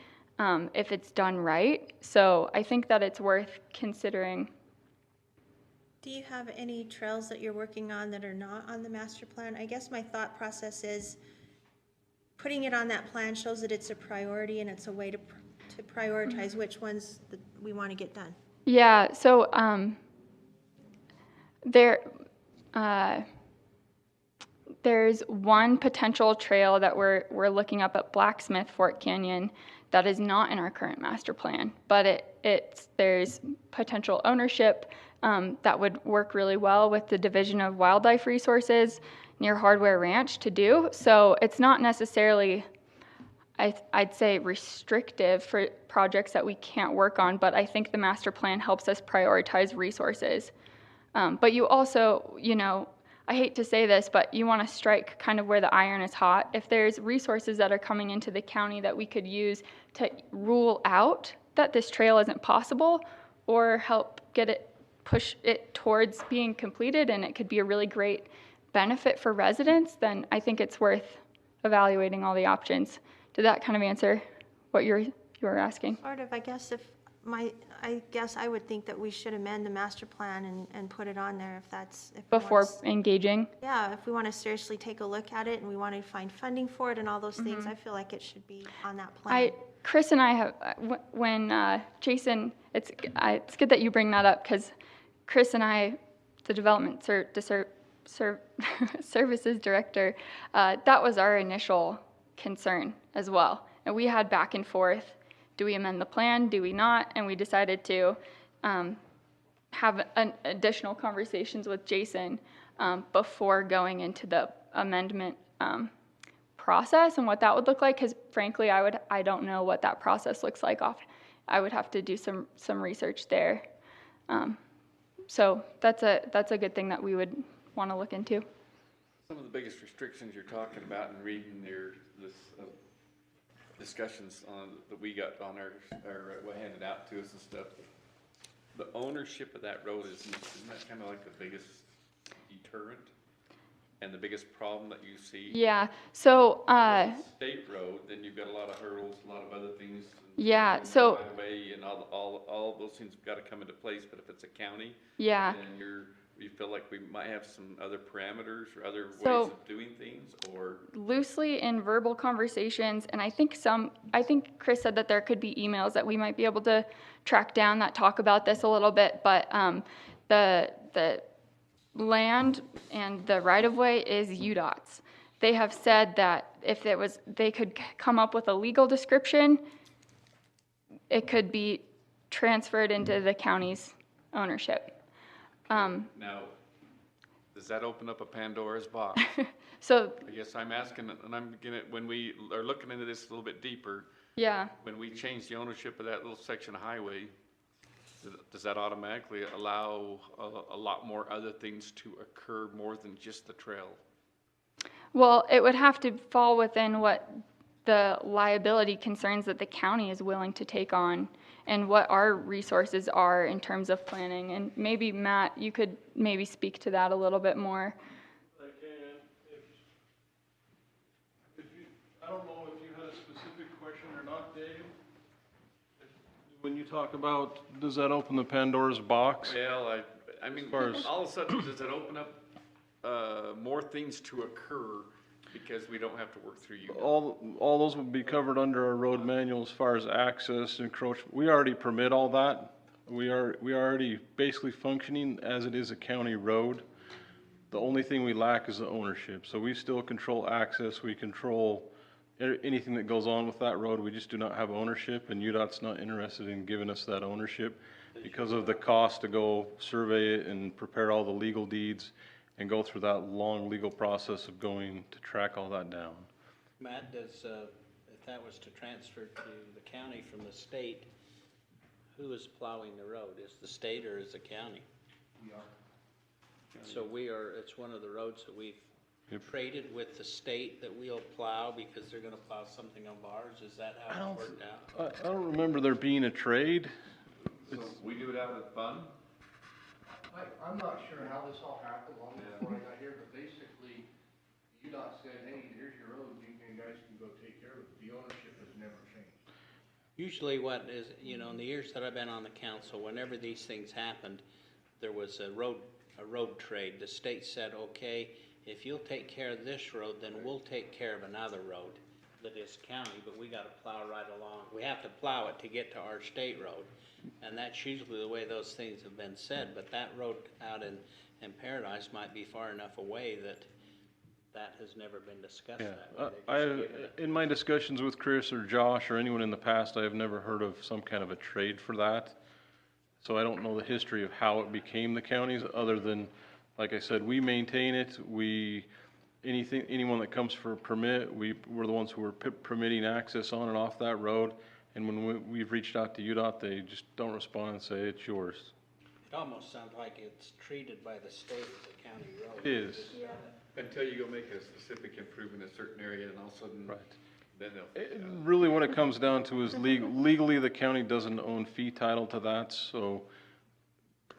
Speaker 17: if it's done right. So I think that it's worth considering.
Speaker 5: Do you have any trails that you're working on that are not on the master plan? I guess my thought process is putting it on that plan shows that it's a priority and it's a way to prioritize which ones that we want to get done.
Speaker 17: Yeah, so there's one potential trail that we're looking up at Blacksmith Fort Canyon that is not in our current master plan, but there's potential ownership that would work really well with the Division of Wildlife Resources near Hardware Ranch to do. So it's not necessarily, I'd say, restrictive for projects that we can't work on, but I think the master plan helps us prioritize resources. But you also, you know, I hate to say this, but you want to strike kind of where the iron is hot. If there's resources that are coming into the county that we could use to rule out that this trail isn't possible, or help get it, push it towards being completed, and it could be a really great benefit for residents, then I think it's worth evaluating all the options. Did that kind of answer what you were asking?
Speaker 5: Sort of, I guess I guess I would think that we should amend the master plan and put it on there if that's. If
Speaker 17: Before engaging?
Speaker 5: Yeah, if we want to seriously take a look at it and we want to find funding for it and all those things,
Speaker 17: Mhm.
Speaker 5: I feel like it should be on that plan.
Speaker 17: Chris and I have, when Jason, it's good that you bring that up, because Chris and I, the development services director, that was our initial concern as well. And we had back and forth, do we amend the plan, do we not? And we decided to have additional conversations with Jason before going into the amendment process and what that would look like, because frankly, I don't know what that process looks like. I would have to do some research there. So that's a good thing that we would want to look into.
Speaker 8: Some of the biggest restrictions you're talking about in reading discussions that we got on our handed out to us and stuff, the ownership of that road isn't that kind of like the biggest deterrent and the biggest problem that you see?
Speaker 17: Yeah, so
Speaker 8: state road, then you've got a lot of hurdles, a lot of other things.
Speaker 17: Yeah, so
Speaker 8: Highway and all of those things have got to come into place. But if it's a county,
Speaker 17: yeah,
Speaker 8: then you feel like we might have some other parameters or other
Speaker 17: So-
Speaker 8: ways of doing things, or
Speaker 17: loosely in verbal conversations, and I think Chris said that there could be emails that we might be able to track down that talk about this a little bit, but the land and the right-of-way is UDOT's. They have said that if they could come up with a legal description, it could be transferred into the county's ownership.
Speaker 8: now, does that open up a Pandora's box?
Speaker 17: So,
Speaker 8: I guess I'm asking, and I'm beginning, when we are looking into this a little bit deeper,
Speaker 17: yeah,
Speaker 8: when we change the ownership of that little section of highway, does that automatically allow a lot more other things to occur more than just the trail?
Speaker 17: well, it would have to fall within what the liability concerns that the county is willing to take on and what our resources are in terms of planning. And maybe, Matt, you could maybe speak to that a little bit more.
Speaker 19: I can. I don't know if you had a specific question or not, Dave. When you talk about, does that open the Pandora's box?
Speaker 8: Well, I mean, all of a sudden, does it open up more things to occur because we don't have to work through you?
Speaker 19: All those would be covered under our road manual as far as access, encroachment. We already permit all that. We are already basically functioning as it is a county road. The only thing we lack is the ownership. So we still control access. We control anything that goes on with that road. We just do not have ownership, and UDOT's not interested in giving us that ownership because of the cost to go survey it and prepare all the legal deeds and go through that long legal process of going to track all that down.
Speaker 6: Matt, if that was to transfer to the county from the state, who is plowing the road? Is the state or is the county?
Speaker 19: We are.
Speaker 6: So it's one of the roads that we've traded with the state that we'll plow because they're gonna plow something of ours. Is that how it worked out?
Speaker 19: I don't remember there being a trade.
Speaker 8: So we do it out of fund?
Speaker 20: I'm not sure how this all happened long before I got here, but basically, UDOT said, hey, here's your road, you guys can go take care of it. The ownership has never changed.
Speaker 6: Usually what is, in the years that I've been on the council, whenever these things happened, there was a road trade. The state said, okay, if you'll take care of this road, then we'll take care of another road that is county, but we gotta plow right along. We have to plow it to get to our state road. And that's usually the way those things have been said, but that road out in Paradise might be far enough away that has never been discussed that way.
Speaker 19: In my discussions with Chris or Josh or anyone in the past, I have never heard of some kind of a trade for that. So I don't know the history of how it became the county's, other than, like I said, we maintain it. Anyone that comes for a permit, we're the ones who are permitting access on and off that road. And when we've reached out to UDOT, they just don't respond and say, it's yours.
Speaker 6: It almost sounds like it's treated by the state as a county road.
Speaker 19: It is.
Speaker 8: Until you go make a specific improvement in a certain area, and all of a sudden, then they'll.
Speaker 19: Really what it comes down to is legally, the county doesn't own fee title to that, so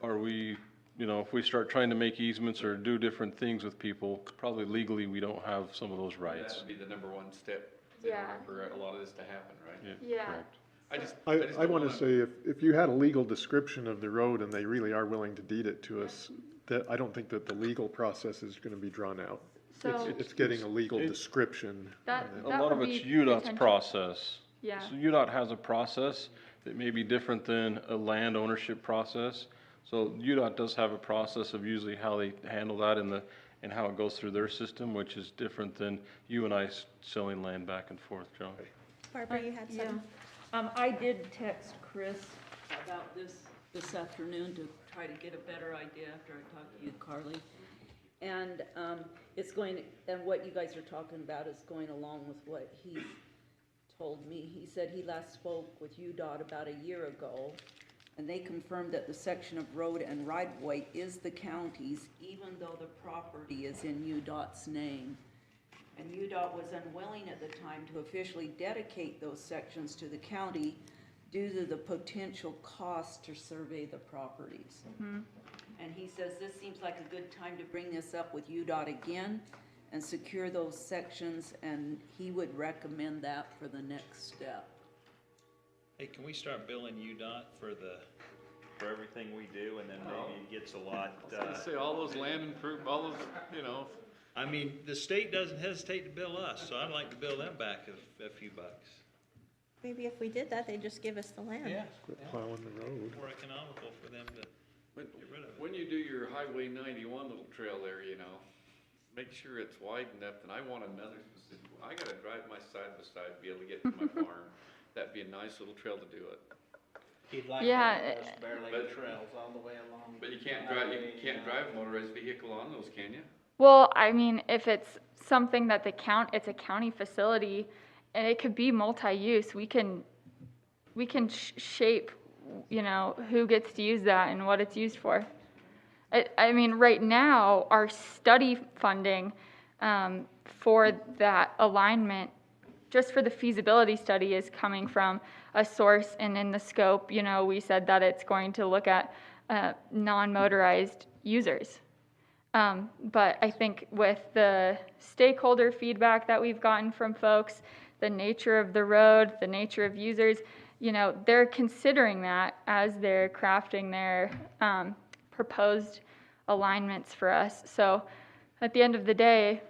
Speaker 19: are we, if we start trying to make easements or do different things with people, probably legally, we don't have some of those rights.
Speaker 8: That would be the number one step in
Speaker 17: Yeah.
Speaker 8: order for a lot of this to happen, right?
Speaker 17: Yeah.
Speaker 19: Correct.
Speaker 12: I want to say, if you had a legal description of the road and they really are willing to deed it to us, that I don't think that the legal process is going to be drawn out.
Speaker 17: So-
Speaker 12: It's getting a legal description.
Speaker 17: That-
Speaker 12: and
Speaker 19: A
Speaker 12: then-
Speaker 19: lot of
Speaker 17: would
Speaker 19: it's
Speaker 17: be
Speaker 19: UDOT's
Speaker 17: potential.
Speaker 19: process.
Speaker 17: Yeah.
Speaker 19: So UDOT has a process that may be different than a land ownership process. So UDOT does have a process of usually how they handle that and how it goes through their system, which is different than you and I selling land back and forth, Joe.
Speaker 5: Barbara, you had some.
Speaker 13: I did text Chris about this afternoon to try to get a better idea after I talked to you, Carly. And and what you guys are talking about is going along with what he told me. He said he last spoke with UDOT about a year ago, and they confirmed that the section of road and right-of-way is the county's, even though the property is in UDOT's name. And UDOT was unwilling at the time to officially dedicate those sections to the county due to the potential cost to survey the properties. And he says this seems like a good time to bring this up with UDOT again and secure those sections, and he would recommend that for the next step.
Speaker 21: Hey, can we start billing UDOT for everything we do, and then maybe it gets a lot,
Speaker 8: Say all those land all those,
Speaker 21: I mean, the state doesn't hesitate to bill us, so I'd like to bill them back a few bucks.
Speaker 5: Maybe if we did that, they'd just give us the land.
Speaker 21: Yeah.
Speaker 12: Quit plowing the road.
Speaker 21: More economical for them to get rid of it.
Speaker 8: When you do your Highway 91 little trail there, make sure it's wide enough, and I want another specific, I gotta drive my side by side to be able to get to my farm. That'd be a nice little trail to do it.
Speaker 6: You'd like
Speaker 17: Yeah,
Speaker 6: one of those bare-legged trails all the way along.
Speaker 8: But you can't drive a motorized vehicle on those, can you?
Speaker 17: Well, I mean, if it's something that it's a county facility, and it could be multi-use, we can shape, who gets to use that and what it's used for. I mean, right now, our study funding for that alignment, just for the feasibility study, is coming from a source, and in the scope, we said that it's going to look at non-motorized users. But I think with the stakeholder feedback that we've gotten from folks, the nature of the road, the nature of users, they're considering that as they're crafting their proposed alignments for us. So at the end of the day,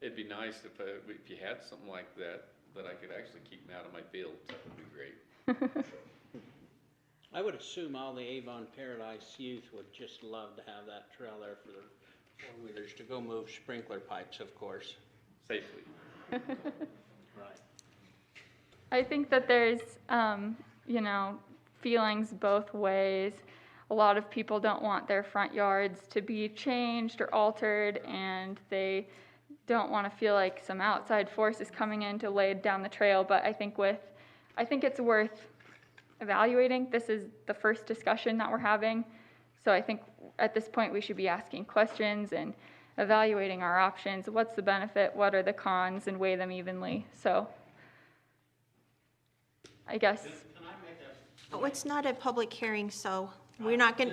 Speaker 8: It'd be nice if you had something like that I could actually keep them out of my fields. That would be great.
Speaker 6: I would assume all the Avon Paradise youth would just love to have that trail there for the four-wheelers to go move sprinkler pipes, of course.
Speaker 8: Safely.
Speaker 6: Right.
Speaker 17: I think that there's, feelings both ways. A lot of people don't want their front yards to be changed or altered, and they don't want to feel like some outside force is coming in to lay down the trail. But I think it's worth evaluating. This is the first discussion that we're having. So I think at this point we should be asking questions and evaluating our options. What's the benefit? What are the cons? And weigh them evenly. So I guess.
Speaker 5: Oh, it's not a public hearing, so we're not going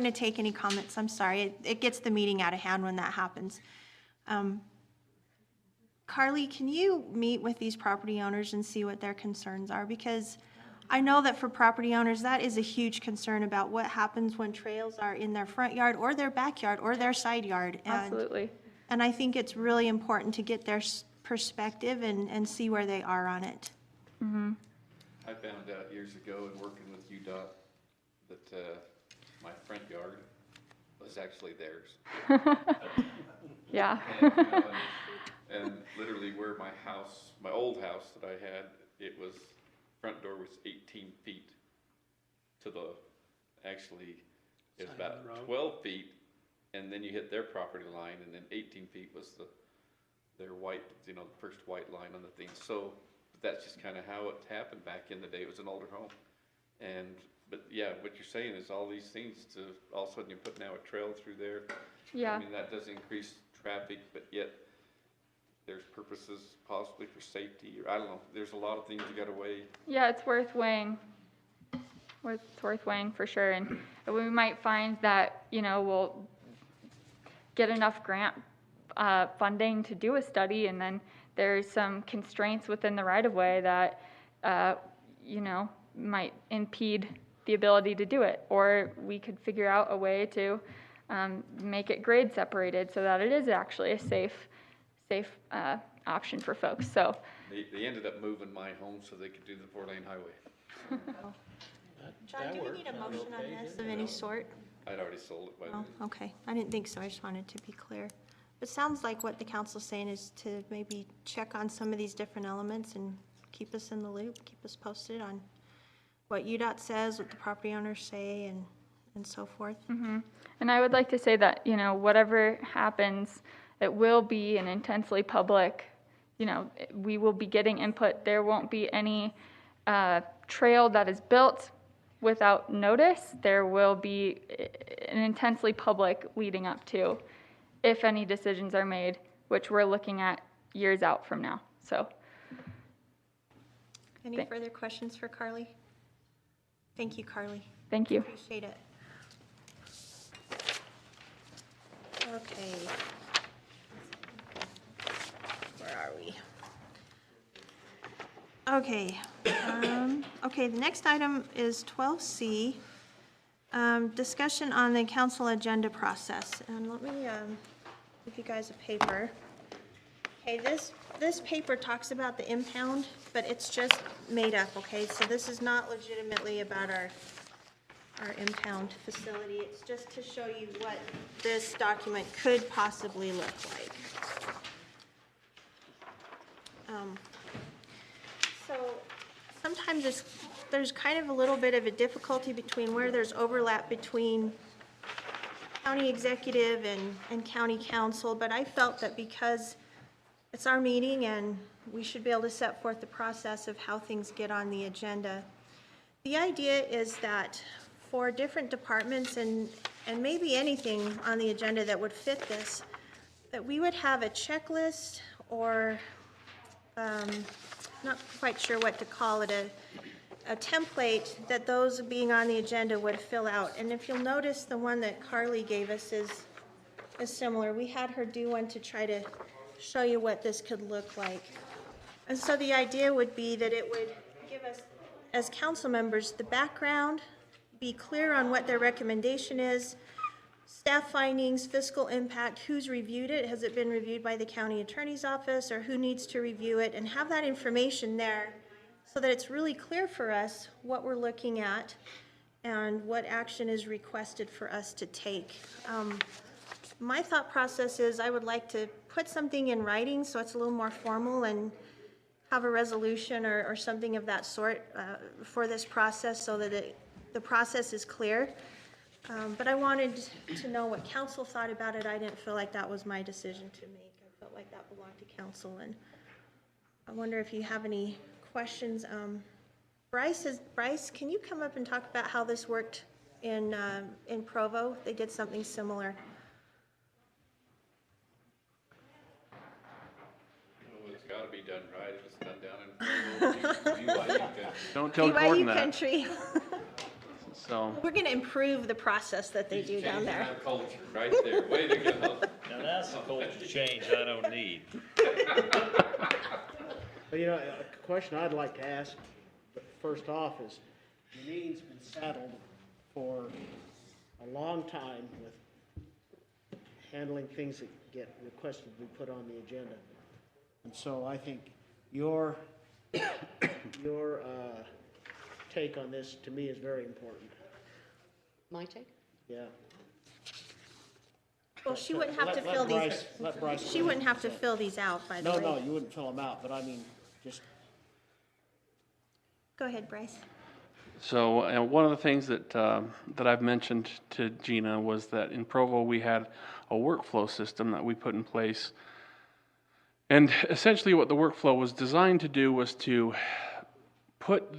Speaker 5: to take any comments. I'm sorry. It gets the meeting out of hand when that happens. Carly, can you meet with these property owners and see what their concerns are? Because I know that for property owners, that is a huge concern about what happens when trails are in their front yard or their backyard or their side yard.
Speaker 17: Absolutely.
Speaker 5: And I think it's really important to get their perspective and see where they are on it.
Speaker 17: Mm-hmm.
Speaker 8: I found out years ago in working with UDOT that my front yard was actually theirs.
Speaker 17: Yeah.
Speaker 8: And literally where my old house that I had, front door was 18 feet. to the, actually, is about 12 feet, and then you hit their property line, and then 18 feet was their white, the first white line on the thing. So that's just kind of how it happened back in the day. It was an older home. But yeah, what you're saying is all these things to, all of a sudden you put now a trail through there.
Speaker 17: Yeah.
Speaker 8: I mean, that does increase traffic, but yet there's purposes possibly for safety, or I don't know. There's a lot of things you gotta weigh.
Speaker 17: Yeah, it's worth weighing. It's worth weighing for sure. And we might find that, we'll get enough grant funding to do a study, and then there's some constraints within the right-of-way that, might impede the ability to do it. Or we could figure out a way to make it grade separated so that it is actually a safe option for folks. So
Speaker 8: They ended up moving my home so they could do the 4-lane highway.
Speaker 5: John, do we need a motion on this of any sort?
Speaker 8: I'd already sold it by then.
Speaker 5: Oh, okay. I didn't think so. I just wanted to be clear. It sounds like what the council's saying is to maybe check on some of these different elements and keep us in the loop, keep us posted on what UDOT says, what the property owners say, and so forth.
Speaker 17: Mm-hmm. And I would like to say that, whatever happens, it will be an intensely public, we will be getting input. There won't be any trail that is built without notice. There will be an intensely public leading up to, if any decisions are made, which we're looking at years out from now. So,
Speaker 5: any further questions for Carly? Thank you, Carly.
Speaker 17: Thank you.
Speaker 5: Appreciate it. Okay. Where are we? Okay. Okay, the next item is 12C, discussion on the council agenda process. And let me give you guys a paper. Okay, this paper talks about the impound, but it's just made up, okay? So this is not legitimately about our impound facility. It's just to show you what this document could possibly look like. So sometimes there's kind of a little bit of a difficulty between where there's overlap between county executive and county council, but I felt that because it's our meeting and we should be able to set forth the process of how things get on the agenda. The idea is that for different departments and maybe anything on the agenda that would fit this, that we would have a checklist or not quite sure what to call it, a template that those being on the agenda would fill out. And if you'll notice, the one that Carly gave us is similar. We had her do one to try to show you what this could look like. And so the idea would be that it would give us, as council members, the background, be clear on what their recommendation is, staff findings, fiscal impact, who's reviewed it, has it been reviewed by the county attorney's office, or who needs to review it, and have that information there so that it's really clear for us what we're looking at and what action is requested for us to take. My thought process is I would like to put something in writing so it's a little more formal and have a resolution or something of that sort for this process so that the process is clear. But I wanted to know what council thought about it. I didn't feel like that was my decision to make. I felt like that belonged to council, and I wonder if you have any questions. Bryce, can you come up and talk about how this worked in Provo? They did something similar.
Speaker 8: It's gotta be done right. If it's done down in BYU country.
Speaker 19: Don't tell Gordon that.
Speaker 5: Country.
Speaker 19: So.
Speaker 5: We're going to improve the process that they do down there.
Speaker 8: Changing our culture right there. Way to go.
Speaker 21: Now that's a culture change I don't need.
Speaker 4: But a question I'd like to ask first off is, Janine's been saddled for a long time with handling things that get requested to be put on the agenda. And so I think your take on this, to me, is very important.
Speaker 1: My take?
Speaker 4: Yeah.
Speaker 5: Well, she wouldn't have to fill these. She wouldn't have to fill these out, by the way.
Speaker 4: No, you wouldn't fill them out, but I mean, just.
Speaker 5: Go ahead, Bryce.
Speaker 2: So, one of the things that I've mentioned to Gina was that in Provo, we had a workflow system that we put in place. And essentially what the workflow was designed to do was to put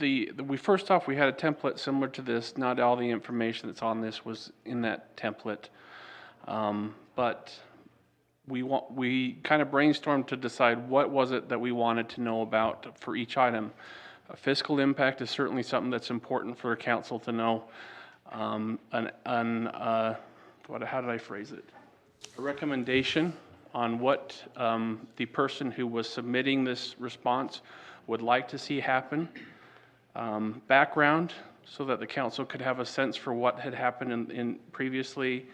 Speaker 2: first off, we had a template similar to this. Not all the information that's on this was in that template. But we kind of brainstormed to decide what was it that we wanted to know about for each item. Fiscal impact is certainly something that's important for a council to know. How did I phrase it? A recommendation on what the person who was submitting this response would like to see happen. Background, so that the council could have a sense for what had happened in previously.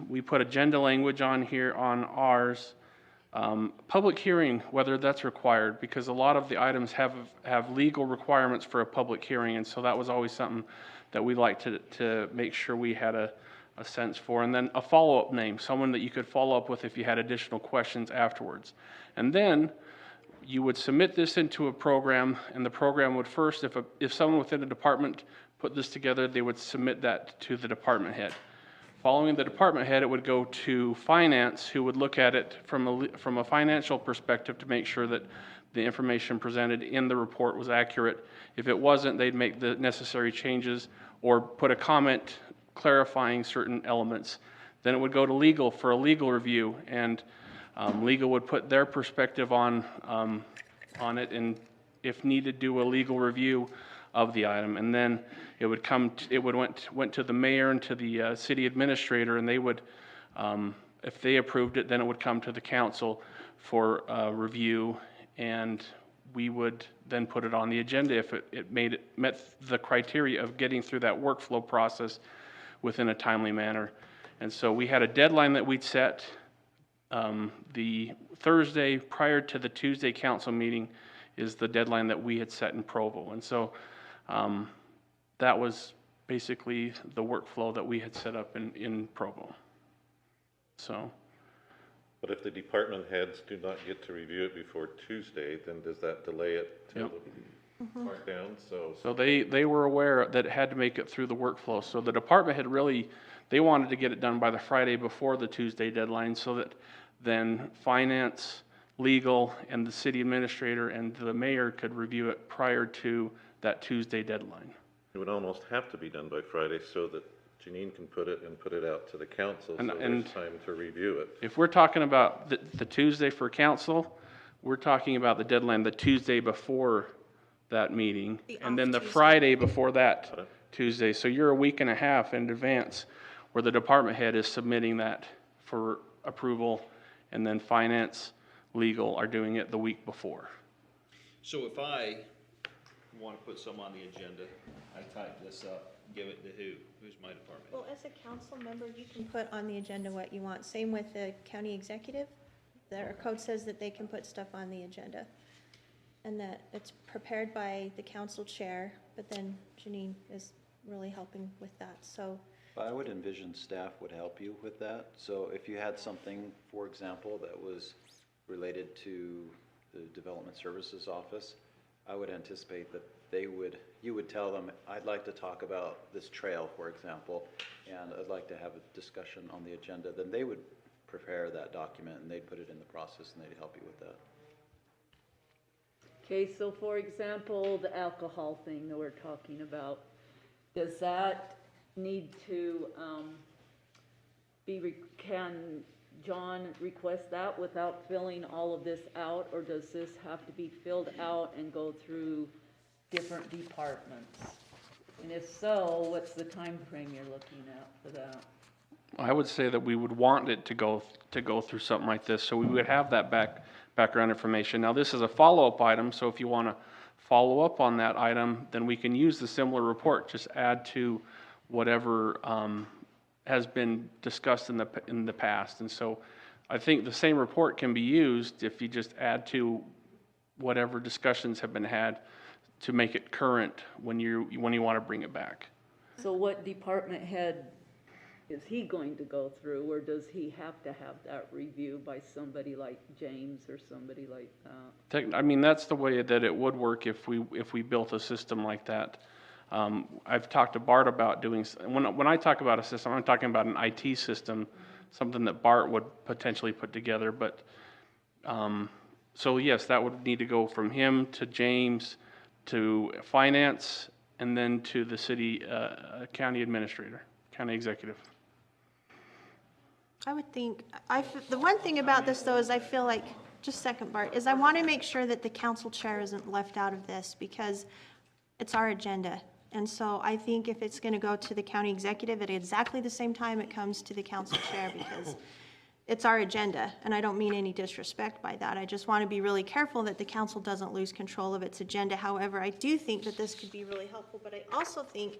Speaker 2: We put agenda language on here on ours. Public hearing, whether that's required, because a lot of the items have legal requirements for a public hearing, and so that was always something that we like to make sure we had a sense for. And then a follow-up name, someone that you could follow up with if you had additional questions afterwards. And then you would submit this into a program, and the program would first, if someone within a department put this together, they would submit that to the department head. Following the department head, it would go to finance, who would look at it from a financial perspective to make sure that the information presented in the report was accurate. If it wasn't, they'd make the necessary changes or put a comment clarifying certain elements. Then it would go to legal for a legal review, and legal would put their perspective on it, and if needed, do a legal review of the item. And then it would went to the mayor and to the city administrator, and they would, if they approved it, then it would come to the council for review, and we would then put it on the agenda if it met the criteria of getting through that workflow process within a timely manner. And so we had a deadline that we'd set. The Thursday prior to the Tuesday council meeting is the deadline that we had set in Provo. And so that was basically the workflow that we had set up in Provo. So.
Speaker 3: But if the department heads do not get to review it before Tuesday, then does that delay it till mark down?
Speaker 2: So they were aware that it had to make it through the workflow. So the department had they wanted to get it done by the Friday before the Tuesday deadline, so that then finance, legal, and the city administrator and the mayor could review it prior to that Tuesday deadline.
Speaker 3: It would almost have to be done by Friday so that Janine can put it out to the council, so there's time to review it.
Speaker 2: If we're talking about the Tuesday for council, we're talking about the deadline the Tuesday before that meeting, and then the Friday before that Tuesday. So you're a week and a half in advance where the department head is submitting that for approval, and then finance, legal are doing it the week before.
Speaker 21: So if I want to put some on the agenda, I type this up, give it to who? Who's my department?
Speaker 5: Well, as a council member, you can put on the agenda what you want. Same with the county executive. Their code says that they can put stuff on the agenda, and that it's prepared by the council chair, but then Janine is really helping with that, so.
Speaker 10: I would envision staff would help you with that. So if you had something, for example, that was related to the Development Services Office, I would anticipate that you would tell them, I'd like to talk about this trail, for example, and I'd like to have a discussion on the agenda. Then they would prepare that document and they'd put it in the process and they'd help you with that.
Speaker 13: Okay, so for example, the alcohol thing that we're talking about, does that need to can John request that without filling all of this out, or does this have to be filled out and go through different departments? And if so, what's the time frame you're looking at for that?
Speaker 2: I would say that we would want it to go through something like this, so we would have that background information. Now, this is a follow-up item, so if you want to follow up on that item, then we can use the similar report, just add to whatever has been discussed in the past. And so I think the same report can be used if you just add to whatever discussions have been had to make it current when you want to bring it back.
Speaker 13: So what department head is he going to go through, or does he have to have that review by somebody like James or somebody like that?
Speaker 2: I mean, that's the way that it would work if we built a system like that. I've talked to Bart about doing, when I talk about a system, I'm talking about an IT system, something that Bart would potentially put together, but, so yes, that would need to go from him to James to finance and then to the city, county administrator, county executive.
Speaker 5: I would think, the one thing about this though is I feel like, just a second, Bart, is I want to make sure that the council chair isn't left out of this because it's our agenda. And so I think if it's going to go to the county executive at exactly the same time it comes to the council chair because it's our agenda. And I don't mean any disrespect by that. I just want to be really careful that the council doesn't lose control of its agenda. However, I do think that this could be really helpful, but I also think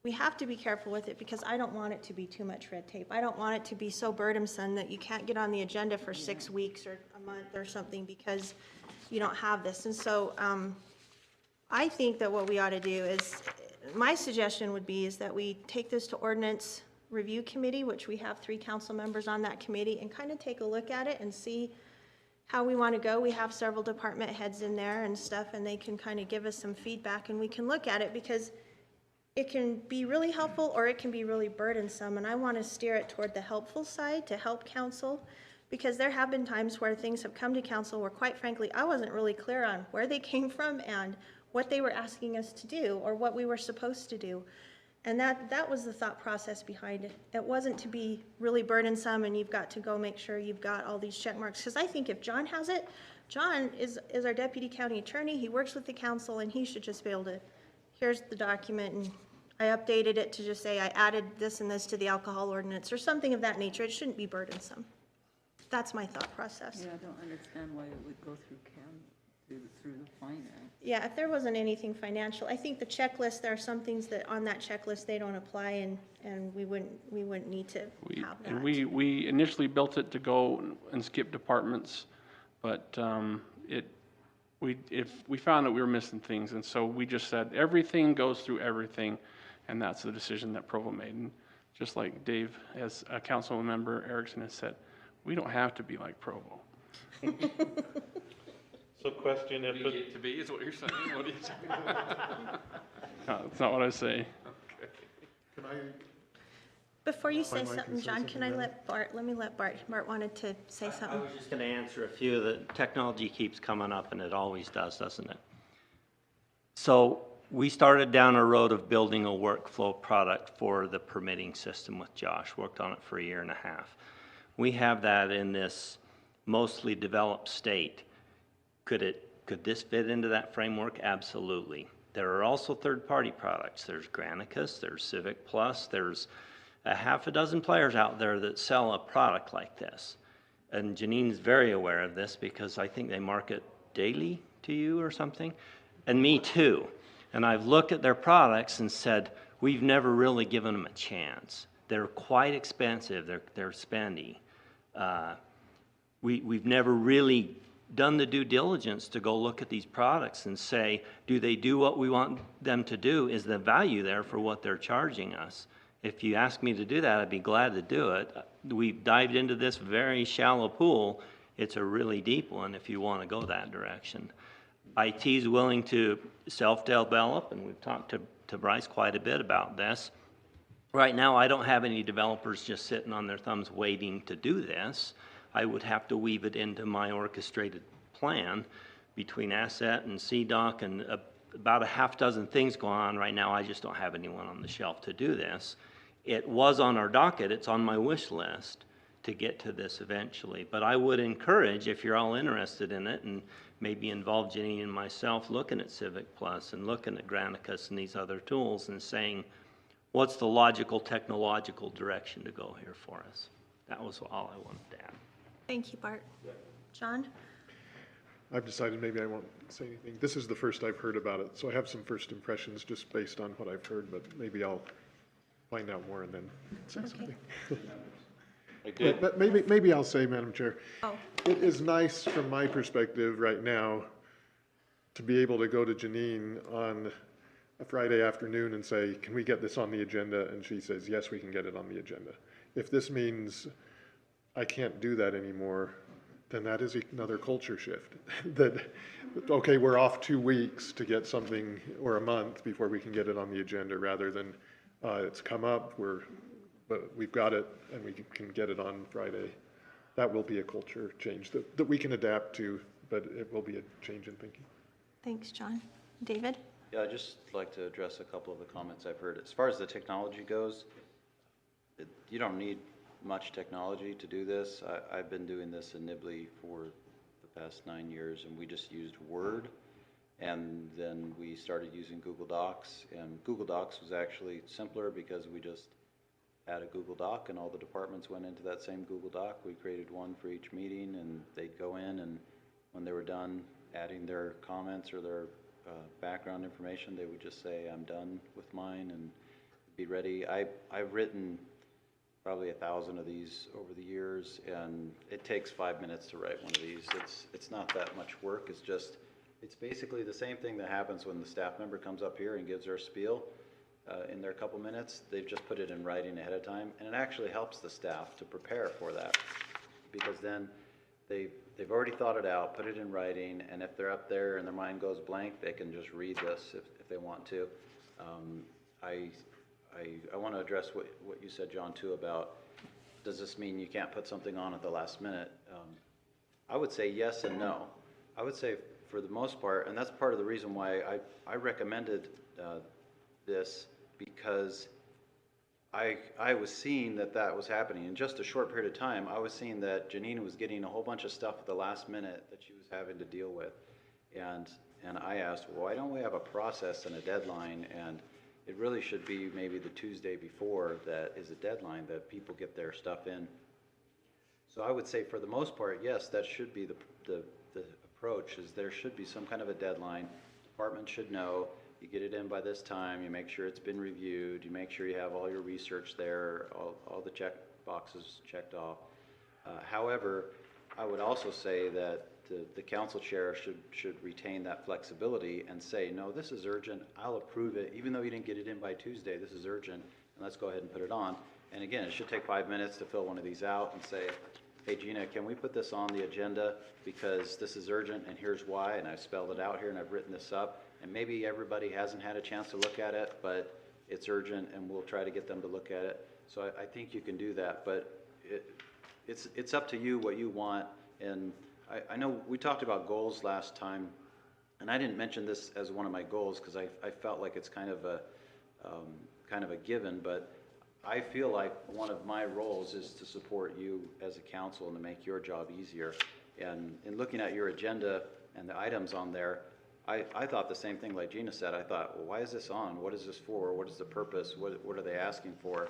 Speaker 5: we have to be careful with it because I don't want it to be too much red tape. I don't want it to be so burdensome that you can't get on the agenda for 6 weeks or a month or something because you don't have this. And so I think that what we ought to do is, my suggestion would be is that we take this to ordinance review committee, which we have 3 council members on that committee, and kind of take a look at it and see how we want to go. We have several department heads in there and stuff, and they can kind of give us some feedback and we can look at it because it can be really helpful or it can be really burdensome. And I want to steer it toward the helpful side to help council, because there have been times where things have come to council where, quite frankly, I wasn't really clear on where they came from and what they were asking us to do or what we were supposed to do. And that was the thought process behind it. It wasn't to be really burdensome and you've got to go make sure you've got all these check marks. Because I think if John has it, John is our deputy county attorney. He works with the council and he should just be able to, here's the document, and I updated it to just say I added this and this to the alcohol ordinance or something of that nature. It shouldn't be burdensome. That's my thought process.
Speaker 13: Yeah, I don't understand why it would go through through the finance.
Speaker 5: Yeah, if there wasn't anything financial, I think the checklist, there are some things that on that checklist, they don't apply and we wouldn't need to have that.
Speaker 2: And we initially built it to go and skip departments, but we found that we were missing things, and so we just said everything goes through everything, and that's the decision that Provo made. And just like Dave, as a council member Erickson has said, we don't have to be like Provo.
Speaker 3: So question, if
Speaker 8: You get to be, is what you're saying? What are you saying?
Speaker 2: No, that's not what I say.
Speaker 12: Can I?
Speaker 5: Before you say
Speaker 12: If I might
Speaker 5: something,
Speaker 12: say
Speaker 5: John, can I
Speaker 12: something
Speaker 5: let Bart wanted to say
Speaker 11: I
Speaker 5: something.
Speaker 11: was just going to answer a few. The technology keeps coming up, and it always does, doesn't it? So we started down a road of building a workflow product for the permitting system with Josh. Worked on it for 1.5 years. We have that in this mostly developed state. Could this fit into that framework? Absolutely. There are also third-party products. There's Granicus, there's Civic Plus, there's a half a dozen players out there that sell a product like this. And Janine's very aware of this because I think they market daily to you or something, and me too. And I've looked at their products and said, we've never really given them a chance. They're quite expensive, they're spendy. We've never really done the due diligence to go look at these products and say, do they do what we want them to do? Is the value there for what they're charging us? If you ask me to do that, I'd be glad to do it. We've dived into this very shallow pool. It's a really deep one if you want to go that direction. IT is willing to self-develop, and we've talked to Bryce quite a bit about this. Right now, I don't have any developers just sitting on their thumbs waiting to do this. I would have to weave it into my orchestrated plan between asset and CDOC and about a half dozen things going on right now. I just don't have anyone on the shelf to do this. It was on our docket. It's on my wish list to get to this eventually. But I would encourage, if you're all interested in it, and maybe involve Jenny and myself looking at Civic Plus and looking at Granicus and these other tools and saying, what's the logical technological direction to go here for us? That was all I wanted to add.
Speaker 5: Thank you, Bart. John?
Speaker 12: I've decided maybe I won't say anything. This is the first I've heard about it, so I have some first impressions just based on what I've heard, but maybe I'll find out more and then say something. But maybe I'll say, Madam Chair, it is nice from my perspective right now to be able to go to Janine on a Friday afternoon and say, can we get this on the agenda? And she says, yes, we can get it on the agenda. If this means I can't do that anymore, then that is another culture shift. that okay, we're off 2 weeks to get something, or a month before we can get it on the agenda, rather than, it's come up, but we've got it and we can get it on Friday. That will be a culture change that we can adapt to, but it will be a change in thinking.
Speaker 5: Thanks, John. David?
Speaker 10: Yeah, I'd just like to address a couple of the comments I've heard. As far as the technology goes, you don't need much technology to do this. I've been doing this in Nibley for the past 9 years, and we just used Word, and then we started using Google Docs, and Google Docs was actually simpler because we just had a Google Doc and all the departments went into that same Google Doc. We created one for each meeting, and they'd go in, and when they were done adding their comments or their background information, they would just say, I'm done with mine, and be ready. I've written probably 1,000 of these over the years, and it takes 5 minutes to write one of these. It's not that much work. It's basically the same thing that happens when the staff member comes up here and gives their spiel in their couple minutes. They've just put it in writing ahead of time, and it actually helps the staff to prepare for that, because then they've already thought it out, put it in writing, and if they're up there and their mind goes blank, they can just read this if they want to. I want to address what you said, John, too, about does this mean you can't put something on at the last minute? I would say yes and no. I would say for the most part, and that's part of the reason why I recommended this, because I was seeing that was happening. In just a short period of time, I was seeing that Janina was getting a whole bunch of stuff at the last minute that she was having to deal with. And I asked, well, why don't we have a process and a deadline? And it really should be maybe the Tuesday before that is a deadline that people get their stuff in. So I would say for the most part, yes, that should be the approach, is there should be some kind of a deadline. Department should know, you get it in by this time, you make sure it's been reviewed, you make sure you have all your research there, all the check boxes checked off. However, I would also say that the council chair should retain that flexibility and say, no, this is urgent, I'll approve it, even though you didn't get it in by Tuesday, this is urgent, and let's go ahead and put it on. And again, it should take 5 minutes to fill one of these out and say, hey, Gina, can we put this on the agenda because this is urgent and here's why, and I've spelled it out here and I've written this up, and maybe everybody hasn't had a chance to look at it, but it's urgent and we'll try to get them to look at it. So I think you can do that, but it's up to you what you want. And I know we talked about goals last time, and I didn't mention this as one of my goals because I felt like it's kind of a given, but I feel like one of my roles is to support you as a council and to make your job easier. And in looking at your agenda and the items on there, I thought the same thing like Gina said. I thought, well, why is this on? What is this for? What is the purpose? What are they asking for?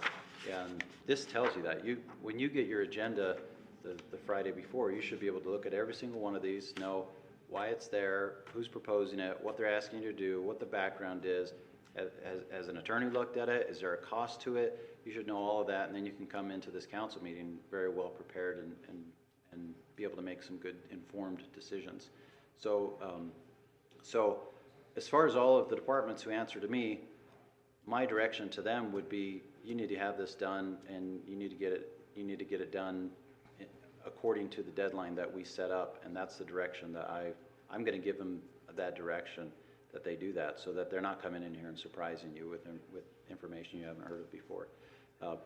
Speaker 10: And this tells you that. When you get your agenda the Friday before, you should be able to look at every single one of these, know why it's there, who's proposing it, what they're asking you to do, what the background is. Has an attorney looked at it? Is there a cost to it? You should know all of that, and then you can come into this council meeting very well prepared and be able to make some good informed decisions. So as far as all of the departments who answer to me, my direction to them would be, you need to have this done, and you need to get it done according to the deadline that we set up, and that's the direction that I'm going to give them, that direction, that they do that, so that they're not coming in here and surprising you with information you haven't heard of before.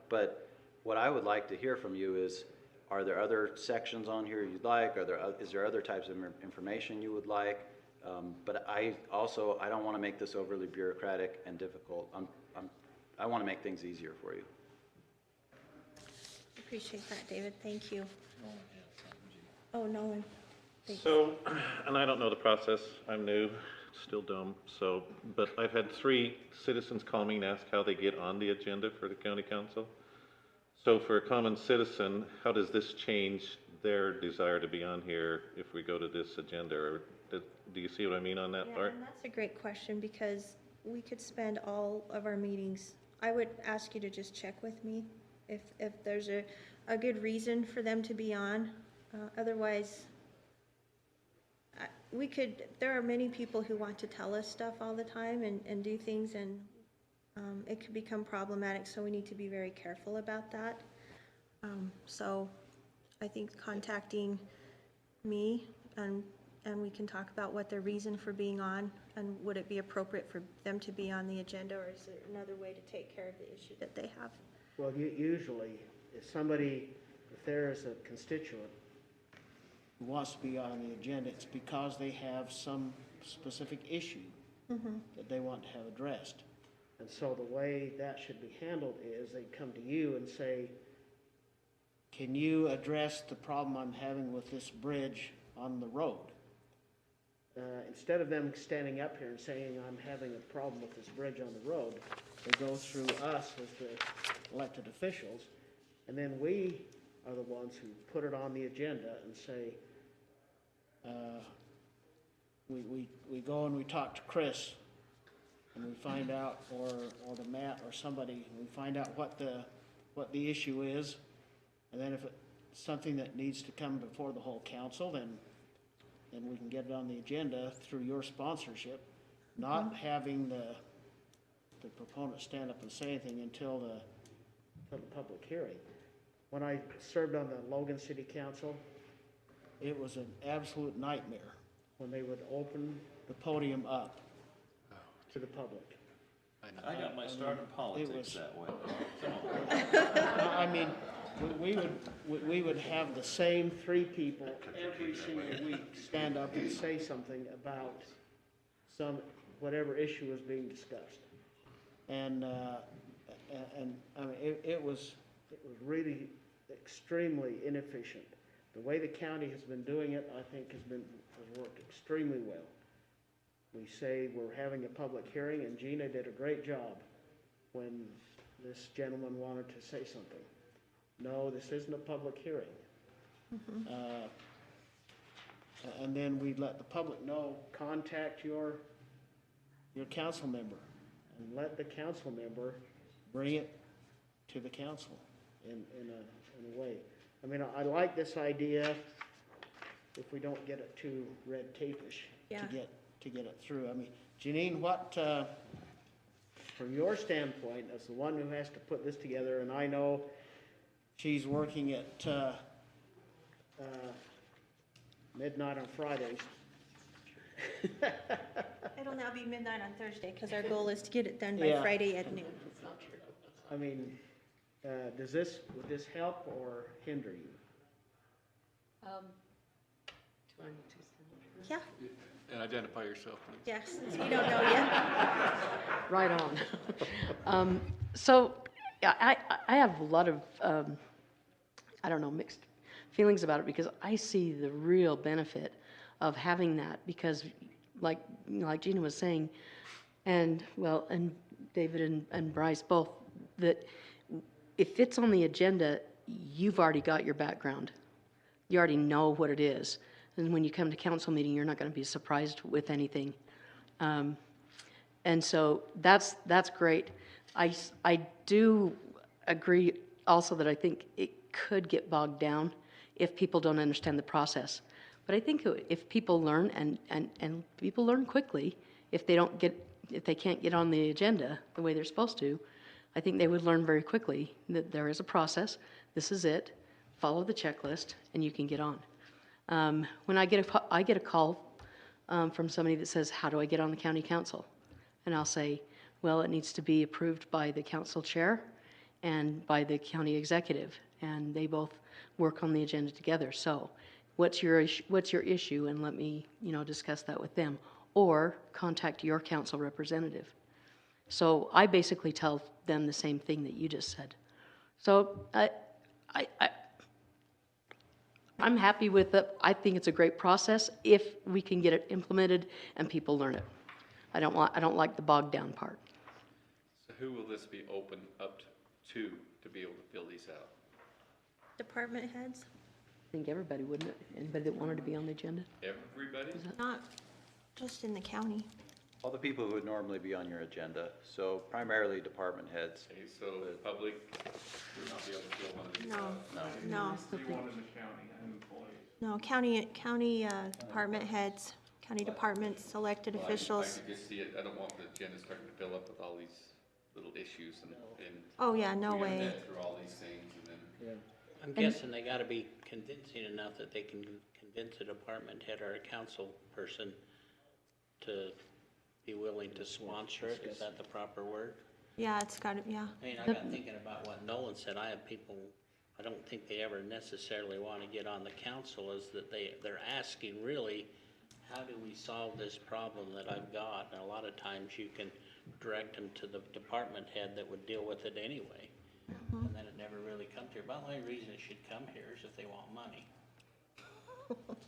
Speaker 10: But what I would like to hear from you is, are there other sections on here you'd like? Is there other types of information you would like? But I don't want to make this overly bureaucratic and difficult. I want to make things easier for you.
Speaker 5: Appreciate that, David. Thank you. Oh, Nolan.
Speaker 3: So, and I don't know the process, I'm new, still dumb, but I've had 3 citizens call me and ask how they get on the agenda for the county council. So for a common citizen, how does this change their desire to be on here if we go to this agenda? Or do you see what I mean on that part?
Speaker 5: And that's a great question, because we could spend all of our meetings, I would ask you to just check with me if there's a good reason for them to be on. Otherwise, there are many people who want to tell us stuff all the time and do things, and it could become problematic, so we need to be very careful about that. So I think contacting me and and we can talk about what their reason for being on, and would it be appropriate for them to be on the agenda, or is there another way to take care of the issue that they have?
Speaker 4: Well, usually, if there is a constituent who wants to be on the agenda, it's because they have some specific issue that they want to have addressed. And so the way that should be handled is they come to you and say, can you address the problem I'm having with this bridge on the road? Instead of them standing up here and saying, I'm having a problem with this bridge on the road, they go through us as the elected officials, and then we are the ones who put it on the agenda and say, we go and we talk to Chris, and we find out, or to Matt or somebody, and we find out what the issue is, and then if it's something that needs to come before the whole council, then we can get it on the agenda through your sponsorship, not having the proponent stand up and say anything until the public hearing. When I served on the Logan City Council, it was an absolute nightmare when they would open the podium up to the public.
Speaker 21: I got my start in politics that way.
Speaker 4: I mean, we would have the same three people every single week stand up and say something about whatever issue was being discussed. And I mean, it was really extremely inefficient. The way the county has been doing it, I think, has worked extremely well. We say we're having a public hearing, and Gina did a great job when this gentleman wanted to say something. No, this isn't a public hearing. And then we let the public know, contact your council member, and let the council member bring it to the council in a way. I mean, I like this idea if we don't get it too red tape-ish to get it through. I mean, Janine, what, from your standpoint, as the one who has to put this together, and I know she's working at midnight on Fridays.
Speaker 5: It'll now be midnight on Thursday, because our goal is to get it done by
Speaker 4: Yeah.
Speaker 5: Friday at noon.
Speaker 4: I mean, would this help or hinder you?
Speaker 5: Yeah,
Speaker 8: And identify yourself, please.
Speaker 5: yes, since you don't know yet.
Speaker 1: Right on. So, yeah, I have a lot of, I don't know, mixed feelings about it, because I see the real benefit of having that, because like Gina was saying, and David and Bryce both, that if it's on the agenda, you've already got your background. You already know what it is. And when you come to council meeting, you're not going to be surprised with anything. And so that's great. I do agree also that I think it could get bogged down if people don't understand the process. But I think if people learn, and people learn quickly, if they can't get on the agenda the way they're supposed to, I think they would learn very quickly that there is a process. This is it. Follow the checklist, and you can get on. When I get a call from somebody that says, "How do I get on the county council?" And I'll say, "Well, it needs to be approved by the council chair and by the county executive, and they both work on the agenda together. So, what's your issue? And let me, discuss that with them, or contact your council representative." So I basically tell them the same thing that you just said. So I'm happy with it. I think it's a great process if we can get it implemented and people learn it. I don't like the bogged down part.
Speaker 8: So who will this be open up to be able to fill these out?
Speaker 5: Department heads?
Speaker 1: I think everybody, wouldn't it? Anybody that wanted to be on the agenda?
Speaker 8: Everybody?
Speaker 5: Not just in the county.
Speaker 10: All the people who would normally be on your agenda, so primarily department heads.
Speaker 8: Okay, so the public would not be able to fill one of these
Speaker 5: No,
Speaker 8: out?
Speaker 5: no.
Speaker 2: Everyone in the county and employees.
Speaker 5: No, county department heads, county departments, elected
Speaker 8: Well,
Speaker 5: officials.
Speaker 8: I could just see it, I don't want the agenda starting to fill up with all these little issues and.
Speaker 5: Oh, yeah, no
Speaker 8: we gotta
Speaker 5: way.
Speaker 8: vet through all these things and then.
Speaker 6: I'm guessing they gotta be convincing enough that they can convince a department head or a council person to be willing to sponsor it. Is that the proper word?
Speaker 5: Yeah, it's got to, yeah.
Speaker 6: I mean, I got thinking about what Nolan said. I have people, I don't think they ever necessarily want to get on the council, is that they're asking really, how do we solve this problem that I've got? And a lot of times you can direct them to the department head that would deal with it anyway. And then it never really comes here. But the only reason it should come here is if they want money.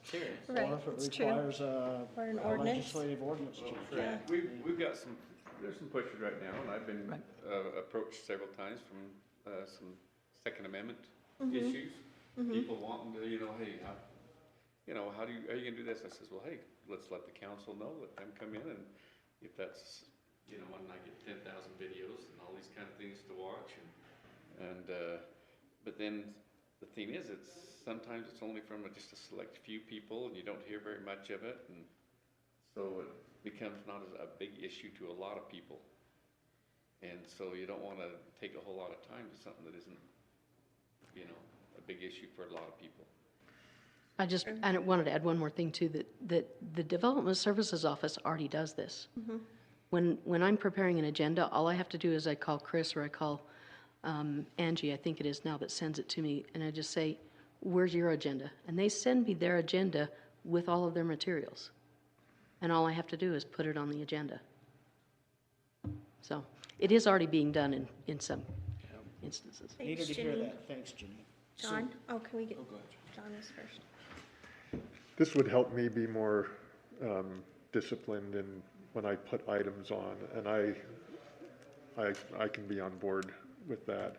Speaker 6: Serious.
Speaker 5: Right,
Speaker 4: Or if
Speaker 5: it's
Speaker 4: it
Speaker 5: true.
Speaker 4: requires
Speaker 5: Or an
Speaker 4: a
Speaker 5: ordinance.
Speaker 4: legislative ordinance change.
Speaker 5: Yeah.
Speaker 8: We've got there's some pushes right now, and I've been approached several times from some Second Amendment issues. People wanting to, hey, how are you gonna do this? I says, well, hey, let's let the council know, let them come in, and if that's, when I get 10,000 videos and all these kind of things to watch, but then the thing is, sometimes it's only from just a select few people, and you don't hear very much of it, and so it becomes not a big issue to a lot of people. And so you don't want to take a whole lot of time to something that isn't, a big issue for a lot of people.
Speaker 1: I wanted to add one more thing too, that the Development Services Office already does this. When I'm preparing an agenda, all I have to do is I call Chris or I call Angie, I think it is now, that sends it to me, and I just say, where's your agenda? And they send me their agenda with all of their materials. And all I have to do is put it on the agenda. So it is already being done in some instances.
Speaker 4: Needed to hear that. Thanks, Janine.
Speaker 5: John? Oh, can we get, John was first.
Speaker 12: This would help me be more disciplined in when I put items on, and I can be on board with that.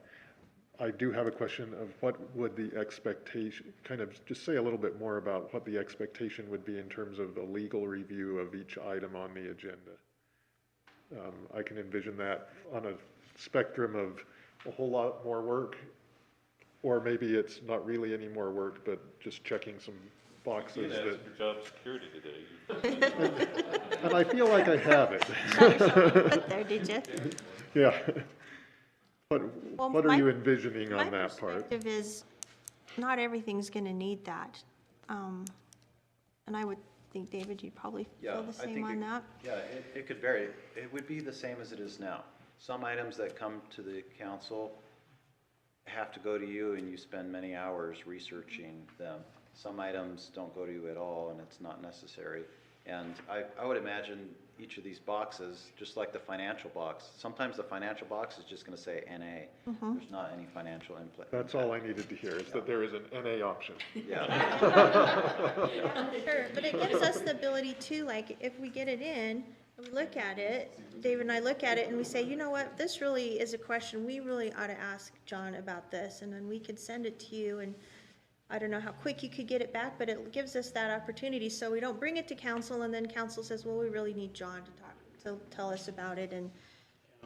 Speaker 12: I do have a question of what would the expectation, kind of just say a little bit more about what the expectation would be in terms of the legal review of each item on the agenda. I can envision that on a spectrum of a whole lot more work, or maybe it's not really any more work, but just checking some boxes.
Speaker 3: You
Speaker 12: that,
Speaker 3: asked for job security today.
Speaker 12: and I feel like I have it.
Speaker 5: Put there, did you?
Speaker 12: Yeah.
Speaker 5: Well,
Speaker 12: What are you envisioning on that part?
Speaker 5: My perspective is, not everything's going to need that. And I would think, David, you'd probably feel the same on that.
Speaker 10: Yeah, it could vary. It would be the same as it is now. Some items that come to the council have to go to you, and you spend many hours researching them. Some items don't go to you at all, and it's not necessary. And I would imagine each of these boxes, just like the financial box, sometimes the financial box is just going to say NA. There's not any financial input.
Speaker 12: That's all I needed to hear, is that there is an NA option.
Speaker 10: Yeah.
Speaker 5: Sure, but it gives us the ability to, like, if we get it in, and we look at it, David and I look at it and we say, you know what, this really is a question we really ought to ask John about this, and then we could send it to you, and I don't know how quick you could get it back, but it gives us that opportunity, so we don't bring it to council, and then council says, well, we really need John to tell us about it, and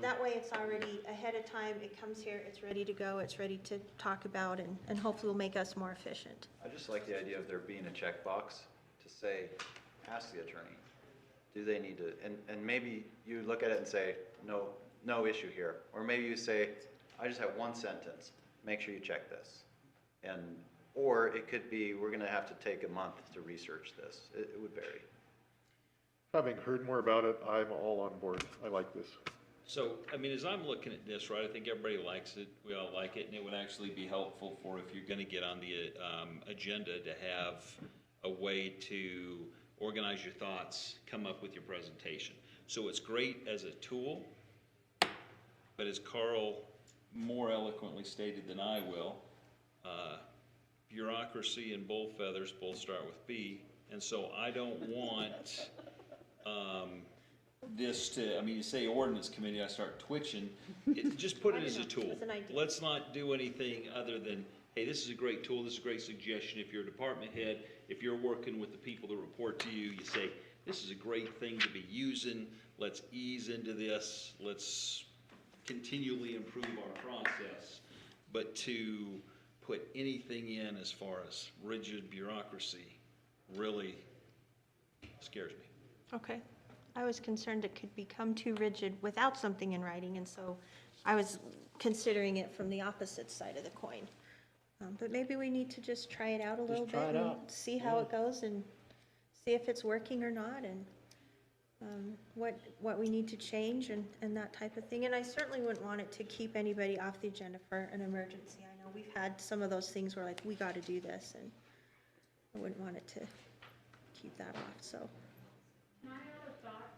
Speaker 5: that way it's already ahead of time, it comes here, it's ready to go, it's ready to talk about, and hopefully will make us more efficient.
Speaker 10: I just like the idea of there being a checkbox to say, ask the attorney, do they need to, and maybe you look at it and say, no issue here. Or maybe you say, I just have one sentence, make sure you check this. Or it could be, we're gonna have to take a month to research this. It would vary.
Speaker 12: Having heard more about it, I'm all on board. I like this.
Speaker 7: So, I mean, as I'm looking at this, right, I think everybody likes it, we all like it, and it would actually be helpful for, if you're gonna get on the agenda, to have a way to organize your thoughts, come up with your presentation. So it's great as a tool, but as Carl more eloquently stated than I will, bureaucracy and bull feathers both start with B, and so I don't want this to, I mean, you say ordinance committee, I start twitching. Just put it as a tool.
Speaker 5: As an idea.
Speaker 7: Let's not do anything other than, hey, this is a great tool, this is a great suggestion. If you're a department head, if you're working with the people that report to you, you say, this is a great thing to be using, let's ease into this, let's continually improve our process. But to put anything in as far as rigid bureaucracy really scares me.
Speaker 5: Okay. I was concerned it could become too rigid without something in writing, and so I was considering it from the opposite side of the coin. But maybe we need to just try it out a little
Speaker 4: try
Speaker 5: bit
Speaker 4: it
Speaker 5: and
Speaker 4: out.
Speaker 5: see how it goes and see if it's working or not and what we need to change and that type of thing. And I certainly wouldn't want it to keep anybody off the agenda for an emergency. I know we've had some of those things where like, we got to do this, and I wouldn't want it to keep that off, so.
Speaker 17: Can I add a thought?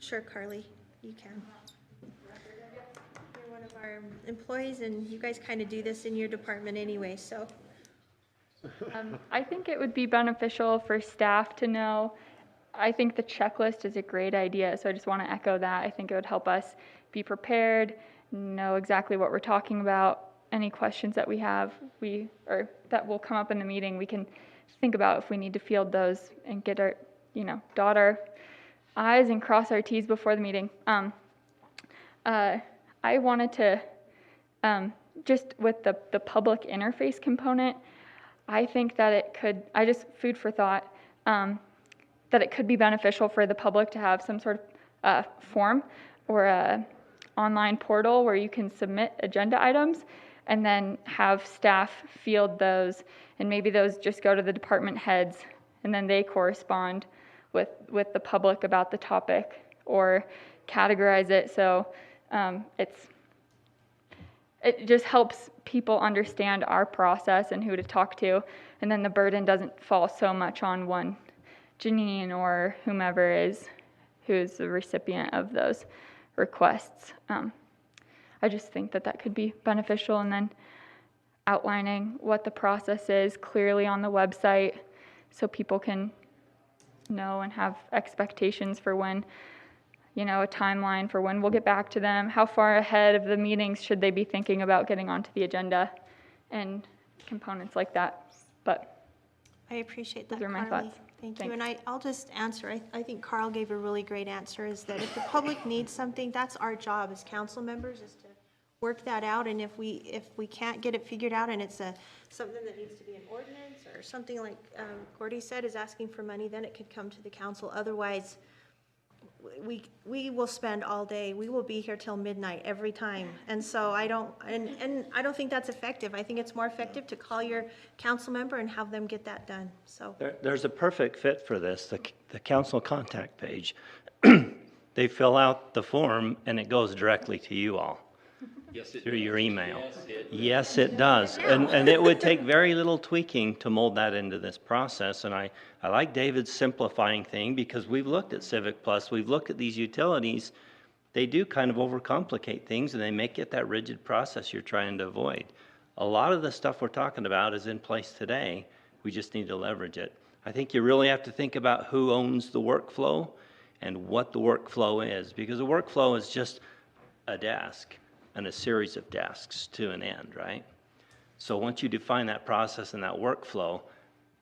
Speaker 5: Sure, Carly, you can. You're one of our employees, and you guys kind of do this in your department anyway, so.
Speaker 17: I think it would be beneficial for staff to know. I think the checklist is a great idea, so I just want to echo that. I think it would help us be prepared, know exactly what we're talking about. Any questions that we have, or that will come up in the meeting, we can think about if we need to field those and get our, dot our I's and cross our T's before the meeting. I wanted to, just with the public interface component, I think that it could, food for thought, that it could be beneficial for the public to have some sort of form or a online portal where you can submit agenda items and then have staff field those, and maybe those just go to the department heads and then they correspond with the public about the topic or categorize it so it just helps people understand our process and who to talk to, and then the burden doesn't fall so much on one Janine or whomever who's the recipient of those requests. I just think that could be beneficial, and then outlining what the process is clearly on the website so people can know and have expectations for when, a timeline for when we'll get back to them, how far ahead of the meetings should they be thinking about getting onto the agenda, and components like that. But
Speaker 5: I appreciate that,
Speaker 17: those are my
Speaker 5: Carly.
Speaker 17: thoughts.
Speaker 5: Thank you.
Speaker 17: Thanks.
Speaker 5: And I'll just answer. I think Carl gave a really great answer, is that if the public needs something, that's our job as council members, is to work that out. And if we can't get it figured out and it's something that needs to be an ordinance or something like Gordy said is asking for money, then it could come to the council. Otherwise, we will spend all day. We will be here till midnight every time. And so I don't think that's effective. I think it's more effective to call your council member and have them get that done. So
Speaker 11: There's a perfect fit for this, the council contact page. They fill out the form and it goes directly to you all.
Speaker 7: Yes, it
Speaker 11: Through
Speaker 7: does.
Speaker 11: your email.
Speaker 7: Yes, it
Speaker 11: Yes, it does. And it would take very little tweaking to mold that into this process. And I like David's simplifying thing, because we've looked at Civic Plus, we've looked at these utilities. They do kind of overcomplicate things, and they make it that rigid process you're trying to avoid. A lot of the stuff we're talking about is in place today. We just need to leverage it. I think you really have to think about who owns the workflow and what the workflow is, because a workflow is just a desk and a series of desks to an end, right? So once you define that process and that workflow,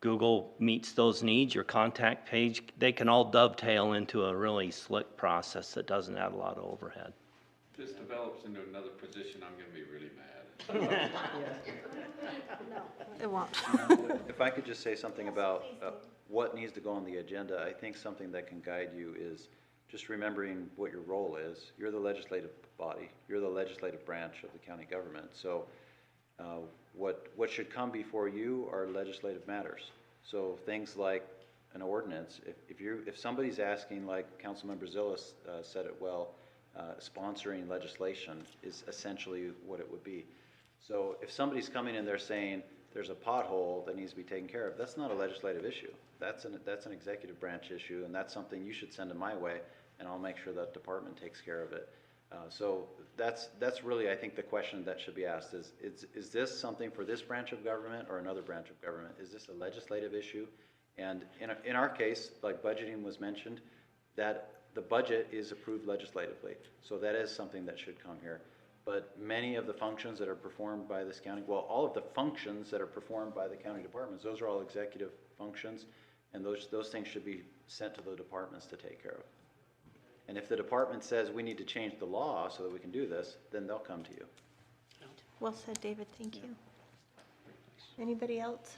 Speaker 11: Google meets those needs, your contact page, they can all dovetail into a really slick process that doesn't add a lot of overhead.
Speaker 8: If this develops into another position, I'm gonna be really mad.
Speaker 5: no, it won't.
Speaker 10: If I could just say something about what needs to go on the agenda, I think something that can guide you is just remembering what your role is. You're the legislative body. You're the legislative branch of the county government. So what should come before you are legislative matters. So things like an ordinance, if somebody's asking, like Councilmember Zillis said it well, sponsoring legislation is essentially what it would be. So if somebody's coming in there saying there's a pothole that needs to be taken care of, that's not a legislative issue. That's an executive branch issue, and that's something you should send in my way, and I'll make sure that department takes care of it. So that's really, I think, the question that should be asked is this something for this branch of government or another branch of government? Is this a legislative issue? And in our case, like budgeting was mentioned, that the budget is approved legislatively. So that is something that should come here. But many of the functions that are performed by this county, well, all of the functions that are performed by the county departments, those are all executive functions, and those things should be sent to the departments to take care of. And if the department says we need to change the law so that we can do this, then they'll come to you.
Speaker 5: Well said, David. Thank you. Anybody else?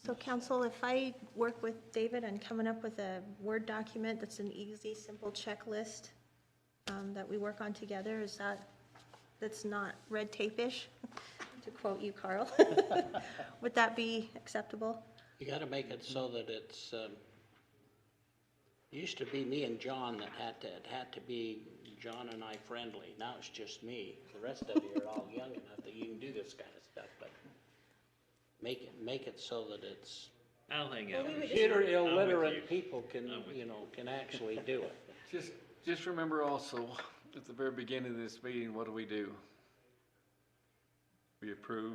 Speaker 5: So council, if I work with David on coming up with a Word document that's an easy, simple checklist that we work on together, that's not red tape-ish? to quote you, Carl. Would that be acceptable?
Speaker 6: You gotta make it so that it's, used to be me and John that had to be John and I friendly. Now it's just me. The rest of you are all young enough that you can do this kind of stuff, but make it so that it's
Speaker 7: I'll hang out with you.
Speaker 6: computer
Speaker 7: I'm with you.
Speaker 6: illiterate people can, can actually do it.
Speaker 8: Just remember also, at the very beginning of this meeting, what do? We approve.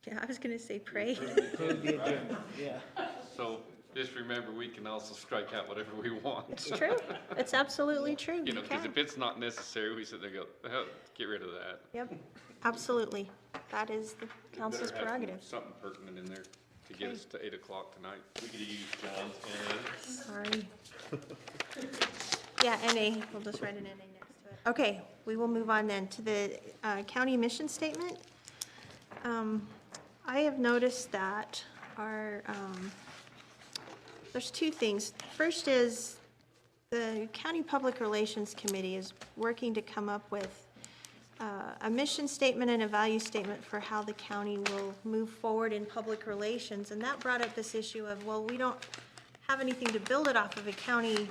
Speaker 5: Yeah, I was gonna say pray.
Speaker 4: Approve the agenda, yeah.
Speaker 8: So just remember, we can also strike out whatever we want.
Speaker 5: It's true. It's absolutely true.
Speaker 8: You know, because
Speaker 5: can.
Speaker 8: if it's not necessary, we sit there and go, "Oh, get rid of that."
Speaker 5: Yep, absolutely. That is the council's
Speaker 8: Better have
Speaker 5: prerogative.
Speaker 8: something pertinent in there to get us to 8 o'clock tonight.
Speaker 7: We could use John's
Speaker 5: Sorry. Yeah, NA, we'll just write an NA next to it. Okay, we will move on then to the county mission statement. I have noticed that our, there's two things. First is the County Public Relations Committee is working to come up with a mission statement and a value statement for how the county will move forward in public relations. And that brought up this issue of, well, we don't have anything to build it off of a county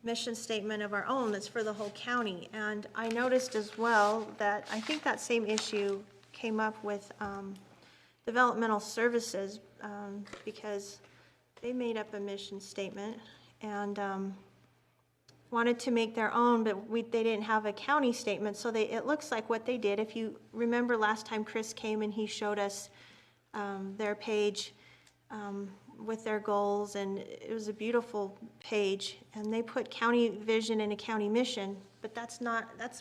Speaker 5: mission statement of our own that's for the whole county. And I noticed as well that I think that same issue came up with developmental services because they made up a mission statement and wanted to make their own, but they didn't have a county statement. So it looks like what they did, if you remember last time Chris came and he showed us their page with their goals, and it was a beautiful page, and they put county vision and a county mission, but that's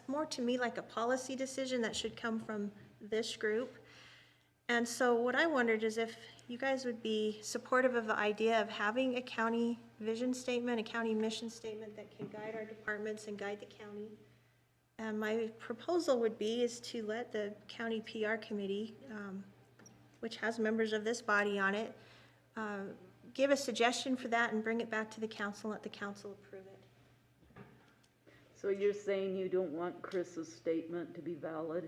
Speaker 5: more to me like a policy decision that should come from this group. And so what I wondered is if you guys would be supportive of the idea of having a county vision statement, a county mission statement that can guide our departments and guide the county. And my proposal would be is to let the county PR committee, which has members of this body on it, give a suggestion for that and bring it back to the council, let the council approve it.
Speaker 13: So you're saying you don't want Chris's statement to be valid?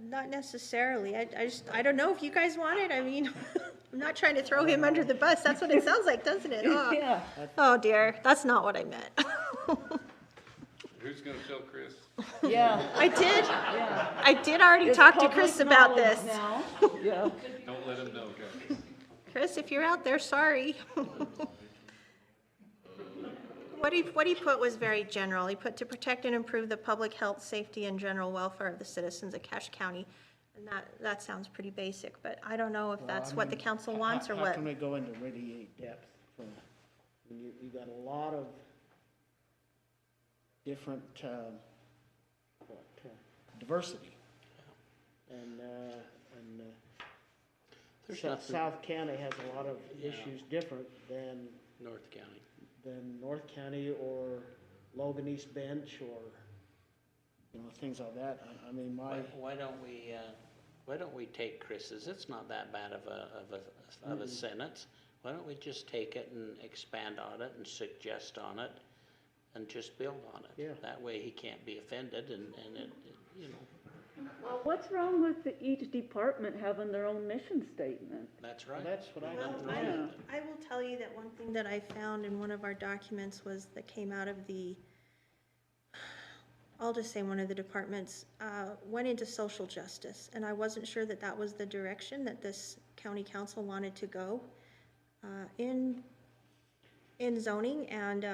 Speaker 5: Not necessarily. I don't know if you guys want it. I mean, I'm not trying to throw him under the bus. That's what it sounds like, doesn't it? Oh,
Speaker 13: Yeah.
Speaker 5: oh dear, that's not what I meant.
Speaker 8: Who's gonna tell Chris?
Speaker 13: Yeah.
Speaker 5: I did.
Speaker 13: Yeah.
Speaker 5: I did already
Speaker 13: It's
Speaker 5: talk to
Speaker 13: public
Speaker 5: Chris about
Speaker 13: knowledge
Speaker 5: this.
Speaker 13: now. Yeah.
Speaker 8: Don't let him know, guys.
Speaker 5: Chris, if you're out there, sorry. What he put was very general. He put to protect and improve the public health, safety, and general welfare of the citizens of Cache County. And that sounds pretty basic, but I don't know if that's what the council wants or
Speaker 4: How
Speaker 5: what.
Speaker 4: can we go into really depth from, when you got a lot of different, diversity. And
Speaker 6: There's
Speaker 4: South
Speaker 6: nothing-
Speaker 4: County has a lot of
Speaker 6: Yeah.
Speaker 4: issues different than
Speaker 6: North County.
Speaker 4: North County or Logan East Bench or, things like that. I mean,
Speaker 6: Why don't we take Chris's, it's not that bad of a sentence. Why don't we just take it and expand on it and suggest on it and just build on it?
Speaker 4: Yeah.
Speaker 6: That way he can't be offended and it.
Speaker 13: Well, what's wrong with each department having their own mission statement?
Speaker 6: That's right.
Speaker 4: That's what I
Speaker 5: Well,
Speaker 6: Nothing wrong with it.
Speaker 5: I will tell you that one thing that I found in one of our documents was that came out of I'll just say one of the departments, went into social justice. And I wasn't sure that that was the direction that this county council wanted to go in zoning. And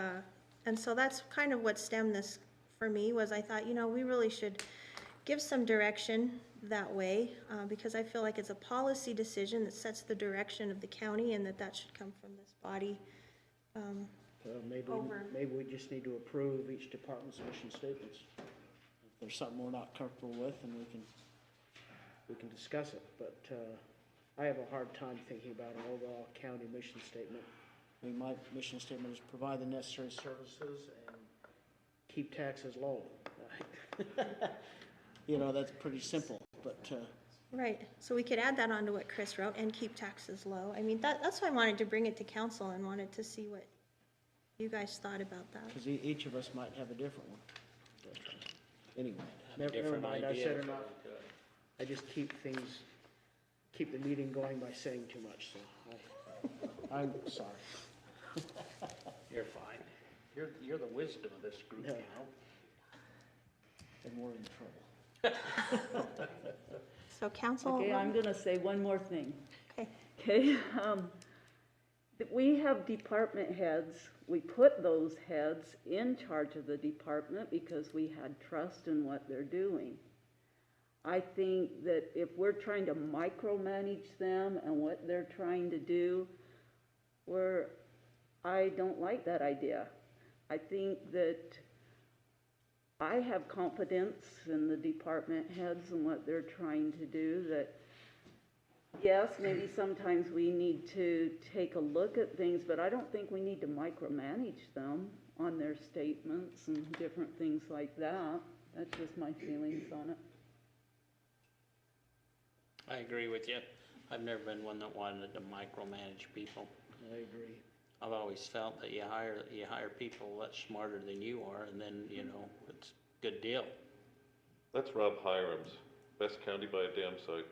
Speaker 5: so that's kind of what stemmed this for me was I thought, we really should give some direction that way, because I feel like it's a policy decision that sets the direction of the county and that should come from this body.
Speaker 4: maybe we just need to approve each department's mission statements. If there's something we're not comfortable with, then we can discuss it. But I have a hard time thinking about an overall county mission statement. I mean, my mission statement is provide the necessary services and keep taxes low. That's pretty simple, but,
Speaker 5: Right, so we could add that onto what Chris wrote and keep taxes low. I mean, that's why I wanted to bring it to council and wanted to see what you guys thought about that.
Speaker 4: because each of us might have a different one. But, Anyway, never
Speaker 6: different
Speaker 4: mind, I
Speaker 6: idea
Speaker 4: said
Speaker 6: of
Speaker 4: enough.
Speaker 6: what we do.
Speaker 4: I just keep the meeting going by saying too much, so I'm sorry.
Speaker 6: You're fine. You're the wisdom of this group, you
Speaker 4: Yeah.
Speaker 6: know?
Speaker 4: And we're in trouble.
Speaker 5: So council.
Speaker 13: Okay, I'm gonna say one more thing.
Speaker 5: Okay.
Speaker 13: Okay, we have department heads. We put those heads in charge of the department because we had trust in what they're doing. I think that if we're trying to micromanage them and what they're trying to do, I don't like that idea. I think that I have confidence in the department heads and what they're trying to do, that yes, maybe sometimes we need to take a look at things, but I don't think we need to micromanage them on their statements and different things like that. That's just my feelings on it.
Speaker 6: I agree with you. I've never been one that wanted to micromanage people.
Speaker 4: I agree.
Speaker 6: I've always felt that you hire people that's smarter than you are, and then, you know, it's a good deal.
Speaker 3: That's Rob Hiram's, best county by a damn sight.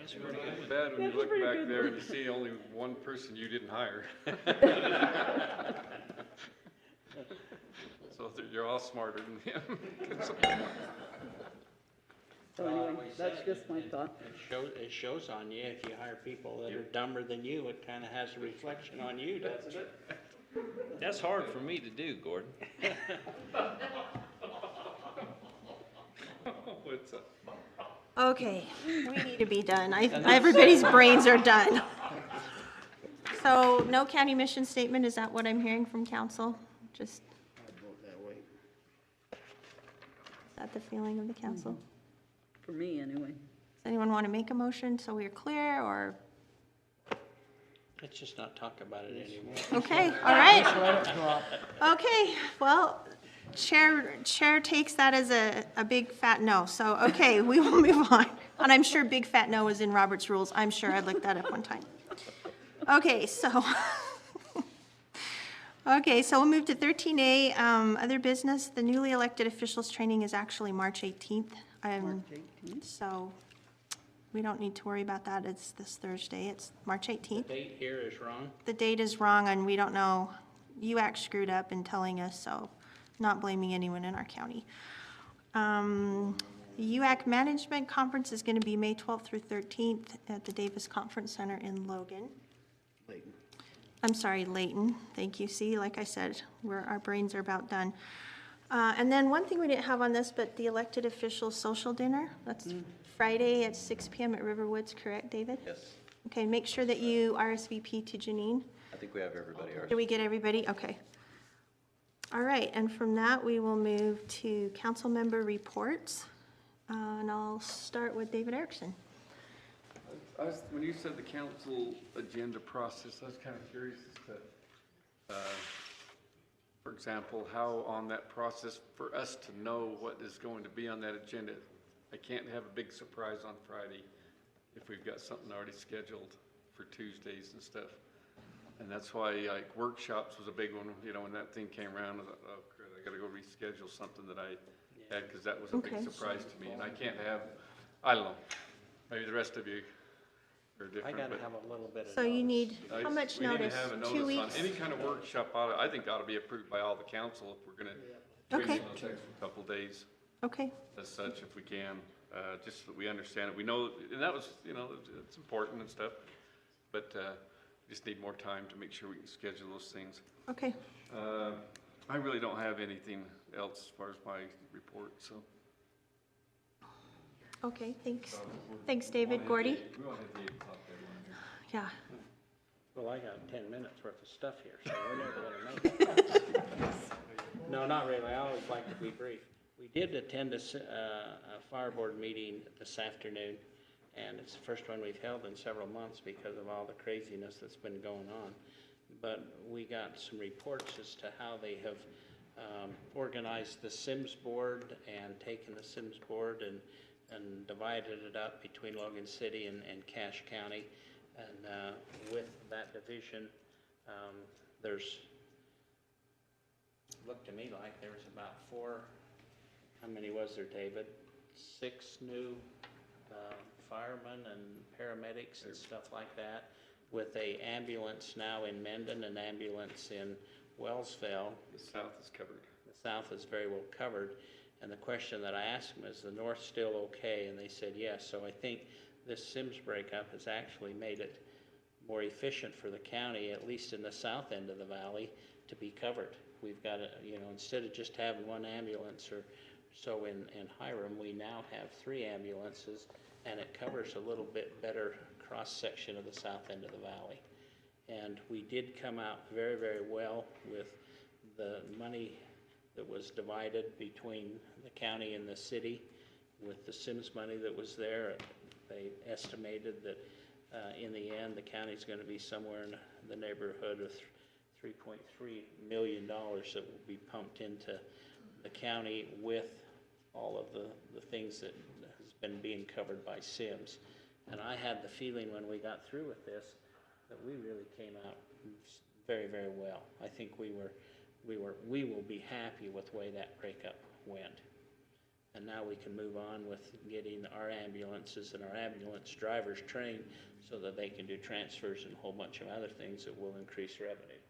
Speaker 8: It's bad when you look back there and you see only one person you didn't hire. So you're all smarter than him.
Speaker 13: So anyway, that's just my thought.
Speaker 6: It shows on you. If you hire people that are dumber than you, it kind of has a reflection on you, doesn't it?
Speaker 7: That's hard for me to do, Gordon.
Speaker 8: What's up?
Speaker 5: Okay, we need to be done. Everybody's brains are done. So no county mission statement, is that what I'm hearing from council? Just,
Speaker 4: I'd vote that way.
Speaker 5: is that the feeling of the council?
Speaker 13: For me, anyway.
Speaker 5: Does anyone want to make a motion so we're clear, or?
Speaker 6: Let's just not talk about it anymore.
Speaker 5: Okay, all right. Okay, well, Chair takes that as a big fat no, so, okay, we will move on. And I'm sure big fat no is in Robert's rules, I'm sure I looked that up one time. Okay, so, we'll move to 13A, other business. The newly elected officials training is actually March 18th. So, we don't need to worry about that, it's this Thursday, it's March 18th.
Speaker 6: The date here is wrong.
Speaker 5: The date is wrong, and we don't know, UAC screwed up in telling us, so not blaming anyone in our county. The UAC Management Conference is going to be May 12th through 13th at the Davis Conference Center in Logan.
Speaker 4: Layton.
Speaker 5: I'm sorry, Layton. Thank you. See, like I said, our brains are about done. And then one thing we didn't have on this, but the elected officials social dinner, that's Friday at 6 p.m. at Riverwoods, correct, David?
Speaker 10: Yes,
Speaker 5: Okay, make sure that you RSVP to Janine.
Speaker 10: I think we have everybody.
Speaker 5: Did we get everybody? Okay. All right, and from that, we will move to council member reports. And I'll start with David Erickson.
Speaker 8: When you said the council agenda process, I was kind of curious as to, for example, how on that process for us to know what is going to be on that agenda. I can't have a big surprise on Friday if we've got something already scheduled for Tuesdays and stuff. And that's why, like, workshops was a big one, you know, when that thing came around, I thought, oh, crap, I gotta go reschedule something that I had, because that was a big
Speaker 5: Okay.
Speaker 8: surprise to me, and I can't have, I don't know, maybe the rest of you are
Speaker 6: I
Speaker 8: different,
Speaker 6: gotta
Speaker 8: but.
Speaker 6: have a little bit of
Speaker 5: So you need,
Speaker 8: I-
Speaker 5: how much
Speaker 8: we need to
Speaker 5: notice?
Speaker 8: have a
Speaker 5: 2
Speaker 8: notice
Speaker 5: weeks?
Speaker 8: on any kind of workshop, I think ought to be approved by all the council if we're gonna
Speaker 5: Okay.
Speaker 8: treat it in a couple days
Speaker 5: Okay,
Speaker 8: as such, if we can, just so that we understand it. We know, and that was, you know, it's important and stuff, but, just need more time to make sure we can schedule those things.
Speaker 5: okay.
Speaker 8: I really don't have anything else as far as my report, so.
Speaker 5: Okay, thanks. Thanks, David. Gordy?
Speaker 8: We won't have the 8 o'clock deadline.
Speaker 5: Yeah.
Speaker 6: Well, I got 10 minutes worth of stuff here, so we're never gonna make it. No, not really. I always like to be brief. We did attend a fire board meeting this afternoon, and it's the first one we've held in several months because of all the craziness that's been going on. But we got some reports as to how they have organized the Sims board and taken the Sims board and divided it up between Logan City and Cache County. And with that division, there's looked to me like there was about how many was there, David? 6 new firemen and paramedics and stuff like that, with a ambulance now in Mendon, an ambulance in Wellsville.
Speaker 8: The south is covered.
Speaker 6: The south is very well covered. And the question that I asked them is, the north still okay? And they said yes. So I think this Sims breakup has actually made it more efficient for the county, at least in the south end of the valley, to be covered. We've got instead of just having 1 ambulance or so in Hiram, we now have 3 ambulances, and it covers a little bit better cross-section of the south end of the valley. And we did come out very, very well with the money that was divided between the county and the city. With the Sims money that was there, they estimated that in the end, the county's going to be somewhere in the neighborhood of $3.3 million that will be pumped into the county with all of the things that has been being covered by Sims. And I had the feeling when we got through with this that we really came out very, very well. I think we will be happy with the way that breakup went. And now we can move on with getting our ambulances and our ambulance drivers trained so that they can do transfers and a whole bunch of other things that will increase revenue.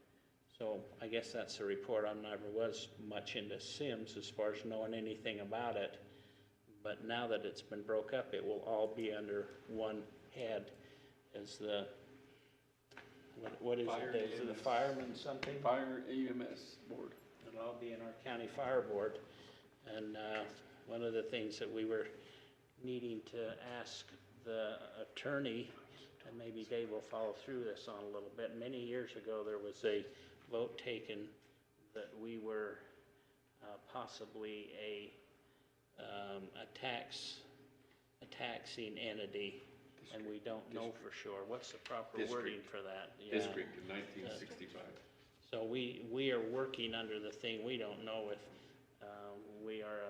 Speaker 6: So I guess that's the report. I never was much into Sims as far as knowing anything about it. But now that it's been broke up, it will all be under one head as the, what is
Speaker 8: Fire
Speaker 6: it? Is it the fireman something?
Speaker 8: Fire EMS board.
Speaker 6: It'll all be in our county fire board. And one of the things that we were needing to ask the attorney, and maybe Dave will follow through this on a little bit. Many years ago, there was a vote taken that we were possibly a taxing entity, and we don't know for sure. What's the proper wording for that? Yeah.
Speaker 8: District in 1965.
Speaker 6: So we are working under the thing. We don't know if we are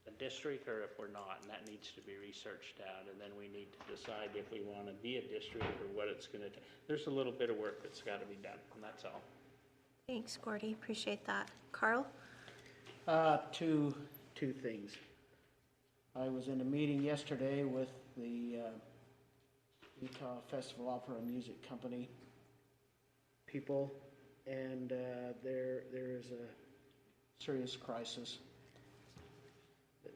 Speaker 6: a district or if we're not, and that needs to be researched out. And then we need to decide if we want to be a district or what it's going to take. There's a little bit of work that's got to be done, and that's all.
Speaker 5: Thanks, Gordy. Appreciate that. Carl?
Speaker 4: Two things. I was in a meeting yesterday with the Utah Festival Opera and Music Company people, and there is a serious crisis.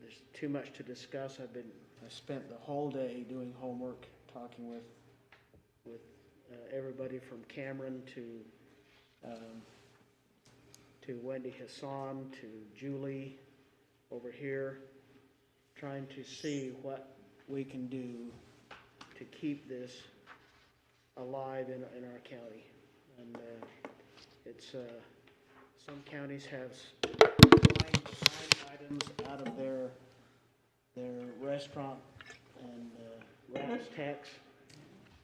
Speaker 4: There's too much to discuss. I spent the whole day doing homework, talking with everybody from Cameron to Wendy Hassan, to Julie over here, trying to see what we can do to keep this alive in our county. And it's some counties have line items out of their restaurant and RAS tax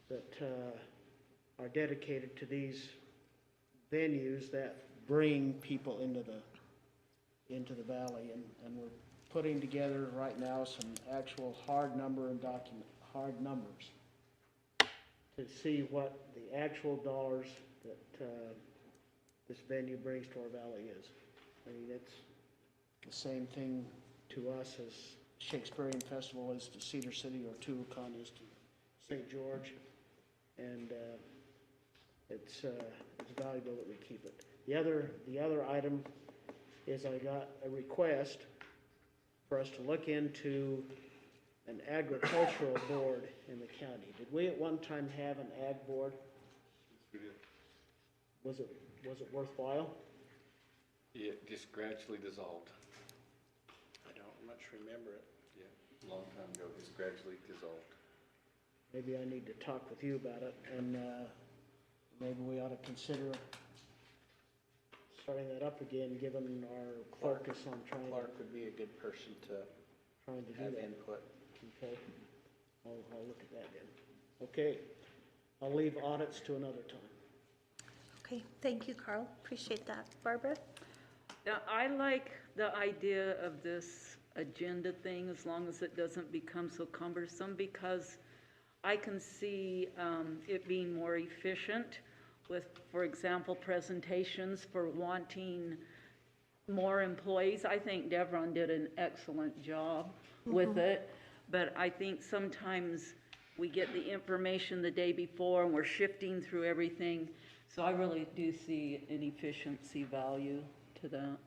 Speaker 4: that are dedicated to these venues that bring people into the valley, and we're putting together right now some actual hard numbers to see what the actual dollars that this venue brings to our valley is. I mean, it's the same thing to us as Shakespearean Festival is to Cedar City, or Tuacahn is to St. George, and it's valuable that we keep it. The other item is I got a request for us to look into an agricultural board in the county. Did we at one time have an ag board?
Speaker 8: We did.
Speaker 4: Was it worthwhile?
Speaker 8: It just gradually dissolved.
Speaker 6: I don't much remember it.
Speaker 8: Yeah, a long time ago, just gradually dissolved.
Speaker 4: Maybe I need to talk with you about it, and maybe we ought to consider starting that up again, given our focus on trying to...
Speaker 6: Clark would be a good person to have input.
Speaker 4: Okay, I'll look at that then. Okay, I'll leave audits to another time.
Speaker 5: Okay, thank you, Carl. Appreciate that. Barbara?
Speaker 13: Yeah, I like the idea of this agenda thing, as long as it doesn't become so cumbersome, because I can see it being more efficient with, for example, presentations for wanting more employees. I think Devron did an excellent job with it, but I think sometimes we get the information the day before and we're shifting through everything. So I really do see an efficiency value to that.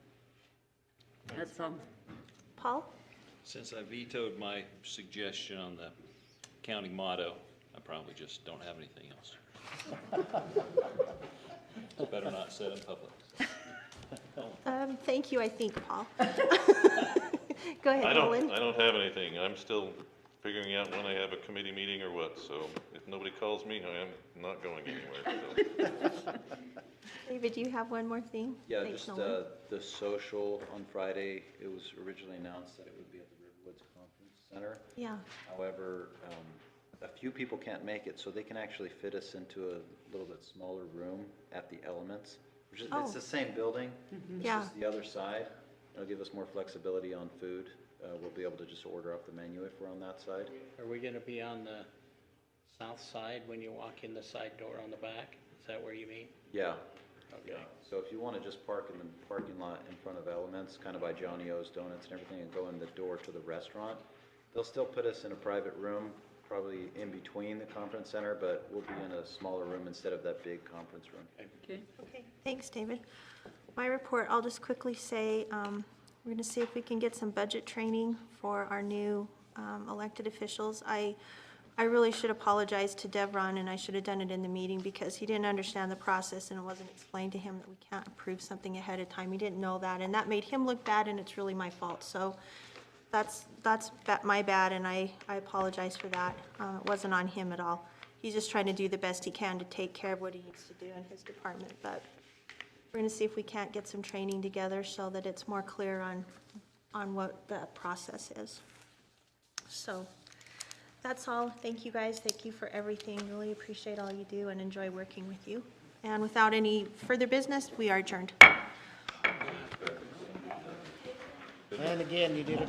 Speaker 13: That's all.
Speaker 5: Paul?
Speaker 7: Since I vetoed my suggestion on the county motto, I probably just don't have anything else. It's better not said in public.
Speaker 5: Thank you, I think, Paul. Go ahead,
Speaker 3: I
Speaker 5: Nolan.
Speaker 3: don't have anything. I'm still figuring out when I have a committee meeting or what, so if nobody calls me, I am not going anywhere, so.
Speaker 5: David, do you have one more thing?
Speaker 10: Yeah,
Speaker 5: Thanks,
Speaker 10: just
Speaker 5: Nolan.
Speaker 10: the social on Friday, it was originally announced that it would be at the Riverwoods Conference Center.
Speaker 5: Yeah.
Speaker 10: However, a few people can't make it, so they can actually fit us into a little bit smaller room at the Elements, which is, it's
Speaker 5: Oh.
Speaker 10: the same building. It's
Speaker 5: Yeah.
Speaker 10: just the other side. It'll give us more flexibility on food. We'll be able to just order off the menu if we're on that side.
Speaker 6: Are we gonna be on the south side when you walk in the side door on the back? Is that where you mean?
Speaker 10: Yeah.
Speaker 6: Okay.
Speaker 10: So if you want to just park in the parking lot in front of Elements, kind of by Johnny O's Donuts and everything, and go in the door to the restaurant, they'll still put us in a private room, probably in between the conference center, but we'll be in a smaller room instead of that big conference room.
Speaker 13: Okay.
Speaker 5: Okay, thanks, David. My report, I'll just quickly say, we're gonna see if we can get some budget training for our new elected officials. I really should apologize to Devron, and I should have done it in the meeting, because he didn't understand the process, and it wasn't explained to him that we can't approve something ahead of time. He didn't know that, and that made him look bad, and it's really my fault. So that's my bad, and I apologize for that. It wasn't on him at all. He's just trying to do the best he can to take care of what he needs to do in his department, but we're gonna see if we can't get some training together so that it's more clear on what the process is. So, that's all. Thank you, guys. Thank you for everything. Really appreciate all you do and enjoy working with you. And without any further business, we are adjourned.
Speaker 4: And again, you did a